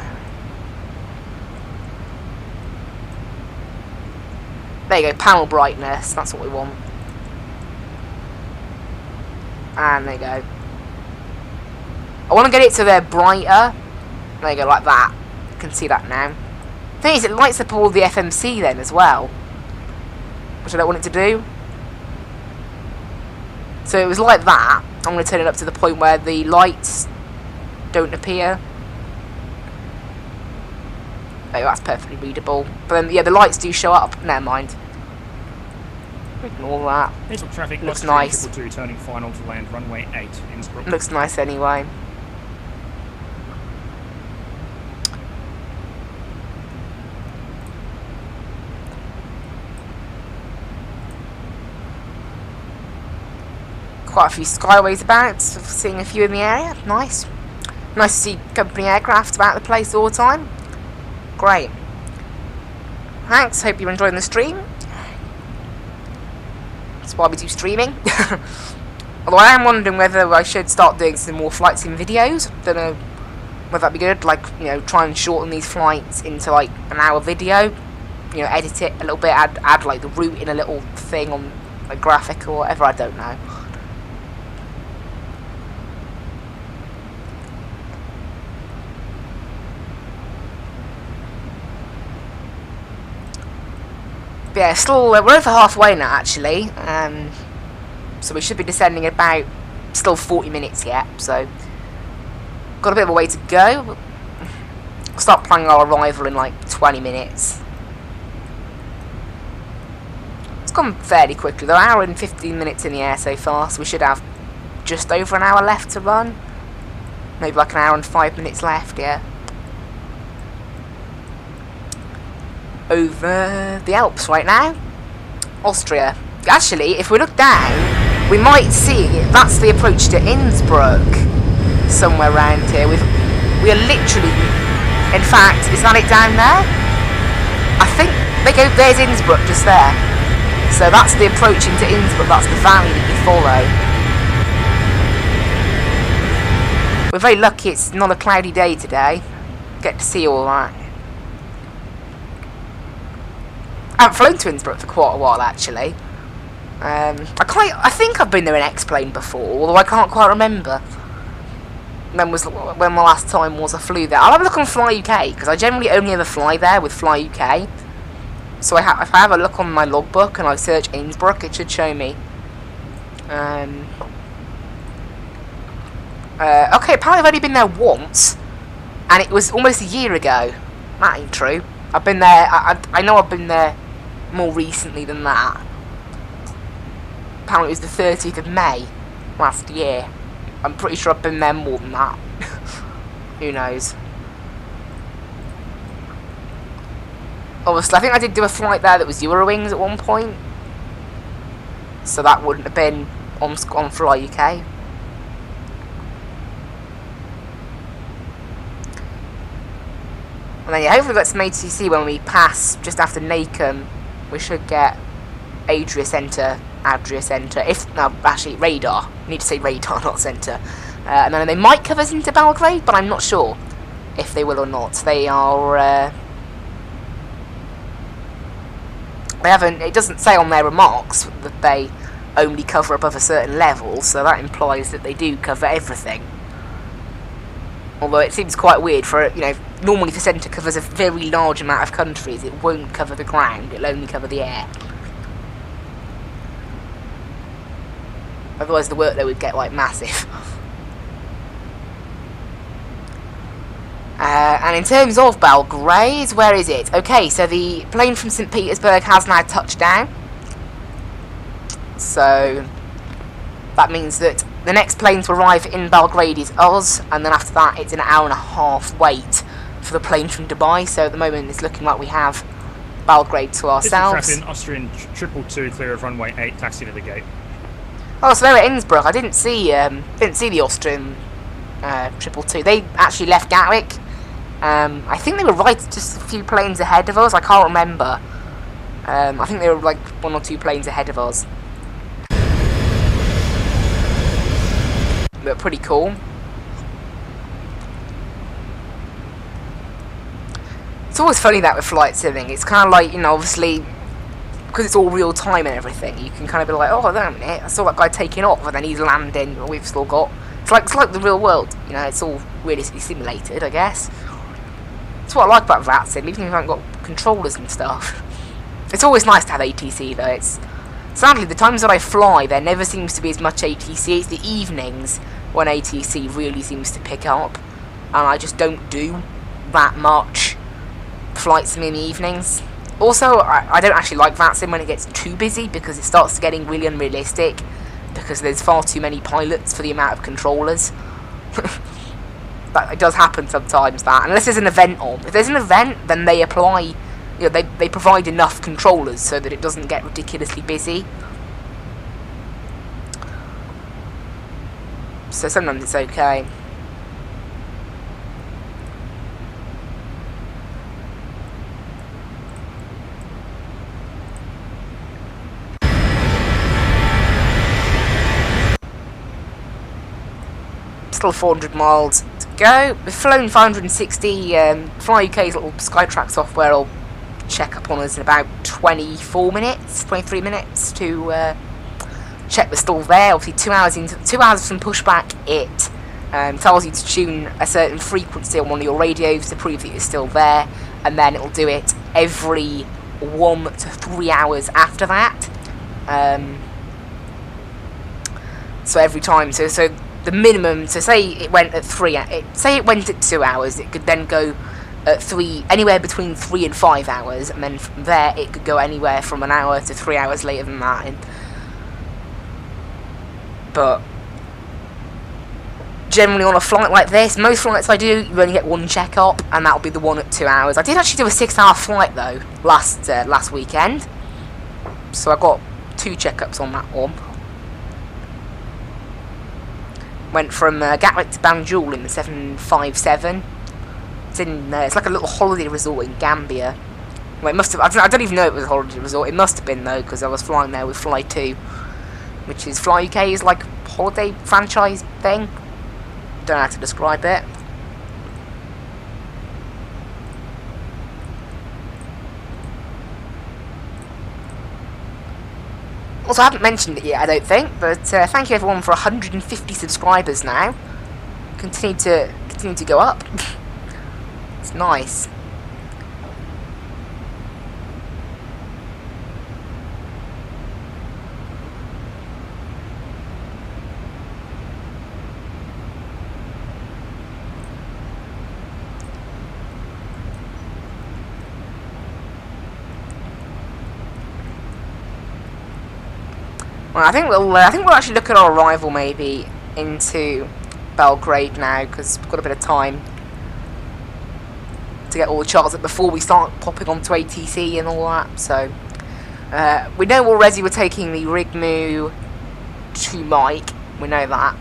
There you go, panel brightness, that's what we want. And there you go. I want to get it so they're brighter. There you go, like that. You can see that now. The thing is, it lights up all the FMC then as well, which I don't want it to do. So it was like that. I'm going to turn it up to the point where the lights don't appear. Oh, that's perfectly readable. But then, yeah, the lights do show up. Never mind. Ignore that. Innsbruck traffic, looks nice. 222 turning final to land runway 8, Innsbruck. Looks nice anyway. Quite a few Skyways about, seeing a few in the area. Nice. Nice to see company aircraft about the place all the time. Great. Thanks, hope you're enjoying the stream. That's why we do streaming. Although I am wondering whether I should start doing some more flight sim videos. Don't know whether that'd be good, like, you know, try and shorten these flights into like an hour video. You know, edit it a little bit, add like the route in a little thing on a graphic or whatever, I don't know. Yeah, still, we're over halfway now actually, so we should be descending about, still 40 minutes yet, so got a bit of a way to go. start planning our arrival in like 20 minutes. It's gone fairly quickly, though. An hour and 15 minutes in the air so far, so we should have just over an hour left to run. Maybe like an hour and 5 minutes left, yeah. Over the Alps right now. Austria. Actually, if we look down, we might see that's the approach to Innsbruck. Somewhere around here. We are literally... In fact, is that it down there? I think there's Innsbruck just there. So that's the approach into Innsbruck, that's the valley that you follow. We're very lucky it's not a cloudy day today. Get to see all that. I haven't flown to Innsbruck for quite a while actually. I think I've been there in X-Plane before, although I can't quite remember. When my last time was I flew there. I'll have a look on Fly UK, because I generally only ever fly there with Fly UK. So if I have a look on my logbook and I search Innsbruck, it should show me. Okay, apparently I've only been there once, and it was almost a year ago. That ain't true. I've been there, I know I've been there more recently than that. Apparently it was the 30th of May last year. I'm pretty sure I've been there more than that. Who knows? Obviously, I think I did do a flight there that was Eurowings at one point. So that wouldn't have been on Fly UK. And then yeah, hopefully we've got some ATC when we pass just after Nacum. We should get Adria Centre. If no, actually radar. I need to say radar, not centre. And then they might cover us into Belgrade, but I'm not sure if they will or not. They are. They haven't. It doesn't say on their remarks that they only cover above a certain level, so that implies that they do cover everything. Although it seems quite weird for, you know, normally the centre covers a very large amount of countries. It won't cover the ground, it'll only cover the air. Otherwise the workload would get, like, massive. And in terms of Belgrade, where is it? Okay, so the plane from St. Petersburg has now touched down. So that means that the next plane to arrive in Belgrade is us, and then after that it's an hour and a half wait for the plane from Dubai. So at the moment it's looking like we have Belgrade to ourselves. This is Austrian 222 clear of runway 8, taxi to the gate. Oh, so they were at Innsbruck. I didn't see the Austrian 222. They actually left Gatwick. I think they were right just a few planes ahead of us. I can't remember. I think they were like 1 or 2 planes ahead of us. But pretty cool. It's always funny that with flight simming. It's kind of like, you know, obviously, because it's all real time and everything, you can kind of be like, oh, wait a minute, I saw that guy taking off, and then he's landing, but we've still got... It's like the real world, you know, it's all realistically simulated, I guess. That's what I like about Vatsim, even if you haven't got controllers and stuff. It's always nice to have ATC, though. It's... Sadly, the times that I fly, there never seems to be as much ATC. It's the evenings when ATC really seems to pick up, and I just don't do that much flight sim in the evenings. Also, I don't actually like Vatsim when it gets too busy, because it starts getting really unrealistic, because there's far too many pilots for the amount of controllers. But it does happen sometimes, that, unless there's an event on. If there's an event, then they apply, you know, they provide enough controllers so that it doesn't get ridiculously busy. So sometimes it's okay. Still 400 miles to go. We've flown 560. Fly UK's little Skytrack software will check up on us in about 23 minutes to check we're still there. Obviously 2 hours into 2 hours from pushback, it tells you to tune a certain frequency on one of your radios to prove that you're still there, and then it'll do it every 1 to 3 hours after that. So every time, so the minimum, so say it went at 3, say it went at 2 hours, it could then go at anywhere between 3 and 5 hours, and then from there it could go anywhere from an hour to 3 hours later than that. But generally on a flight like this, most flights I do, you only get one check-up, and that'll be the one at 2 hours. I did actually do a 6-hour flight though last weekend, so I got 2 checkups on that one. Went from Gatwick to Banjul in the 757. It's like a little holiday resort in Gambia. Well, it must have. I don't even know it was a holiday resort. It must have been though, because I was flying there with Fly 2, which is Fly UK's like holiday franchise thing. Don't know how to describe it. Also, I haven't mentioned it yet, I don't think, but thank you everyone for 150 subscribers now. Continue to go up. It's nice. Well, I think we'll actually look at our arrival maybe into Belgrade now, because we've got a bit of time to get all the charts up before we start popping onto ATC and all that. So we know already we're taking the Rigmu to Mike. We know that.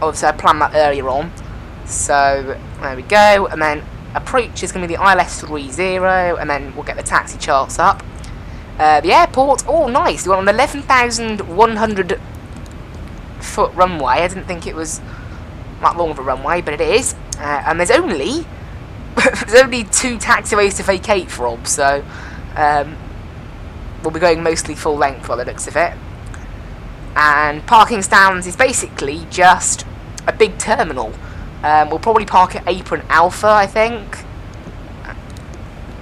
Obviously, I planned that earlier on. So there we go. And then approach is going to be the ILS 30, and then we'll get the taxi charts up. The airport, oh nice, we're on an 11,100 foot runway. I didn't think it was that long of a runway, but it is. And there's only 2 taxiways to vacate from, so we'll be going mostly full length by the looks of it. And parking stands is basically just a big terminal. We'll probably park at Apron Alpha, I think.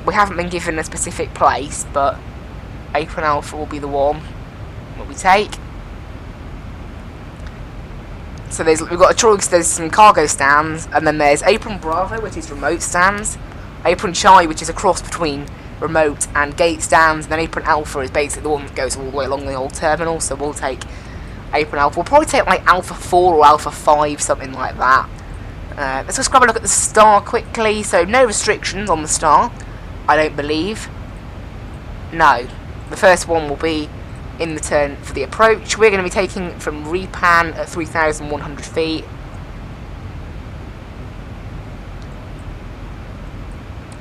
We haven't been given a specific place, but Apron Alpha will be the one that we take. So we've got a choice. There's some cargo stands, and then there's Apron Bravo, which is remote stands. Apron Charlie, which is a cross between remote and gate stands, and then Apron Alpha is basically the one that goes all the way along the old terminal. So we'll take Apron Alpha. We'll probably take like Alpha 4 or Alpha 5, something like that. Let's just grab a look at the star quickly. So no restrictions on the star, I don't believe. No. The first one will be in the turn for the approach. We're going to be taking from Repan at 3,100 feet.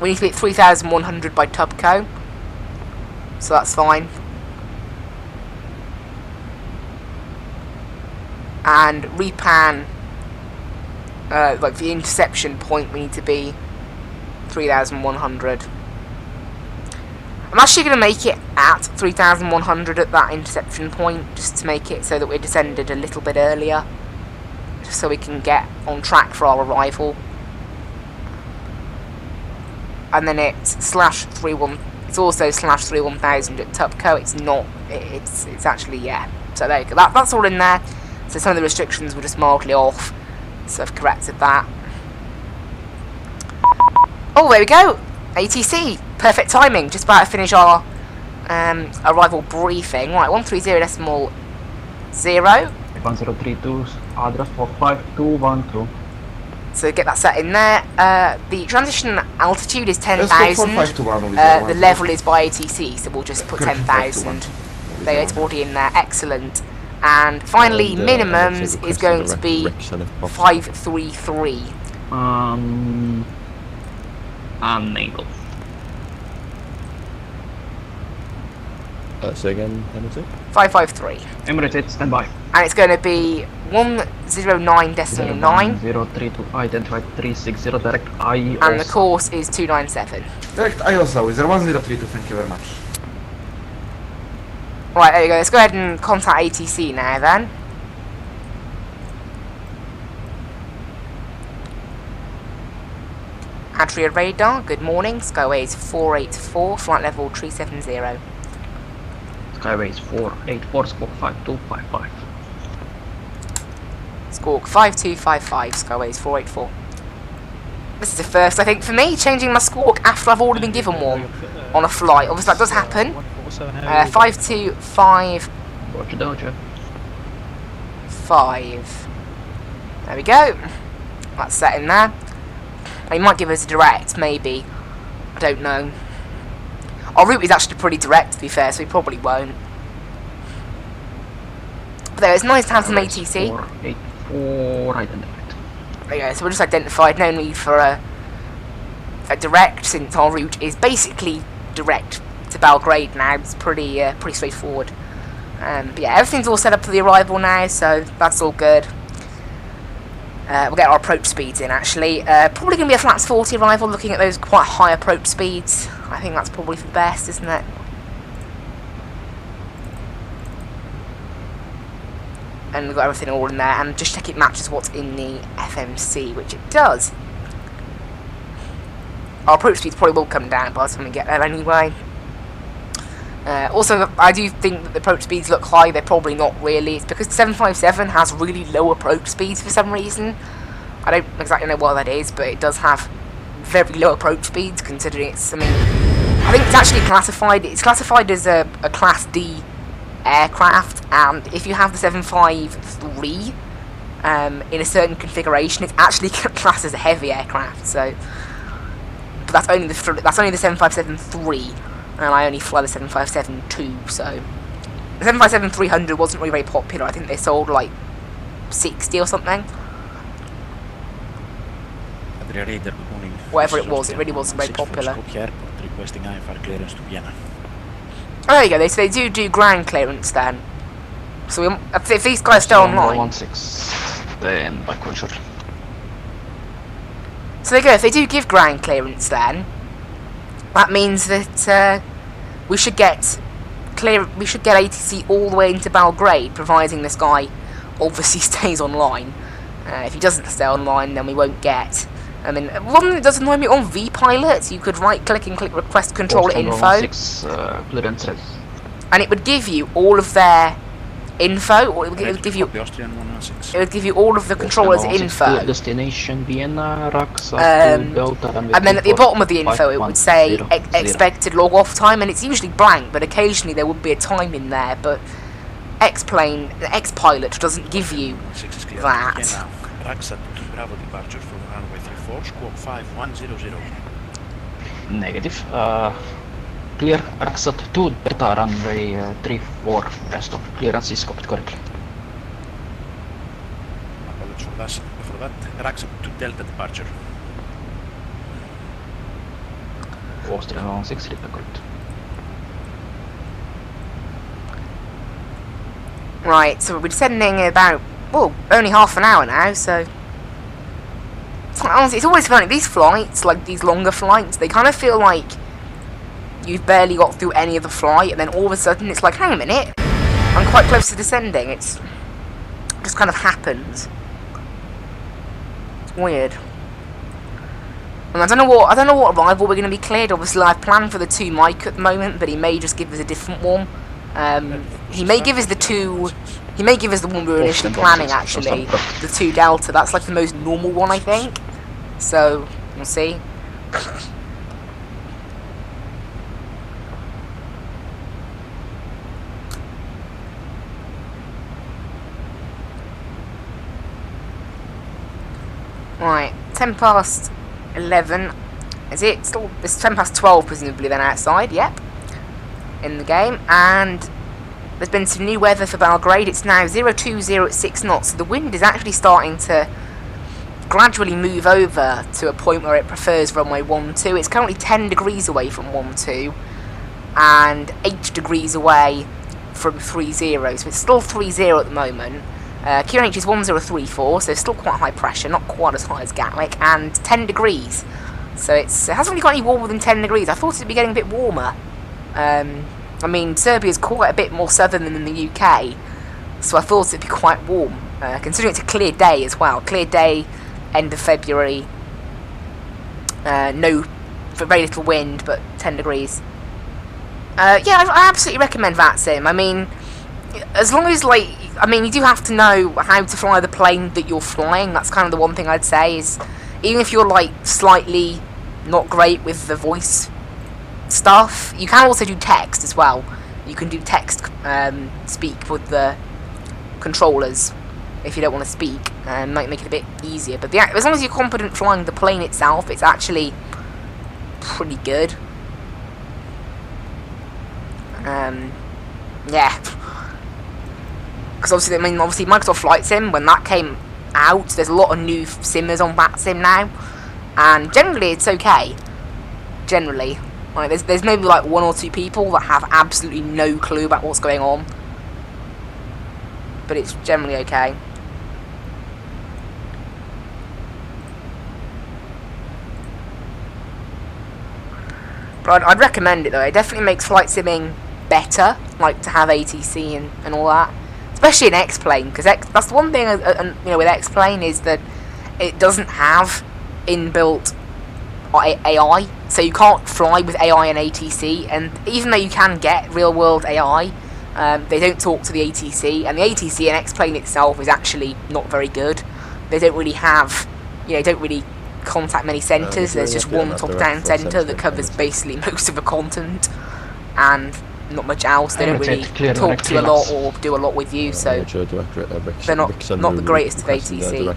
We need to be at 3,100 by Tubco, so that's fine. And Repan, like the interception point, we need to be 3,100. I'm actually going to make it at 3,100 at that interception point, just to make it so that we're descended a little bit earlier, just so we can get on track for our arrival. And then it's /31. It's also /31000 at Tubco. It's not. It's actually, yeah. So there you go. That's all in there. So some of the restrictions were just mildly off, so I've corrected that. Oh, there we go. ATC. Perfect timing, just about to finish our arrival briefing. Right, 130.0. 1032, address for 5212. So get that set in there. The transition altitude is 10,000. The level is by ATC, so we'll just put 10,000. There, it's already in there. Excellent. And finally, minimums is going to be 533. Angle. Say again, Hamilton? 553. Emirates, stand by. And it's going to be 109.9. 032, identified 360, direct IOSA. And the course is 297. Direct IOSA, with 1032, thank you very much. Right, there you go. Let's go ahead and contact ATC now then. Adria radar, good morning. Skyways 484, flight level 370. Skyways 484, squawk 5255. Squawk 5255, Skyways 484. This is a first, I think, for me, changing my squawk after I've already been given one on a flight. Obviously, that does happen. 525. Roger, Dojo. 5. There we go. That's set in there. He might give us a direct, maybe. I don't know. Our route is actually pretty direct, to be fair, so he probably won't. But there, it's nice to have some ATC. 484, identified. There you go, so we're just identified. No need for a direct, since our route is basically direct to Belgrade now. It's pretty straightforward. But yeah, everything's all set up for the arrival now, so that's all good. We'll get our approach speeds in, actually. Probably going to be a flat 40 arrival, looking at those quite high approach speeds. I think that's probably for the best, isn't it? And we've got everything all in there, and just check it matches what's in the FMC, which it does. Our approach speeds probably will come down by the time we get there anyway. Also, I do think that the approach speeds look high. They're probably not really. It's because the 757 has really low approach speeds for some reason. I don't exactly know why that is, but it does have very low approach speeds, considering it's, I mean, I think it's actually classified, it's classified as a Class D aircraft, and if you have the 753 in a certain configuration, it's actually classed as a heavy aircraft, so, but that's only the 757-3. And I only fly the 757-2, so the 757-300 wasn't really very popular. I think they sold like 60 or something. Whatever it was, it really wasn't very popular. Oh, there you go. So they do ground clearance then. So if these guys stay online. 16, then backward short. So there you go. If they do give ground clearance, then that means that we should get ATC all the way into Belgrade, providing this guy obviously stays online. If he doesn't stay online, then we won't get. I mean, one thing that does annoy me on vPilot, you could right-click and click Request Controller Info, and it would give you all of their info, or it would give you all of the controller's info. Destination Vienna, and then at the bottom of the info it would say expected log off time, and it's usually blank, but occasionally there would be a time in there. But X-Pilot doesn't give you that. Negative. Clear, Raksat 2 Delta runway 34, rest of clearance is copied correctly. For that, Raksat 2 Delta departure. Austrian 16, correct. Right, so we're descending about, well, only half an hour now, so honestly, it's always funny, these flights, like these longer flights, they kind of feel like you've barely got through any of the flight, and then all of a sudden it's like, hang a minute, I'm quite close to descending. It just kind of happens. It's weird. And I don't know what arrival we're going to be cleared. Obviously, I've planned for the 2 Mike at the moment, but he may just give us a different one. He may give us the 2. He may give us the one we were initially planning, actually, the 2 Delta. That's like the most normal one, I think. So we'll see. Right, 10 past 11. Is it still? It's 10 past 12, presumably, then outside. Yep. In the game. And there's been some new weather for Belgrade. It's now 020 at 6 knots. So the wind is actually starting to gradually move over to a point where it prefers runway 12. It's currently 10 degrees away from 12 and 8 degrees away from 30. So it's still 30 at the moment. QNH is 1034, so still quite high pressure, not quite as high as Gatwick, and 10 degrees. So it hasn't really got any warmer than 10 degrees. I thought it'd be getting a bit warmer. I mean, Serbia's quite a bit more southern than in the UK, so I thought it'd be quite warm, considering it's a clear day as well. Clear day, end of February. Very little wind, but 10 degrees. Yeah, I absolutely recommend Vatsim. I mean, as long as, like, I mean, you do have to know how to fly the plane that you're flying. That's kind of the one thing I'd say is even if you're like slightly not great with the voice stuff, you can also do text as well. You can do text speak with the controllers if you don't want to speak, and might make it a bit easier. But as long as you're competent flying the plane itself, it's actually pretty good. Yeah, because obviously, Microsoft Flight Sim, when that came out, there's a lot of new simmers on Vatsim now, and generally it's okay. Generally, like there's maybe like 1 or 2 people that have absolutely no clue about what's going on, but it's generally okay. But I'd recommend it though. It definitely makes flight simming better, like to have ATC and all that, especially in X-Plane, because that's the one thing with X-Plane is that it doesn't have inbuilt AI, so you can't fly with AI and ATC. And even though you can get real-world AI, they don't talk to the ATC, and the ATC in X-Plane itself is actually not very good. They don't really have, don't really contact many centres. There's just one top-down centre that covers basically most of the continent, and not much else. They don't really talk to a lot or do a lot with you, so they're not the greatest of ATC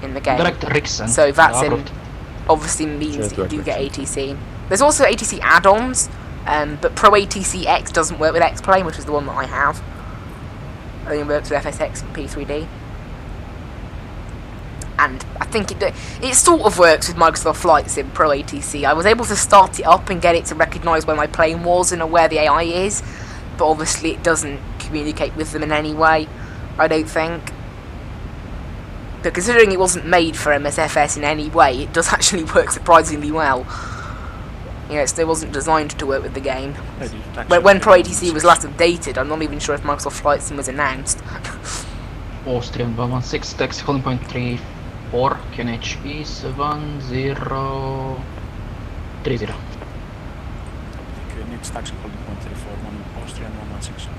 in the game. So Vatsim obviously means that you do get ATC. There's also ATC add-ons, but Pro ATC X doesn't work with X-Plane, which is the one that I have. It only works with FSX and P3D. And I think it sort of works with Microsoft Flight Sim Pro ATC. I was able to start it up and get it to recognise where my plane was and where the AI is, but obviously it doesn't communicate with them in any way, I don't think. But considering it wasn't made for MSFS in any way, it does actually work surprisingly well. It wasn't designed to work with the game. When Pro ATC was last updated, I'm not even sure if Microsoft Flight Sim was announced. Austrian 116, taxi holding point 34, QNH is 1030. QNH taxi holding point 34, Austrian 116.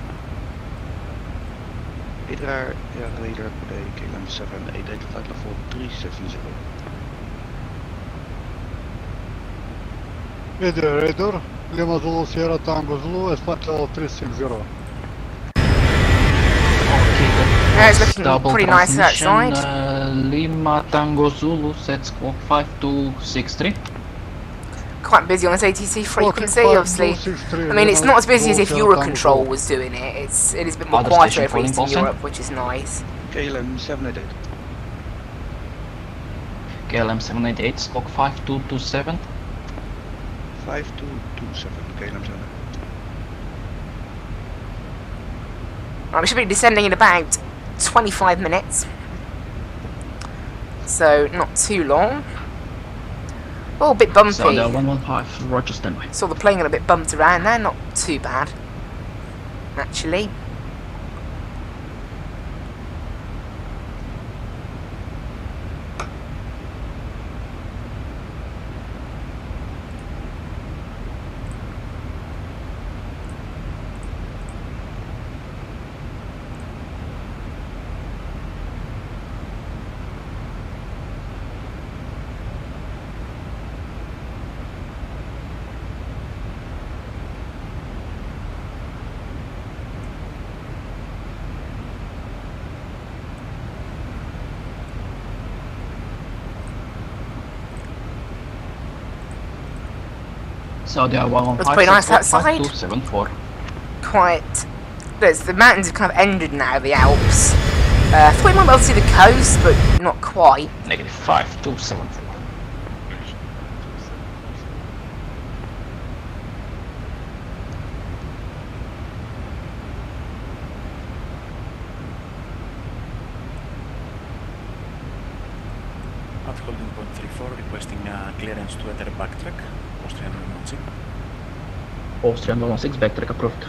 Radar, radar today, KLM 788, flight level 370. Radar, Lima Zulu, Sierra Tango Zulu, is flight level 360. Yeah, it's looking pretty nice outside. Lima Tango Zulu, set squawk 5263. Quite busy on this ATC frequency, obviously. I mean, it's not as busy as if Eurocontrol was doing it. It is a bit more quieter over Eastern Europe, which is nice. KLM 788. KLM 788, squawk 5227. 5227, KLM 788. We should be descending in about 25 minutes. So, not too long. Oh, a bit bumpy. So, 115, roger, standby. Saw the plane got a bit bumped around there, not too bad, actually. So they are 115. That's pretty nice outside. 5274. Quite. The mountains have kind of ended now, the Alps. I thought we might be able to see the coast, but not quite. Negative 5274. At holding point 34, requesting clearance to enter backtrack. Austrian 116. Austrian 116, backtrack approved.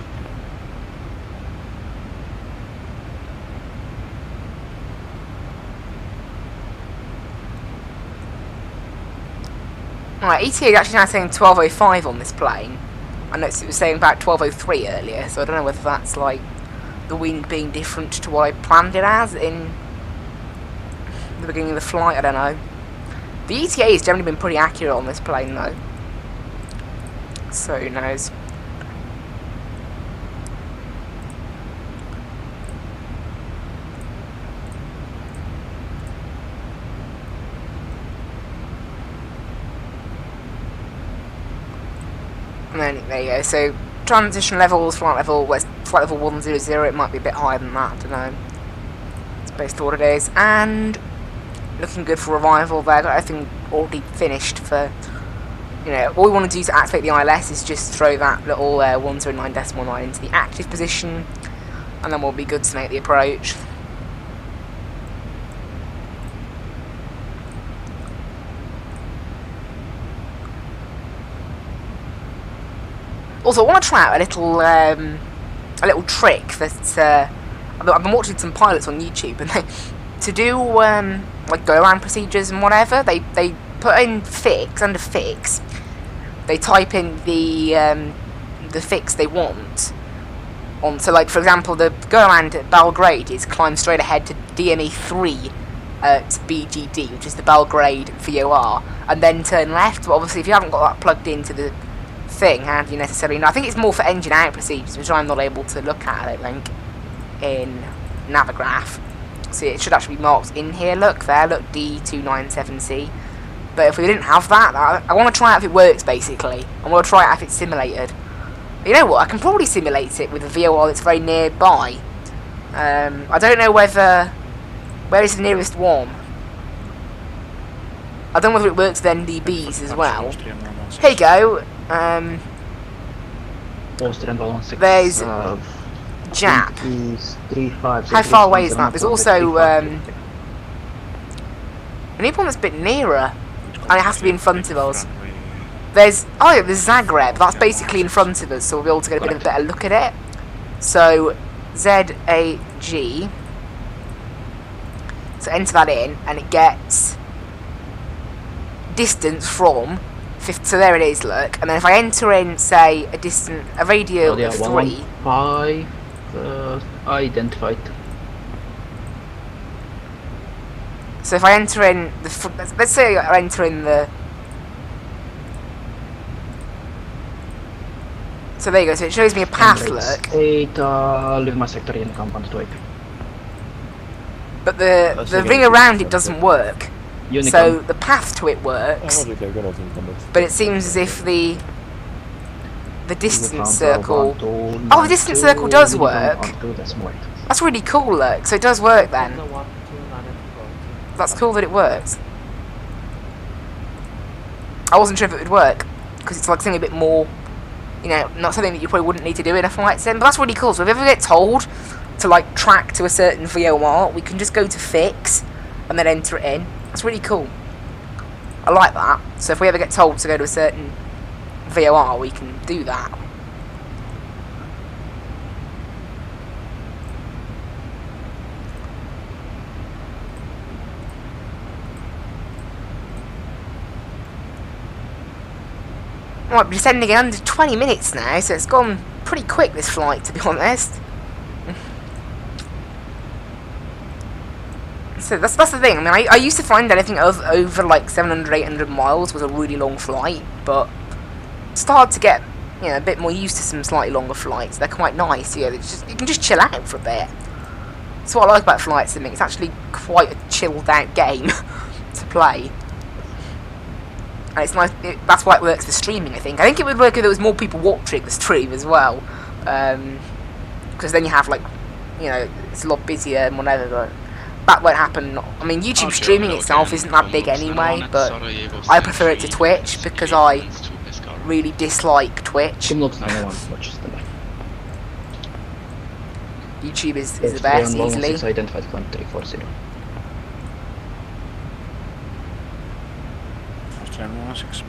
Right, ETA is actually now saying 12:05 on this plane. I noticed it was saying about 12:03 earlier, so I don't know whether that's like the wind being different to what I planned it as in the beginning of the flight, I don't know. The ETA has generally been pretty accurate on this plane though. So who knows. And then there you go, so transition levels, flight level 100, it might be a bit higher than that, I don't know. It's basically what it is. And looking good for arrival there, got everything already finished for, you know, all we want to do to activate the ILS is just throw that little 109.9 into the active position, and then we'll be good to make the approach. Also, I want to try out a little trick that I've been watching some pilots on YouTube, and to do like go-around procedures and whatever, they put in under fix, they type in the fix they want. So, like for example, the go-around at Belgrade is climb straight ahead to DME 3 at BGD, which is the Belgrade VOR, and then turn left. But obviously, if you haven't got that plugged into the thing, how do you necessarily know? I think it's more for engine out procedures, which I'm not able to look at, I don't think, in Navigraph. See, it should actually be marked in here, look there, look, D297C. But if we didn't have that, I want to try out if it works, basically. I want to try out if it's simulated. But you know what, I can probably simulate it with a VOR that's very nearby. I don't know whether... Where is the nearest one? I don't know whether it works with NDBs as well. Here you go. There's Jap. How far away is that? There's also a new one that's a bit nearer, and it has to be in front of us. There's Zagreb. That's basically in front of us, so we'll be able to get a bit of a better look at it. So ZAG. So enter that in, and it gets distance from. So there it is, look. And then if I enter in, say, a radial of 3. 5 identified. So if I enter in let's say I enter in the. So there you go. So it shows me a path, look. 8 leave my sector in compound to 8. But the ring around it doesn't work. Unicom. So the path to it works, but it seems as if the distance circle... Oh, the distance circle does work! That's really cool, look. So it does work then. That's cool that it works. I wasn't sure if it would work, because it's like something a bit more, you know, not something that you probably wouldn't need to do in a flight sim, but that's really cool. So if we ever get told to like track to a certain VOR, we can just go to fix and then enter it in. That's really cool. I like that. So if we ever get told to go to a certain VOR, we can do that. Right, we're descending in under 20 minutes now, so it's gone pretty quick, this flight, to be honest. So that's the thing. I mean, I used to find anything over like 700, 800 miles was a really long flight, but started to get, you know, a bit more used to some slightly longer flights. They're quite nice. You know, you can just chill out for a bit. That's what I like about flight simming. It's actually quite a chilled out game to play. And it's nice. That's why it works for streaming, I think. I think it would work if there was more people watching the stream as well, because then you have, like, you know, it's a lot busier and whatever. But that won't happen. I mean, YouTube streaming itself isn't that big anyway, but I prefer it to Twitch because I really dislike Twitch. YouTube is the best, easily. Identified climb 340. Austrian 16.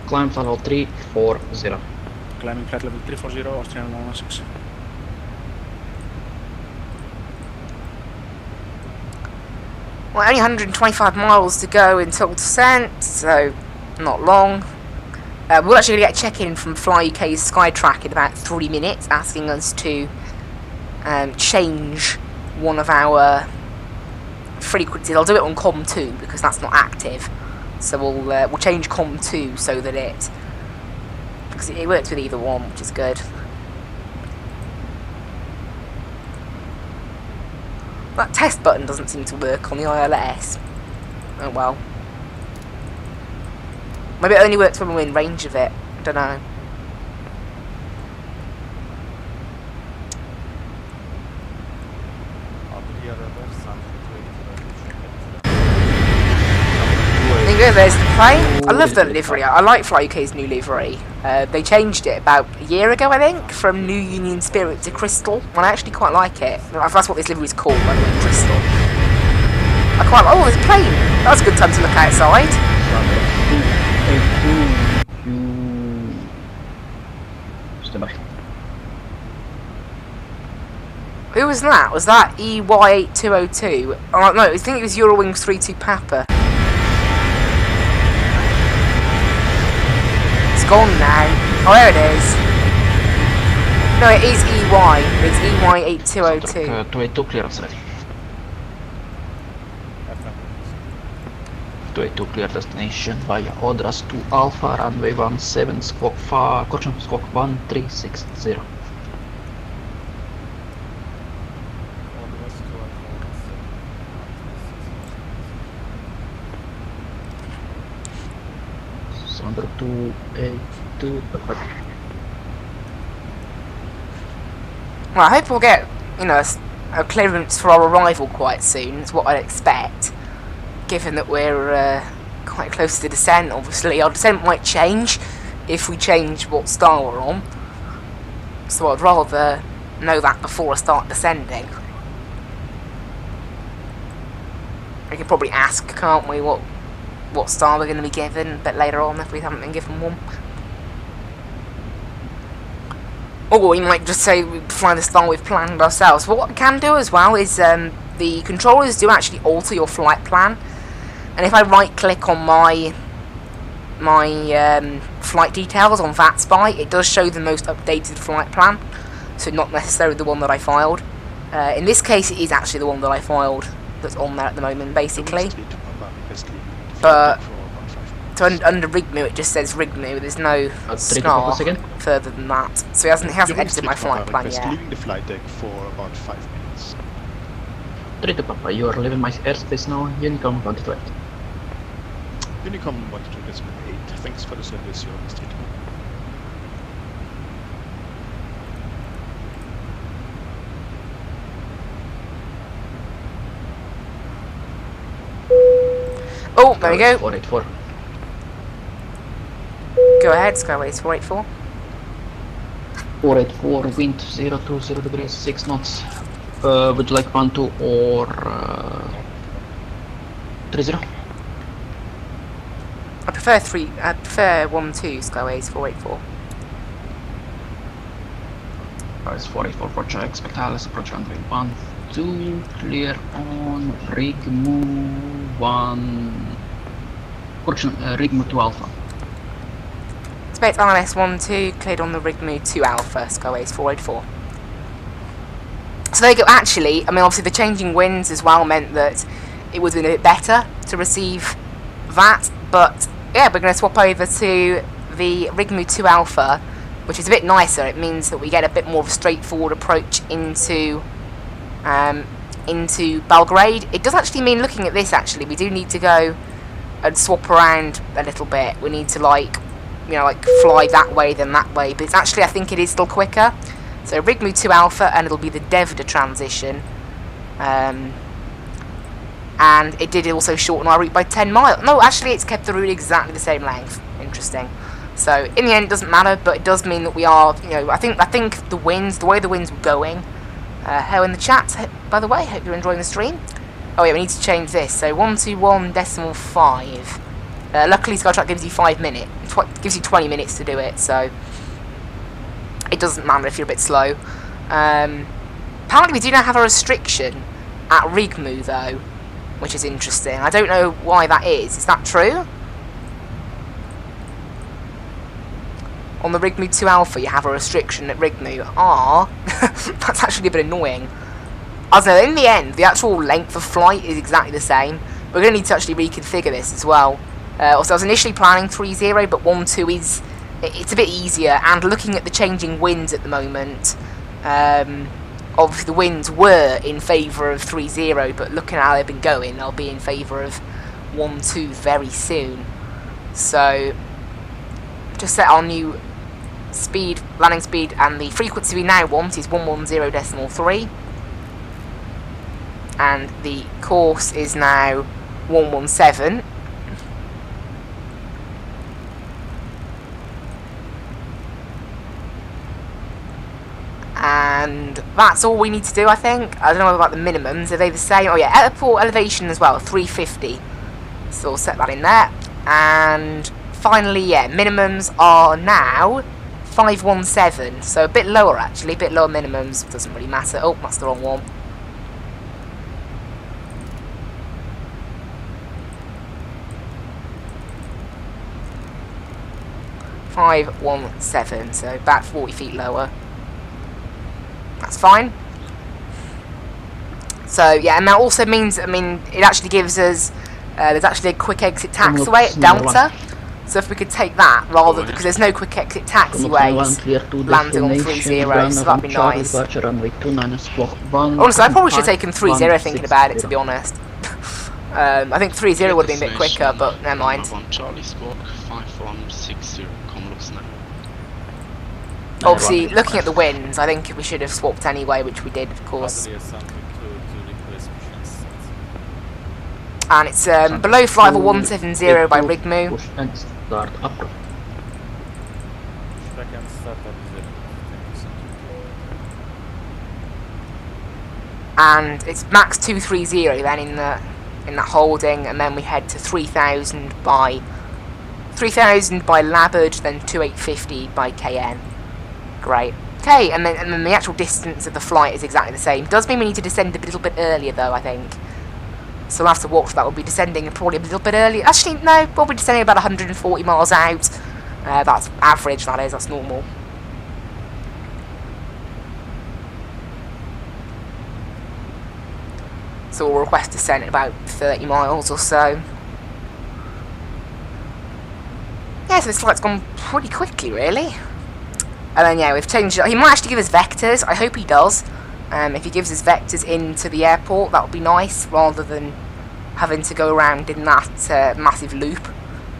Climb level 340. Climbing flight level 340, Austrian 16. Well, only 125 miles to go until descent, so not long. We're actually going to get a check-in from Fly UK's Skytrack in about 3 minutes, asking us to change one of our frequencies. I'll do it on COM 2 because that's not active. So we'll change COM 2 so that because it works with either one, which is good. That test button doesn't seem to work on the ILS. Oh well. Maybe it only works when we're in range of it. I don't know. There you go, there's the plane. I love the livery. I like Fly UK's new livery. They changed it about a year ago, I think, from New Union Spirit to Crystal. And I actually quite like it. That's what this livery is called, by the way, Crystal. I quite like. Oh, there's a plane. That's a good time to look outside. Who was that? Was that EY8202? Oh, no, I think it was Eurowings 32 Papa. It's gone now. Oh, there it is. No, it is EY. It's EY8202. 282 clearance ready. 282 clear destination via Odras to Alpha, runway 17, squawk 5, correction, squawk 1360. Under 282. Well, I hope we'll get, a clearance for our arrival quite soon. It's what I'd expect, given that we're quite close to descent. Obviously, our descent might change if we change what star we're on. So I'd rather know that before I start descending. We can probably ask, can't we, what star we're going to be given a bit later on if we haven't been given one. Or we might just say we fly the star we've planned ourselves. But what we can do as well is the controllers do actually alter your flight plan. And if I right click on my flight details on VATSPY, it does show the most updated flight plan. So not necessarily the one that I filed. In this case it is actually the one that I filed that's on there at the moment, basically. But under RigMu it just says RigMu. There's no star further than that. So he hasn't edited my flight plan yet. Leaving the flight deck for about 5 minutes. 3 to Papa, you are leaving my airspace now. Unicom 128. Unicom 128. Thanks for the service, you are Mr. Oh, there we go. 484. Go ahead, Skyways 484. 484, wind 020 degrees, 6 knots. Would you like 1-2 or 30? I prefer 1-2, Skyways 484. Guys, 484 for expect Alice, approach runway 12, clear on RigMu 1, correction, RigMu 2 Alpha. Expect ILS 12, cleared on the RigMu 2 Alpha, Skyways 484. So there you go. Actually, I mean, obviously the changing winds as well meant that it would have been a bit better to receive that, but yeah, we're going to swap over to the RigMu 2 Alpha, which is a bit nicer. It means that we get a bit more of a straightforward approach into Belgrade. It does actually mean, looking at this, actually, we do need to go and swap around a little bit. We need to, like fly that way, then that way, but it's actually, I think it is still quicker. So RigMu 2 Alpha, and it'll be the Devda transition. And it did also shorten our route by 10 miles. No, actually, it's kept the route exactly the same length. Interesting. So in the end, it doesn't matter, but it does mean that we are, I think the winds, the way the winds were going. Hello in the chat, by the way. Hope you're enjoying the stream. Oh yeah, we need to change this. So 121.5. Luckily, SkyTrack gives you 5 minutes. Gives you 20 minutes to do it, so it doesn't matter if you're a bit slow. Apparently, we do now have a restriction at RigMu, though, which is interesting. I don't know why that is. Is that true? On the RigMu 2 Alpha, you have a restriction at RigMu. That's actually a bit annoying. I don't know, in the end, the actual length of flight is exactly the same. We're going to need to actually reconfigure this as well. Also, I was initially planning 3-0, but 1-2 is... It's a bit easier, and looking at the changing winds at the moment, obviously the winds were in favour of 3-0, but looking at how they've been going, they'll be in favour of 1-2 very soon. So, just set our new speed, landing speed, and the frequency we now want is 110.3. And the course is now 117. And that's all we need to do, I think. I don't know about the minimums. Are they the same? Oh yeah, airport elevation as well, 350. So we'll set that in there. And finally, yeah, minimums are now 517. So a bit lower actually, a bit lower minimums. Doesn't really matter. Oh, that's the wrong one. .517, so about 40 feet lower. That's fine. So yeah, and that also means, I mean, it actually gives us, there's actually a quick exit taxiway at Delta. So if we could take that rather, because there's no quick exit taxiways landing on 3-0, so that'd be nice. Honestly, I probably should have taken 3-0 thinking about it, to be honest. I think 3-0 would have been a bit quicker, but never mind. Charlie Squawk 5160, Comlux now. Obviously, looking at the winds, I think we should have swapped anyway, which we did, of course. And it's below flight level 170 by Rigmu. And it's max 230 then in that holding, and then we head to 3000 by Labud, then 2850 by KN. Great. Okay, and then the actual distance of the flight is exactly the same. Does mean we need to descend a little bit earlier though, I think. So we'll have to watch that. We'll be descending probably a little bit earlier. Actually, no, we'll be descending about 140 miles out. That's average, that is, that's normal. So we'll request descent at about 30 miles or so. Yeah, so this flight's gone pretty quickly, really. And then, yeah, we've changed it. He might actually give us vectors. I hope he does. If he gives us vectors into the airport, that would be nice, rather than having to go around in that massive loop.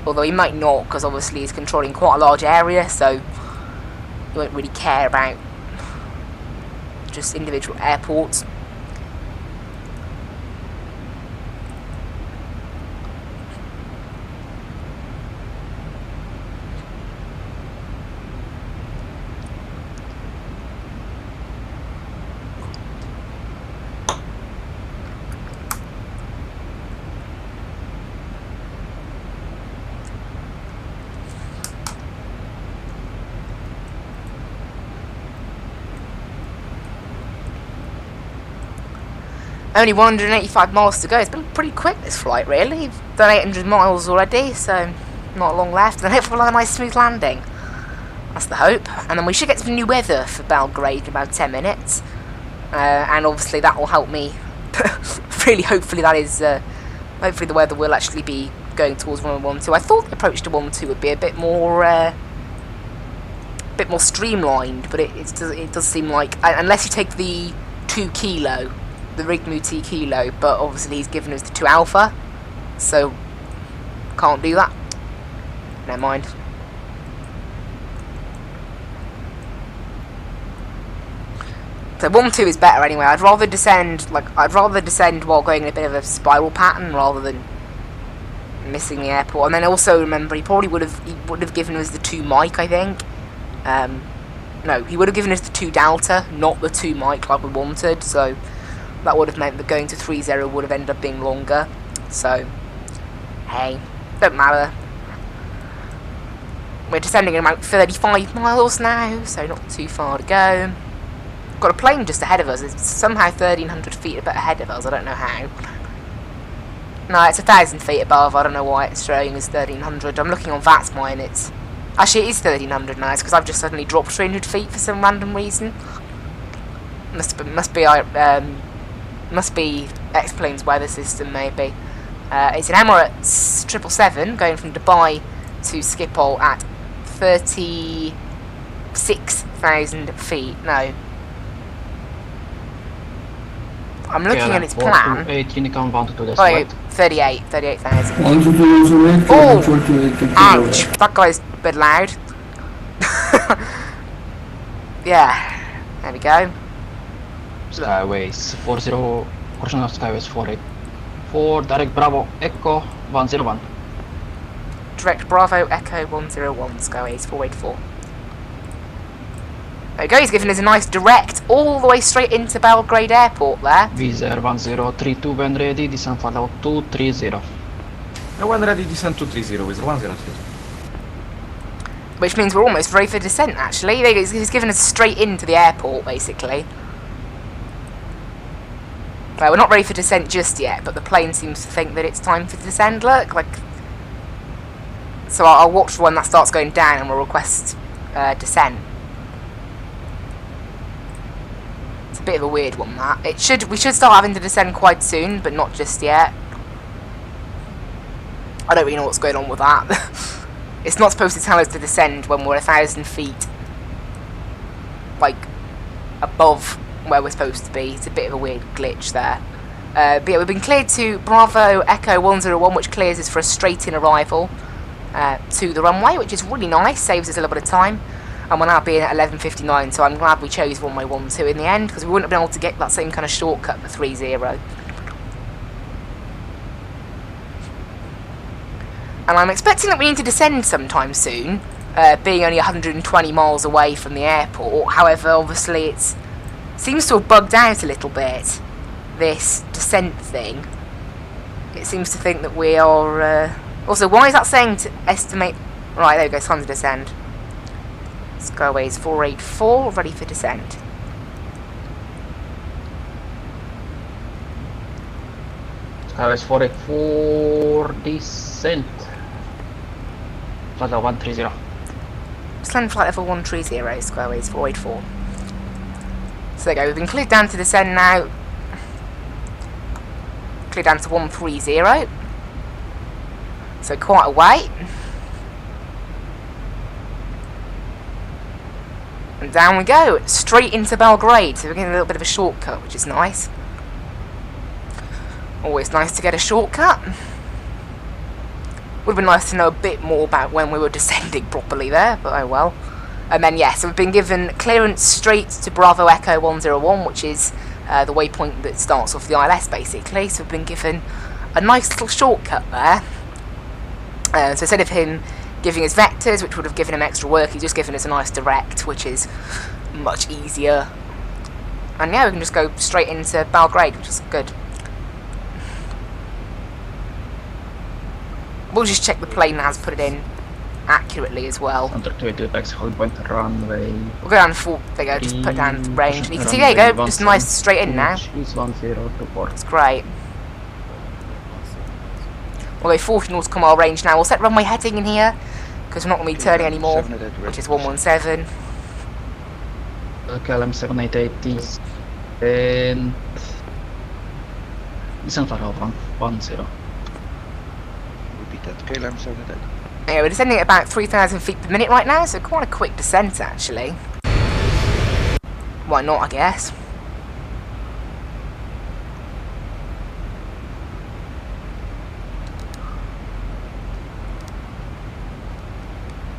Although he might not, because obviously he's controlling quite a large area, so he won't really care about just individual airports. Only 185 miles to go. It's been pretty quick, this flight, really. We've done 800 miles already, so not long left. And hopefully we'll have a nice smooth landing. That's the hope. And then we should get some new weather for Belgrade in about 10 minutes. And obviously that will help me. Really, hopefully that is... hopefully the weather will actually be going towards 112. I thought the approach to 112 would be a bit more streamlined, but it does seem like... Unless you take the 2 kilo... the Rigmu T kilo, but obviously he's given us the 2 alpha, so can't do that. Never mind. So 1-2 is better anyway. I'd rather descend while going in a bit of a spiral pattern rather than missing the airport. And then also remember, he would have given us the 2 mic, I think. No, he would have given us the 2 delta, not the 2 mic like we wanted. So that would have meant that going to 3-0 would have ended up being longer. So, hey, don't matter. We're descending at about 35 miles now, so not too far to go. Got a plane just ahead of us. It's somehow 1,300 feet a bit ahead of us. I don't know how. No, it's 1,000 feet above. I don't know why it's showing as 1,300. I'm looking on Vatsim and it's... Actually, it is 1,300 now. It's because I've just suddenly dropped 300 feet for some random reason. Must be Must be X-Plane's weather system, maybe. It's an Emirates 777 going from Dubai to Schiphol at 36,000 feet. No. I'm looking at its plan. 8 Unicorn bound to the Oh, 38,000. Oh! Ouch! That guy's a bit loud. Yeah. There we go. Skyways 40, Corona Skyways 484, direct Bravo Echo 101. Direct Bravo Echo 101, Skyways 484. There we go, he's giving us a nice direct all the way straight into Belgrade Airport there. Vizer 1032 when ready, descent for level 230. No one ready, descent 230 with 103. Which means we're almost ready for descent actually. He's given us straight into the airport basically. Well, we're not ready for descent just yet, but the plane seems to think that it's time for descent, look. So I'll watch for when that starts going down and we'll request descent. It's a bit of a weird one, that. We should start having to descend quite soon, but not just yet. I don't really know what's going on with that. It's not supposed to tell us to descend when we're 1,000 feet, above where we're supposed to be. It's a bit of a weird glitch there. But yeah, we've been cleared to Bravo Echo 101, which clears us for a straight-in arrival to the runway, which is really nice, saves us a little bit of time. And we're now being at 11:59, so I'm glad we chose runway 12 in the end, because we wouldn't have been able to get that same kind of shortcut for 30. And I'm expecting that we need to descend sometime soon, being only 120 miles away from the airport. However, obviously it seems to have bugged out a little bit, this descent thing. It seems to think that we are... Also, why is that saying to estimate... Right, there we go, it's time to descend. Skyways 484, ready for descent. Skyways 484, descent. Flight level 130. Descend flight level 130, Skyways 484. So there we go, we've been cleared down to descend now. Cleared down to 130. So quite a way. And down we go, straight into Belgrade. So we're getting a little bit of a shortcut, which is nice. Always nice to get a shortcut. Would have been nice to know a bit more about when we were descending properly there, but oh well. And then yeah, so we've been given clearance straight to Bravo Echo 101, which is the waypoint that starts off the ILS basically. So we've been given a nice little shortcut there. So instead of him giving us vectors, which would have given him extra work, he's just given us a nice direct, which is much easier. And yeah, we can just go straight into Belgrade, which is good. We'll just check the plane has put it in accurately as well. Under 22 taxi hold point runway. We'll go down full, there you go, just put down range. And you can see, there you go, just nice straight in now. It's great. We'll go 40 nautical mile range now. We'll set runway heading in here, because we're not going to be turning anymore, which is 117. KLM 788 and descent for 110. Repeat that, KLM 788. Yeah, we're descending at about 3,000 feet per minute right now, so quite a quick descent actually. Why not, I guess.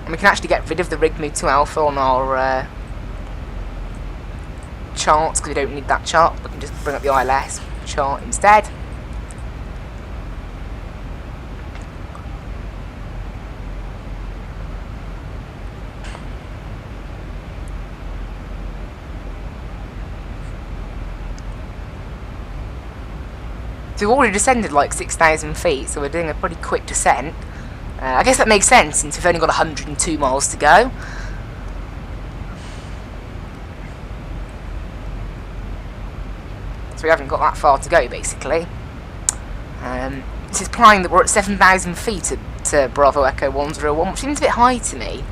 And we can actually get rid of the rig move to alpha on our charts, because we don't need that chart. We can just bring up the ILS chart instead. So we've already descended like 6,000 feet, so we're doing a pretty quick descent. I guess that makes sense since we've only got 102 miles to go. So we haven't got that far to go, basically. This is implying that we're at 7,000 feet to Bravo Echo 101, which seems a bit high to me.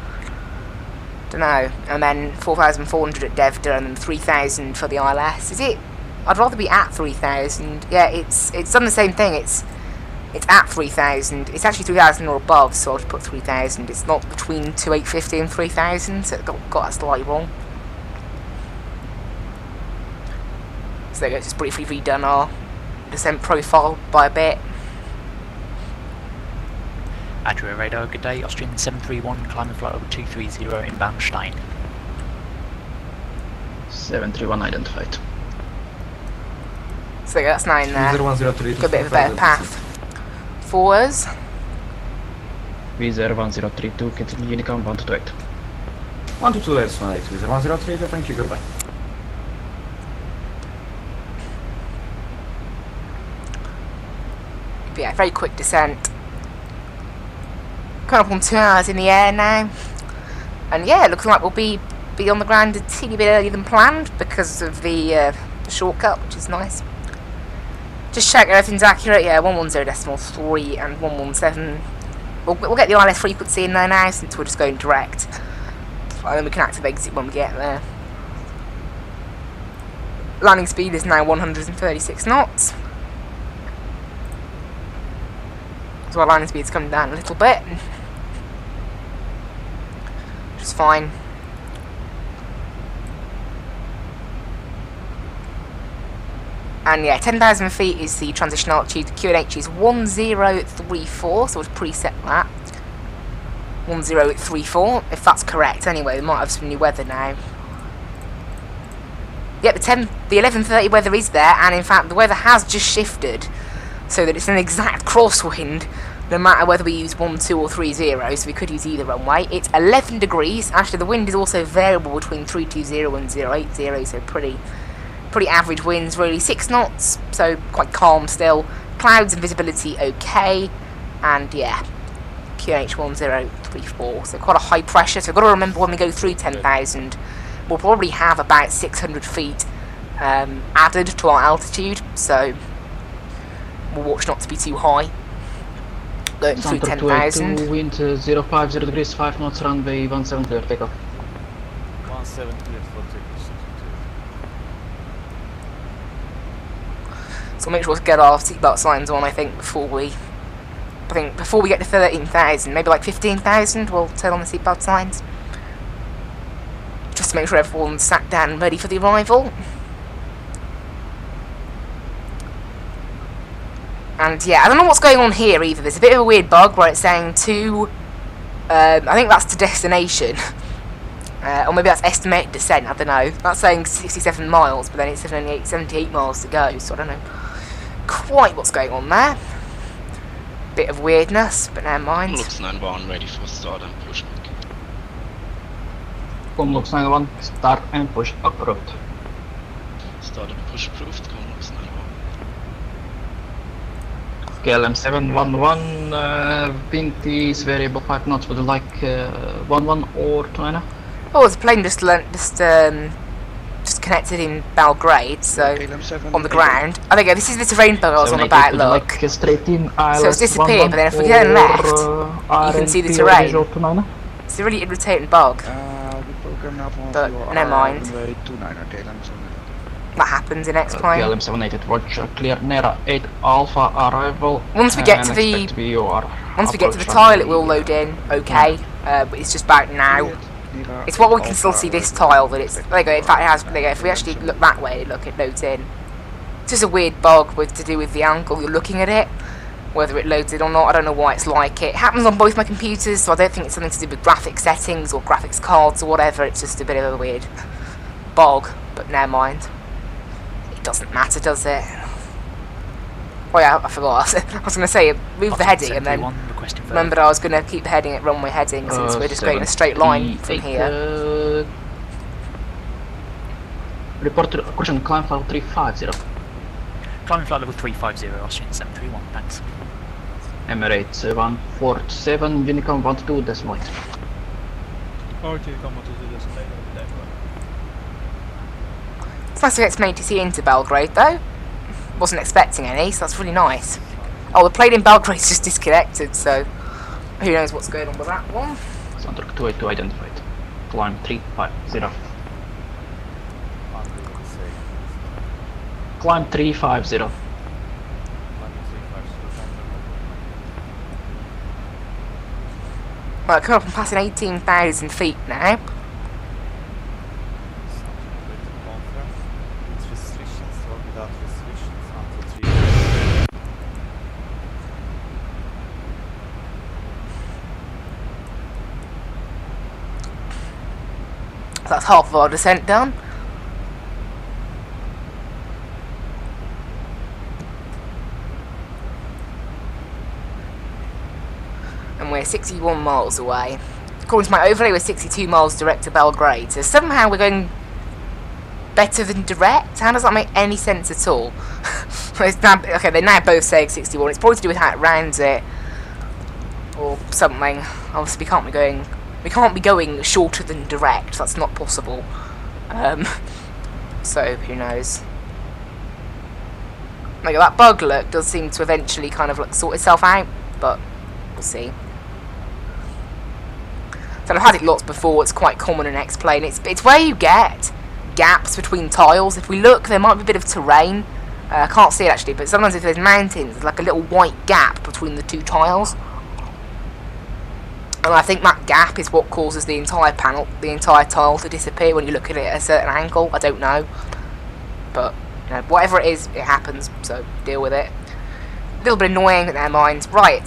Don't know. And then 4,400 at Devda, and then 3,000 for the ILS. Is it I'd rather be at 3,000. Yeah, it's done the same thing. It's at 3,000. It's actually 3,000 or above, so I'll just put 3,000. It's not between 2,850 and 3,000, so it got that slightly wrong. So there you go, just briefly redone our descent profile by a bit. Adria radar, good day. Austrian 731, climbing flight over 230 inbound Stein. 731 identified. So yeah, that's 9 there. 0103 Got a bit of a better path for us. V0132, continue Unicom 128. 122, that's 103, thank you, goodbye. But yeah, very quick descent. Coming up on 2 hours in the air now. And yeah, looking like we'll be on the ground a teeny bit earlier than planned because of the shortcut, which is nice. Just check everything's accurate. Yeah, 110.3 and 117. We'll get the ILS frequency in there now since we're just going direct. And then we can active exit when we get there. Landing speed is now 136 knots. So our landing speed's coming down a little bit. Which is fine. And yeah, 10,000 feet is the transition altitude. The QNH is 1034, so we've preset that. 1034, if that's correct. Anyway, we might have some new weather now. Yep, the 11:30 weather is there, and in fact the weather has just shifted so that it's an exact crosswind, no matter whether we use 12 or 30, so we could use either runway. It's 11 degrees. Actually, the wind is also variable between 320 and 080, so pretty average winds, really. 6 knots, so quite calm still. Clouds and visibility okay, and yeah, QNH 1034, so quite a high pressure. So we've got to remember when we go through 10,000, we'll probably have about 600 feet added to our altitude, so we'll watch not to be too high. Going through 10,000. Wind 050 degrees, 5 knots, runway 17 clear, take off. 17 clear for takeoff. So we'll make sure to get our seatbelt signs on, I think, before we get to 13,000, maybe like 15,000, we'll turn on the seatbelt signs. Just to make sure everyone's sat down and ready for the arrival. And yeah, I don't know what's going on here either. There's a bit of a weird bug where it's saying I think that's to destination. Or maybe that's estimated descent, I don't know. That's saying 67 miles, but then it's 78 miles to go, so I don't know quite what's going on there. Bit of weirdness, but never mind. Looks 91 ready for start and push back. Looks 91, start and push approved. Start and push approved, looks 91. KLM 711, wind is variable 5 knots, would you like 11 or 2? Oh, the plane just connected in Belgrade, so on the ground. Oh, there you go. This is the terrain bug I was on about. Look, like straight in, so it's disappeared. But then if we turn left, you can see the terrain. It's a really irritating bug. But never mind. That happens in X-Plane. KLM 788, Roger, clear Nera 8 Alpha arrival. Once we get to the tile, it will load in. Okay, but it's just about now. It's what we can still see this tile that it's. There you go. In fact, it has. There you go. If we actually look that way, look, it loads in. It's just a weird bug to do with the angle you're looking at it, whether it loads it or not. I don't know why it's like it. It happens on both my computers, so I don't think it's something to do with graphics settings or graphics cards or whatever. It's just a bit of a weird bug, but never mind. It doesn't matter, does it? Oh yeah, I forgot. I was going to say, move the heading and then remembered I was going to keep the heading at runway heading since we're just going in a straight line from here. Report to question, climb file 350. Climbing flight level 350, Austrian 731, thanks. Emirates 147, Unicom 12 decimal 8. Okay, come on to the destination. It's nice to get some ATC into Belgrade though. Wasn't expecting any, so that's really nice. Oh, the plane in Belgrade's just disconnected, so who knows what's going on with that one. Soundtrack 282 identified. Climb 350. Climb 350. Right, coming up and passing 18,000 feet now. So that's half of our descent done. And we're 61 miles away. According to my overlay, we're 62 miles direct to Belgrade. So somehow we're going better than direct? How does that make any sense at all? Okay, they're now both saying 61. It's probably to do with how it rounds it. Or something. Obviously we can't be going shorter than direct. That's not possible. So who knows? Like that bug look does seem to eventually kind of like sort itself out, but we'll see. So I've had it lots before. It's quite common in X-Plane. It's where you get gaps between tiles. If we look, there might be a bit of terrain. I can't see it actually, but sometimes if there's mountains, there's like a little white gap between the two tiles. And I think that gap is what causes the entire panel, the entire tile to disappear when you look at it at a certain angle. I don't know. But, you know, whatever it is, it happens, so deal with it. A little bit annoying, but never mind. Right.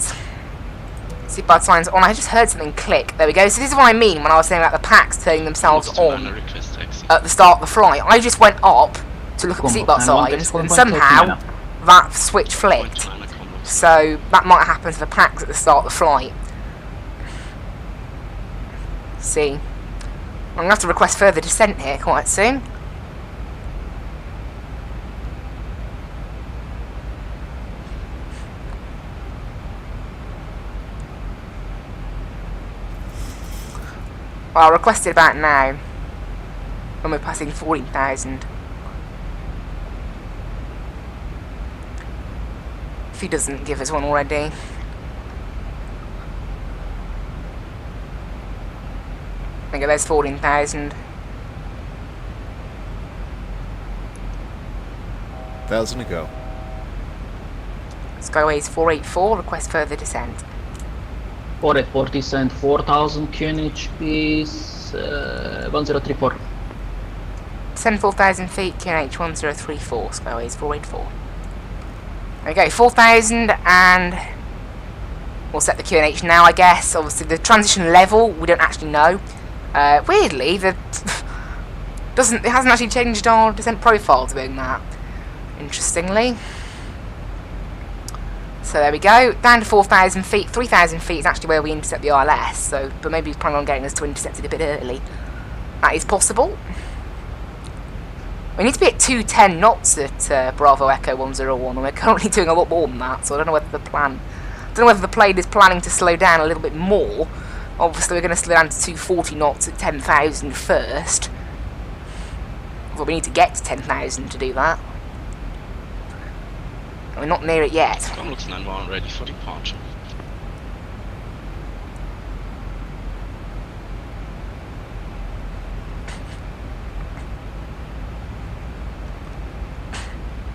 Seatbelt signs on. I just heard something click. There we go. So this is what I mean when I was saying about the packs turning themselves on at the start of the flight. I just went up to look at the seatbelt signs, and somehow that switch flicked. So that might happen to the packs at the start of the flight. See, I'm going to have to request further descent here quite soon. Well, I'll request it about now, when we're passing 14,000. If he doesn't give us one already. I think there's 14,000. 1,000 to go. Skyways 484, request further descent. 484 descent, 4,000 QNH is 1034. Descend 4,000 feet, QNH 1034, Skyways 484. There we go, 4,000, and we'll set the QNH now, I guess. Obviously, the transition level, we don't actually know. Weirdly, it hasn't actually changed our descent profile doing that. Interestingly. So there we go, down to 4,000 feet. 3,000 feet is actually where we intercept the ILS, so, but maybe he's planning on getting us to intercept it a bit early. That is possible. We need to be at 210 knots at Bravo Echo 101, and we're currently doing a lot more than that, so I don't know whether the plane is planning to slow down a little bit more. Obviously we're going to slow down to 240 knots at 10,000 first. Well, we need to get to 10,000 to do that. We're not near it yet. Comlux 91 ready for departure.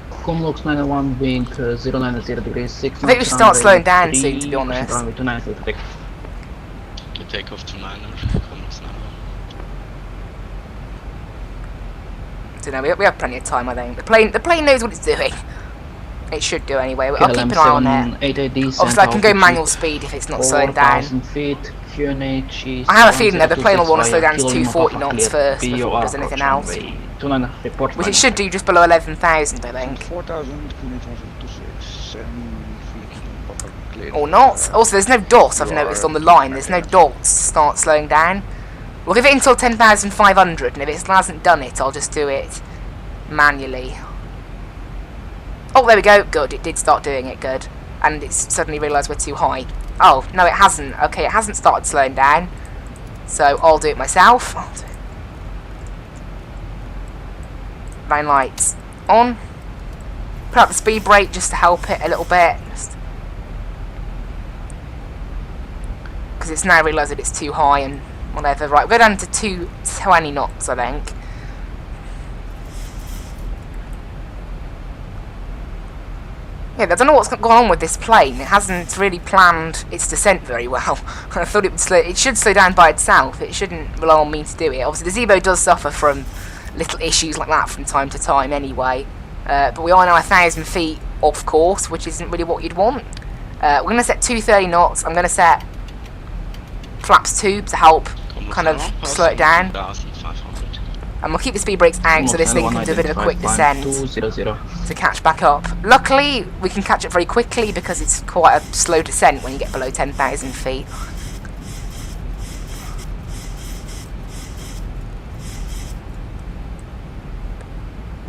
Comlux 91 being 090 degrees 6. I think we should start slowing down soon, to be honest. The takeoff to Manor, Comlux 91. I don't know, we have plenty of time, I think. The plane knows what it's doing. It should do anyway. I'll keep an eye on it. Obviously, I can go manual speed if it's not slowing down. Feet, QNH is I have a feeling that the plane will want to slow down to 240 knots first before it does anything else. Which it should do just below 11,000, I think. 4,000, or not. Also, there's no dots I've noticed on the line. There's no dots to start slowing down. We'll give it until 10,500, and if it hasn't done it, I'll just do it manually. Oh, there we go. Good. It did start doing it. Good. And it's suddenly realised we're too high. Oh, no, it hasn't. Okay, it hasn't started slowing down. So I'll do it myself. Line lights on. Put out the speed brake just to help it a little bit. Because it's now realised that it's too high and whatever. Right, we'll go down to 220 knots, I think. Yeah, I don't know what's gone on with this plane. It hasn't really planned its descent very well. I thought it should slow down by itself. It shouldn't rely on me to do it. Obviously, the Zebo does suffer from little issues like that from time to time anyway. But we are now 1,000 feet off course, which isn't really what you'd want. We're going to set 230 knots. I'm going to set flaps 2 to help kind of slow it down. And we'll keep the speed brakes out so this thing can do a bit of a quick descent to catch back up. Luckily, we can catch up very quickly because it's quite a slow descent when you get below 10,000 feet.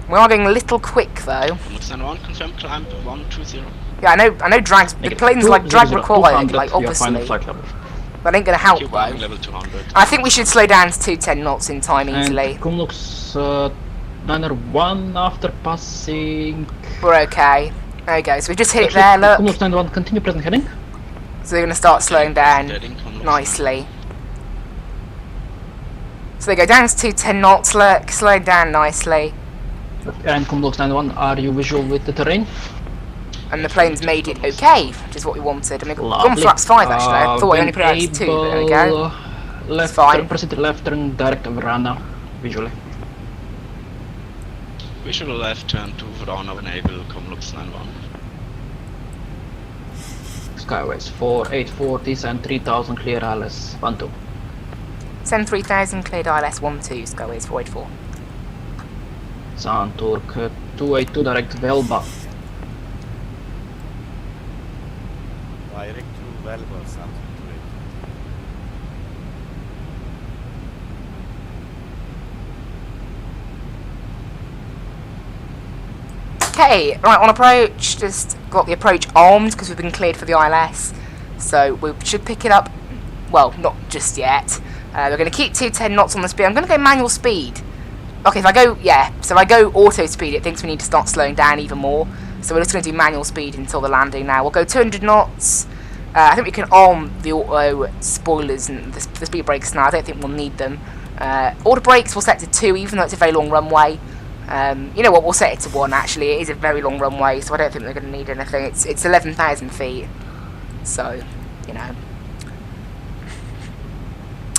We are going a little quick though. Confirm climb 120. Yeah, I know drags, the plane's like drag required, like obviously. That ain't gonna help though. I think we should slow down to 210 knots in time easily. And Kumlux Niner 1 after passing. We're okay. There we go, so we just hit it there, look. Kumlux Niner 1, continue present heading. So they're gonna start slowing down nicely. So they go down to 210 knots, look, slowing down nicely. And Kumlux 91, are you visual with the terrain? And the plane's made it okay, which is what we wanted. I mean, gone flaps 5 actually. I thought we only put it out to 2, but there we go. Left, it's fine. Proceed left, turn direct of Verana, visually. Visual left, turn to Verana, enable Comlux 91. Skyways 4840, descend 3000, clear ILS 12. Send 3000, cleared ILS 12, Skyways 484. Sound Turk 282, direct Velba. Direct to Velba, Sound 282. Okay, right, on approach, just got the approach armed because we've been cleared for the ILS. So we should pick it up, well, not just yet. We're going to keep 210 knots on the speed. I'm going to go manual speed. Okay, if I go, yeah, so if I go auto speed, it thinks we need to start slowing down even more. So we're just going to do manual speed until the landing now. We'll go 200 knots. I think we can arm the auto spoilers and the speed brakes now. I don't think we'll need them. Auto brakes we'll set to 2, even though it's a very long runway. You know what, we'll set it to 1 actually. It is a very long runway, so I don't think we're going to need anything. It's 11,000 feet. So, you know.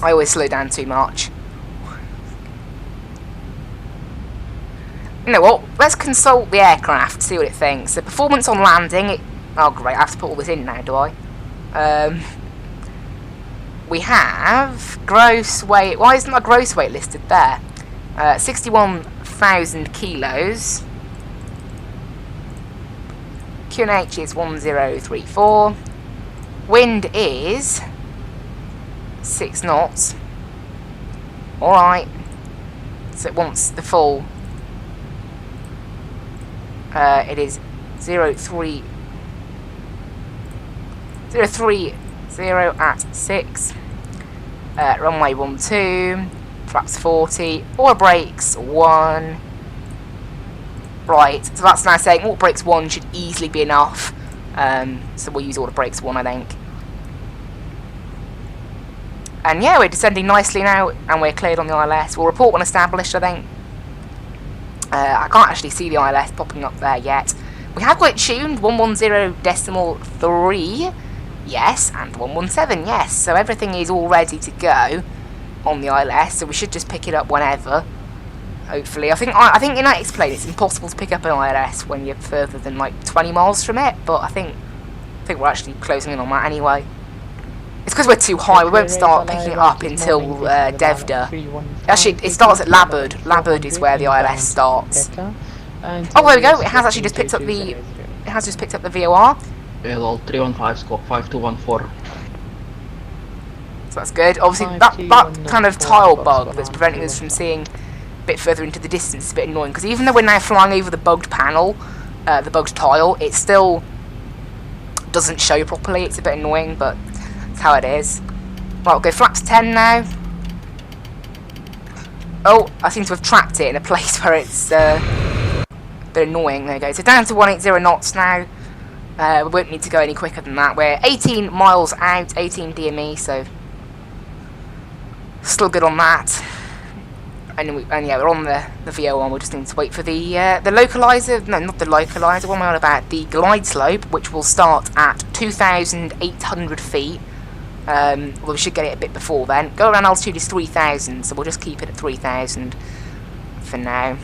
I always slow down too much. You know what, let's consult the aircraft, see what it thinks. The performance on landing, oh great, I have to put all this in now, do I? We have gross weight, why isn't our gross weight listed there? 61,000 kilos. QNH is 1034. Wind is 6 knots. Alright. So it wants the full. It is 030 at 6. Runway 12. Flaps 40. Auto brakes 1. Right, so that's now saying auto brakes 1 should easily be enough. So we'll use auto brakes 1, I think. And yeah, we're descending nicely now, and we're cleared on the ILS. We'll report when established, I think. I can't actually see the ILS popping up there yet. We have got it tuned, 110.3, yes, and 117, yes. So everything is all ready to go on the ILS, so we should just pick it up whenever, hopefully. I think in that explain it's impossible to pick up an ILS when you're further than like 20 miles from it, but I think we're actually closing in on that anyway. It's because we're too high, we won't start picking it up until Devda. Actually, it starts at Labud. Labud is where the ILS starts. Oh, there we go, it has actually just picked up the VOR. Level 315, squawk 5214. So that's good. Obviously, that kind of tile bug that's preventing us from seeing a bit further into the distance is a bit annoying, because even though we're now flying over the bugged panel, the bugged tile, it still doesn't show properly. It's a bit annoying, but that's how it is. Right, we'll go flaps 10 now. Oh, I seem to have trapped it in a place where it's a bit annoying. There we go. So down to 180 knots now. We won't need to go any quicker than that. We're 18 miles out, 18 DME, so still good on that. and yeah, we're on the VO1. We're just need to wait for the localizer. No, not the localizer. What am I on about? The glide slope, which will start at 2,800 feet. Well, we should get it a bit before then. Go around altitude is 3,000, so we'll just keep it at 3,000 for now.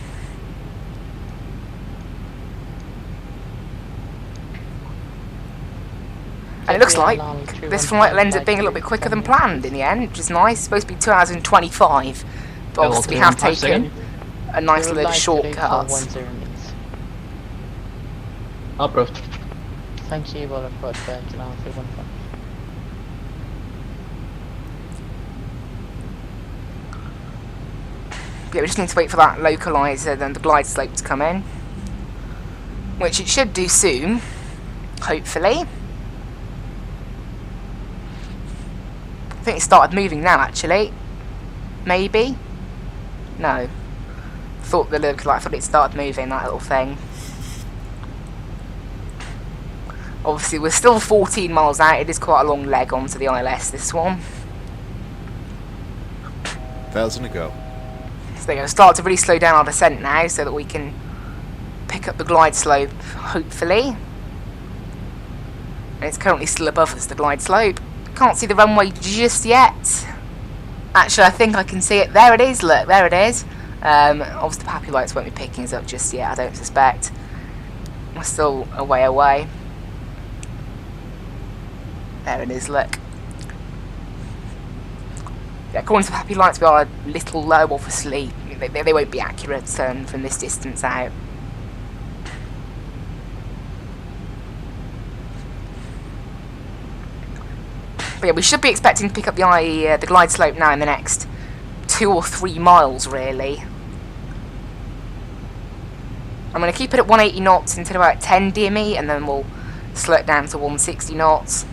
And it looks like this flight will end up being a little bit quicker than planned in the end, which is nice. It's supposed to be 2025, but obviously we have taken a nice load of shortcuts. Approved. Thank you, well, I've got now 315. Yeah, we just need to wait for that localizer, then the glide slope to come in, which it should do soon, hopefully. I think it started moving now, actually. Maybe? No. I thought it started moving, that little thing. Obviously, we're still 14 miles out. It is quite a long leg onto the ILS, this one. 1,000 to go. So they're going to start to really slow down our descent now, so that we can pick up the glide slope, hopefully. And it's currently still above us, the glide slope. Can't see the runway just yet. Actually, I think I can see it. There it is, look, there it is. Obviously the happy lights won't be picking us up just yet, I don't suspect. We're still a way away. There it is, look. Yeah, according to the happy lights, we are a little low, obviously. They won't be accurate from this distance out. But yeah, we should be expecting to pick up the glide slope now in the next 2 or 3 miles, really. I'm going to keep it at 180 knots until about 10 DME, and then we'll slow it down to 160 knots.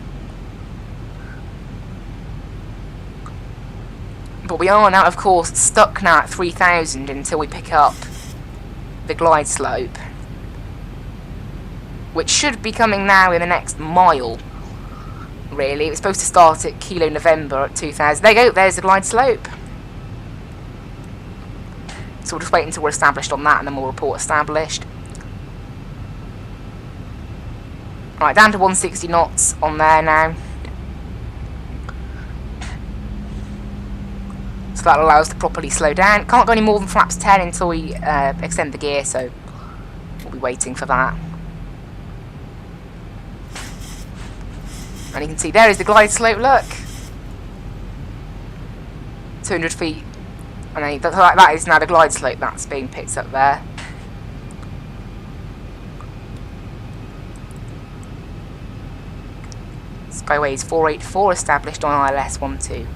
But we are now, of course, stuck now at 3,000 until we pick up the glide slope, which should be coming now in the next mile. Really, it was supposed to start at Kilo November at 2,000. There you go, there's the glide slope. So we'll just wait until we're established on that, and then we'll report established. Right, down to 160 knots on there now. So that'll allow us to properly slow down. Can't go any more than flaps 10 until we extend the gear, so we'll be waiting for that. And you can see there is the glide slope, look. 200 feet. And then that is now the glide slope that's being picked up there. Skyways 484 established on ILS 12.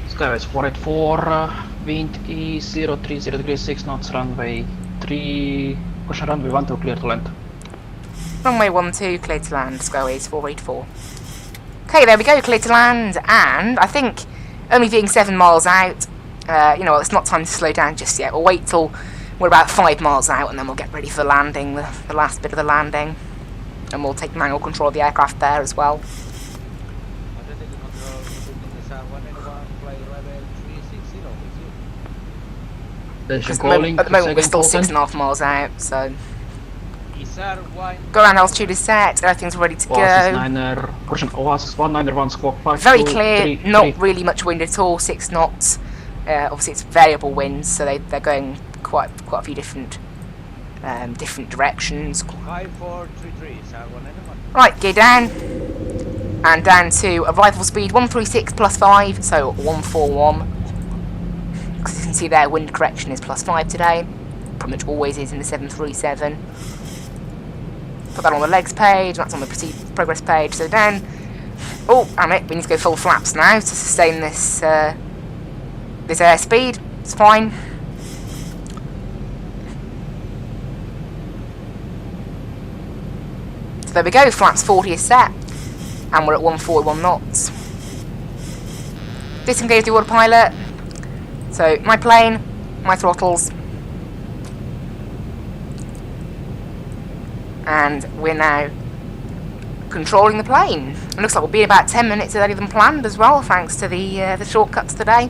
Skyways 484, wind is 030 degrees 6 knots, runway 3, caution runway 12 clear to land. Runway 12 clear to land, Skyways 484. Okay, there we go, clear to land, and I think only being 7 miles out, you know, it's not time to slow down just yet. We'll wait till we're about 5 miles out, and then we'll get ready for landing, the last bit of the landing. And we'll take manual control of the aircraft there as well. Because at the moment we're still 6.5 miles out, so... Go around altitude is set, everything's ready to go. Oasis 191 squawk 5. Very clear, not really much wind at all, 6 knots. Obviously it's variable winds, so they're going quite a few different directions. 5433, Right, gear down. And down to arrival speed 136 plus 5, so 141. Because you can see there, wind correction is plus 5 today. Pretty much always is in the 737. Put that on the legs page, that's on the progress page. So down. Oh, damn it, we need to go full flaps now to sustain this this airspeed. It's fine. So there we go, flaps 40 is set. And we're at 141 knots. Disengage the autopilot. So, my plane, my throttles. And we're now controlling the plane. It looks like we'll be about 10 minutes earlier than planned as well, thanks to the shortcuts today.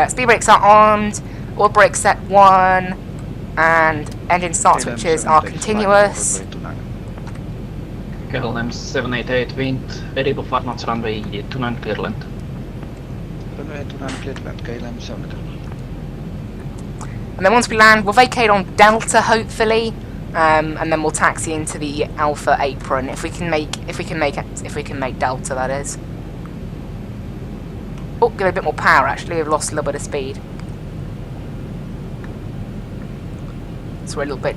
Speed brakes are armed, oil brakes set 1, and engine start switches are continuous. KLM 788 wind, ready to 5 knots runway 29 clear land. Runway 29 clear to land, KLM 788. And then once we land, we'll vacate on Delta, hopefully, and then we'll taxi into the Alpha apron if we can make Delta, that is. Oh, give it a bit more power. Actually, we've lost a little bit of speed, so we're a little bit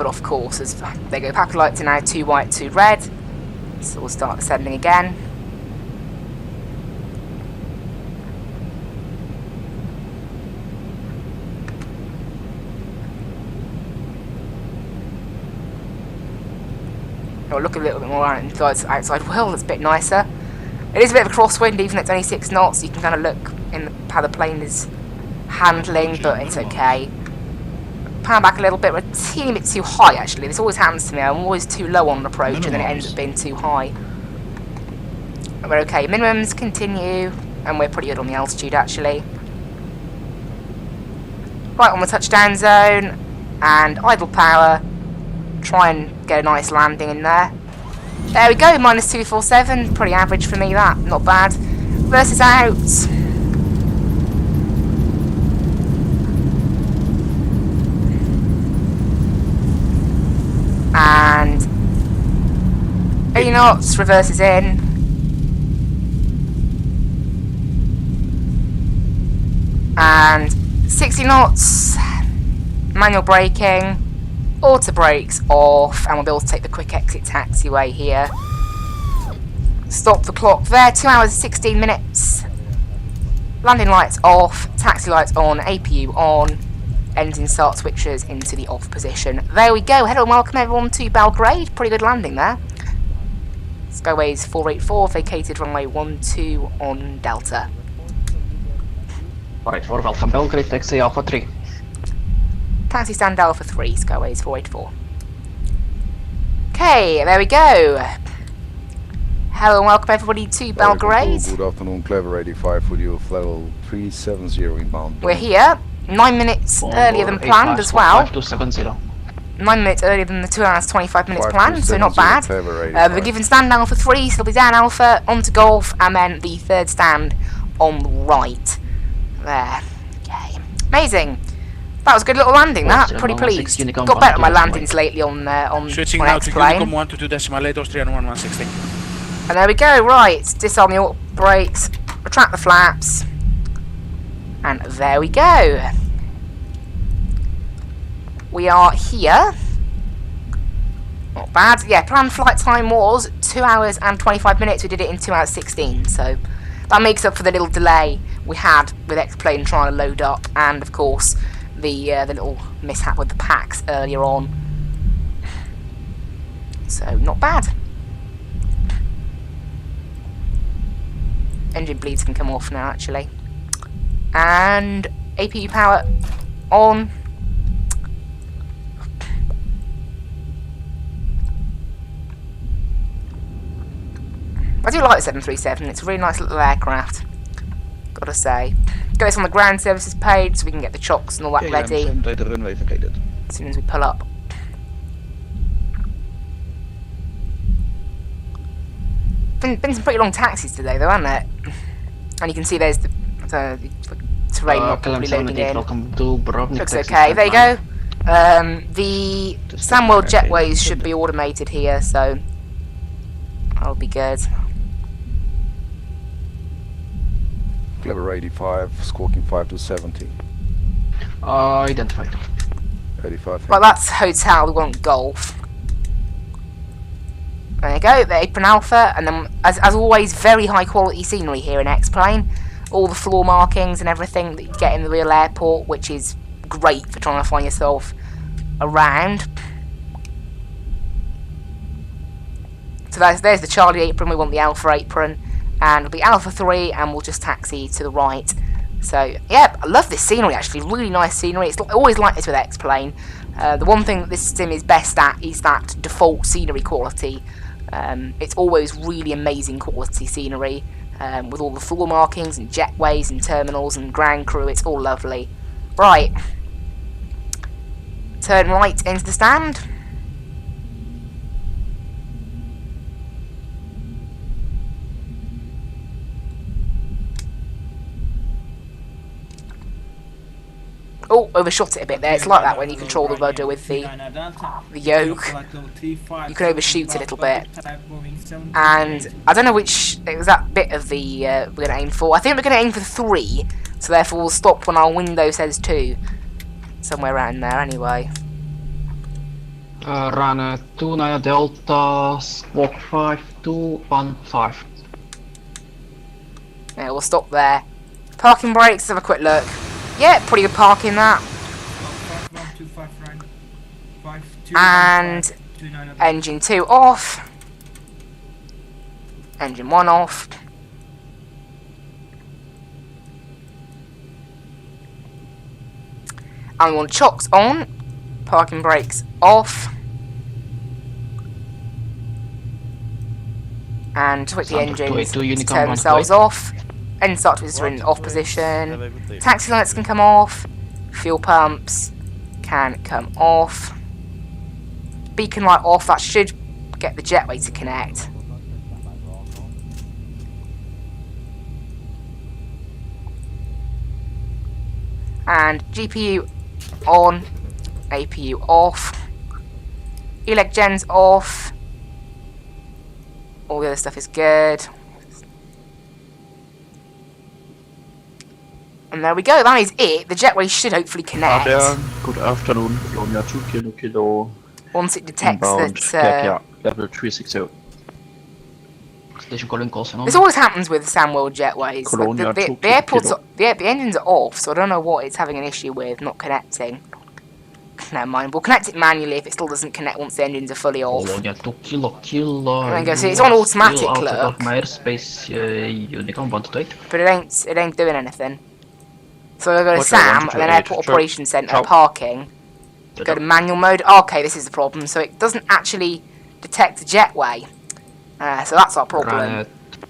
off course. As there you go, Papa lights are now 2 white, 2 red. So we'll start ascending again. We'll look a little bit more outside well, it's a bit nicer. It is a bit of a crosswind, even though it's only 6 knots. You can kind of look in how the plane is handling, but it's okay. Power back a little bit, we're a teeny bit too high actually. This always happens to me, I'm always too low on an approach and then it ends up being too high. But we're okay, minimums continue, and we're pretty good on the altitude actually. Right on the touchdown zone, and idle power. Try and get a nice landing in there. There we go, minus 247, pretty average for me that, not bad. Versus out. And 80 knots, reverses in. And 60 knots, manual braking. Auto brakes off, and we'll be able to take the quick exit taxiway here. Stop the clock there, 2 hours 16 minutes. Landing lights off, taxi lights on, APU on, engine start switches into the off position. There we go. Hello and welcome everyone to Belgrade. Pretty good landing there. Skyways 484, vacated runway 12 on Delta. Alright, welcome Belgrade, taxi Alpha 3. Taxi stand Alpha 3, Skyways 484. Okay, there we go. Hello and welcome everybody to Belgrade. Good afternoon, Clever 85 with you, level 370 inbound. We're here, 9 minutes earlier than planned as well. 5270. 9 minutes earlier than the 2 hours 25 minutes planned, so not bad. We're given stand Alpha 3, so it'll be down Alpha, onto Golf, and then the third stand on the right. There. Okay. Amazing. That was a good little landing, that. Pretty pleased. Got better at my landings lately on Switching on now to X-Plane. Unicom 1 to 2 decimal 8, Austrian 1116. And there we go, right. Disarm the auto brakes, retract the flaps, and there we go. We are here. Not bad. Yeah, planned flight time was 2 hours and 25 minutes. We did it in 2 hours 16, so that makes up for the little delay we had with X-Plane trying to load up, and of course the little mishap with the packs earlier on. So not bad. Engine bleeds can come off now actually, and APU power on. I do like the 737, it's a really nice little aircraft, gotta say. Go this on the ground services page so we can get the chocks and all that ready as soon as we pull up. Been some pretty long taxis today though, hasn't it? And you can see there's the terrain not properly loading in. Looks okay, there you go. The Samworld jetways should be automated here, so that'll be good. Clever 85, squawking 5 to 70. Identified. 85. Right, that's hotel, we want Golf. There you go, the apron Alpha, and then as always, very high quality scenery here in X-Plane. All the floor markings and everything that you get in the real airport, which is great for trying to find yourself around. So there's the Charlie apron, we want the Alpha apron, and it'll be Alpha 3, and we'll just taxi to the right. So, yeah, I love this scenery actually, really nice scenery. It's always like this with X-Plane. The one thing that this sim is best at is that default scenery quality. It's always really amazing quality scenery. with all the floor markings and jetways and terminals and ground crew. It's all lovely. Right. Turn right into the stand. Oh, overshot it a bit there. It's like that when you control the rudder with the yoke. You can overshoot a little bit. And I don't know which, it was that bit of the we're going to aim for. I think we're going to aim for 3, so therefore we'll stop when our window says 2. Somewhere around there anyway. Run 29 Delta, squawk 5215. Yeah, we'll stop there. Parking brakes, have a quick look. Yeah, pretty good parking that. And engine 2 off. Engine 1 off. And we want chocks on. Parking brakes off. And twitch the engines to turn themselves off. Engine start twister in off position. Taxi lights can come off. Fuel pumps can come off. Beacon light off. That should get the jetway to connect. And GPU on. APU off. Elec gens off. All the other stuff is good. And there we go, that is it. The jetway should hopefully connect. Good afternoon, Romeo 2 Kilo. Once it detects inbound, that... level 360. Station calling calls on. This always happens with Samworld jetways. Like the airport's... The engines are off, so I don't know what it's having an issue with, not connecting. Never mind, we'll connect it manually if it still doesn't connect once the engines are fully off. Colonia 2 Kilo. There you go, see, it's on automatic, look. My airspace, Unicorn 128. But it ain't doing anything. So we'll go to SAM, and then Airport Operations Centre, parking. Go to manual mode. Okay, this is the problem. So it doesn't actually detect the jetway. So that's our problem.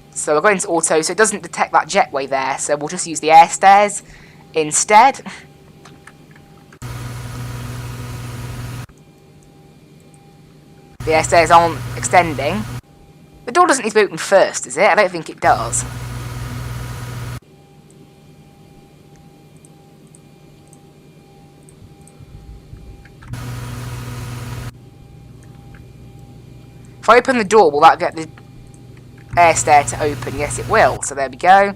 So we'll go into auto, so it doesn't detect that jetway there. So we'll just use the air stairs instead. The air stairs aren't extending. The door doesn't need to be opened first, does it? I don't think it does. If I open the door, will that get the air stair to open? Yes, it will. So there we go.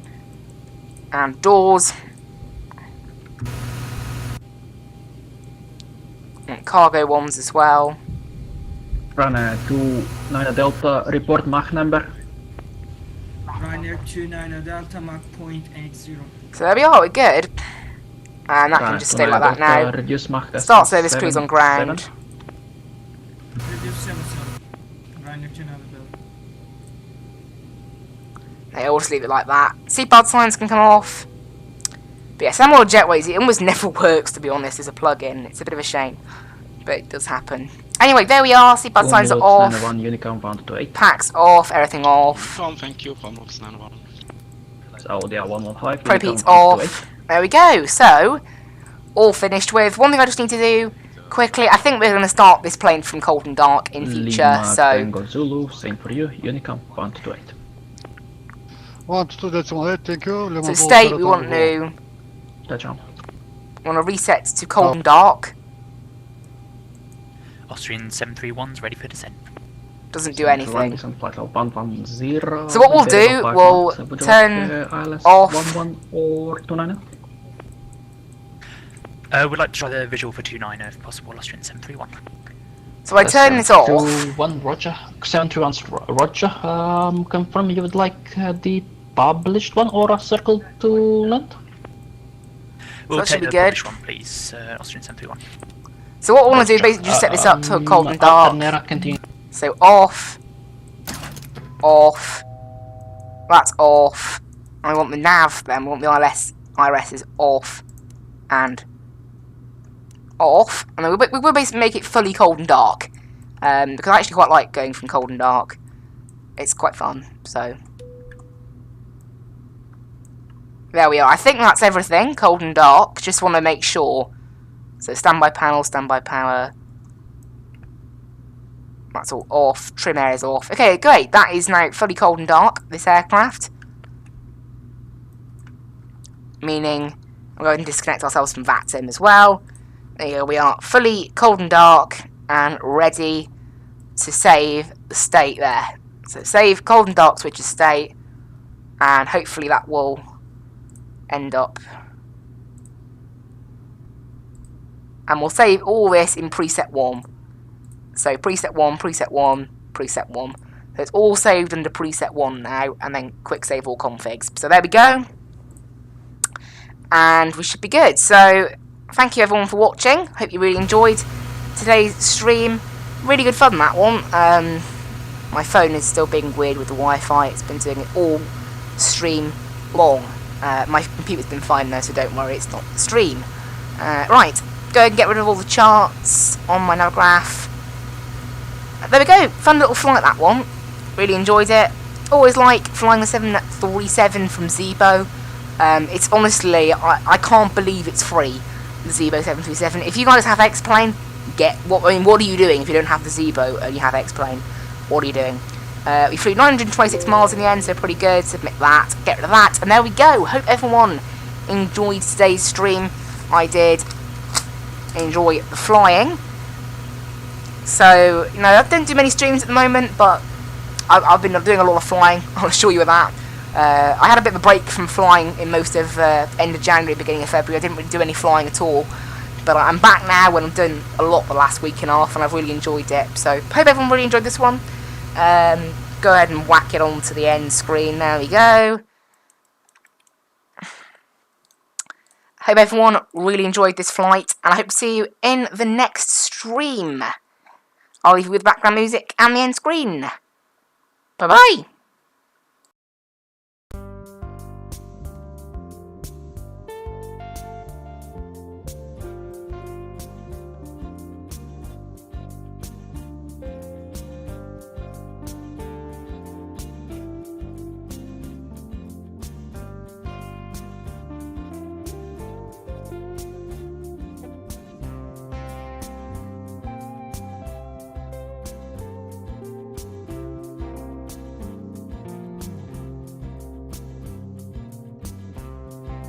And doors. And cargo ones as well. Run 29 Delta, report Mach number. Ryanair 29 Delta, Mach 0.80. So there we are, we're good. And that can just stay like that now. Reduce Mach Start service cruise on ground. Reduce 77. Ryanair 29 Delta. They all just leave it like that. Seatbelt signs can come off. But yeah, Samworld jetways, it almost never works, to be honest, as a plug-in. It's a bit of a shame. But it does happen. Anyway, there we are. Seatbelt signs are off. Packs off. Everything off. Thank you. Saudi 115. Propeat's off. There we go. So, all finished with. One thing I just need to do quickly. I think we're going to start this plane from cold and dark in future. So, Tango Zulu, same for you. Unicom 128. 128, thank you. So state we want to. Want to reset to cold and dark. Austrian 731's ready for descent. Doesn't do anything. So what we'll do, we'll turn off. We'd like to try the visual for 29 if possible, Austrian 731. So I turn this off. 731 Roger. 731 Roger. Confirm you would like the published one or a circle to land? We'll take the published one, please, Austrian 731. So what I want to do is basically just set this up to cold and dark. So off, off, that's off. I want the nav then, we want the IRS is off and off. And then we'll basically make it fully cold and dark. Because I actually quite like going from cold and dark. It's quite fun, so. There we are. I think that's everything. Cold and dark. Just want to make sure. So standby panel, standby power. That's all off. Trim air is off. Okay, great. That is now fully cold and dark, this aircraft. Meaning, we'll go ahead and disconnect ourselves from Vatsim as well. There we are. Fully cold and dark and ready to save the state there. So save cold and dark switches state. And hopefully that will end up. And we'll save all this in preset 1. So preset 1, preset 1, preset 1. So it's all saved under preset 1 now, and then quick save all configs. So there we go. And we should be good. So thank you everyone for watching. Hope you really enjoyed today's stream. Really good fun, that one. My phone is still being weird with the Wi-Fi. It's been doing it all stream long. My computer's been fine though, so don't worry, it's not the stream. Right, go ahead and get rid of all the charts on my navgraph. There we go, fun little flight that one. Really enjoyed it. Always like flying the 737 from Zibo. It's honestly, I can't believe it's free, the Zibo 737. If you guys have X-Plane, what are you doing if you don't have the Zibo and you have X-Plane? What are you doing? We flew 926 miles in the end, so pretty good. Submit that, get rid of that, and there we go. Hope everyone enjoyed today's stream. I did enjoy the flying. So, you know, I don't do many streams at the moment, but I've been doing a lot of flying, I'll assure you of that. I had a bit of a break from flying in most of end of January, beginning of February. I didn't really do any flying at all. But I'm back now and I'm doing a lot the last week and a half, and I've really enjoyed it. So, hope everyone really enjoyed this one. Go ahead and whack it onto the end screen. There we go. Hope everyone really enjoyed this flight, and I hope to see you in the next stream. I'll leave you with background music and the end screen. Bye-bye.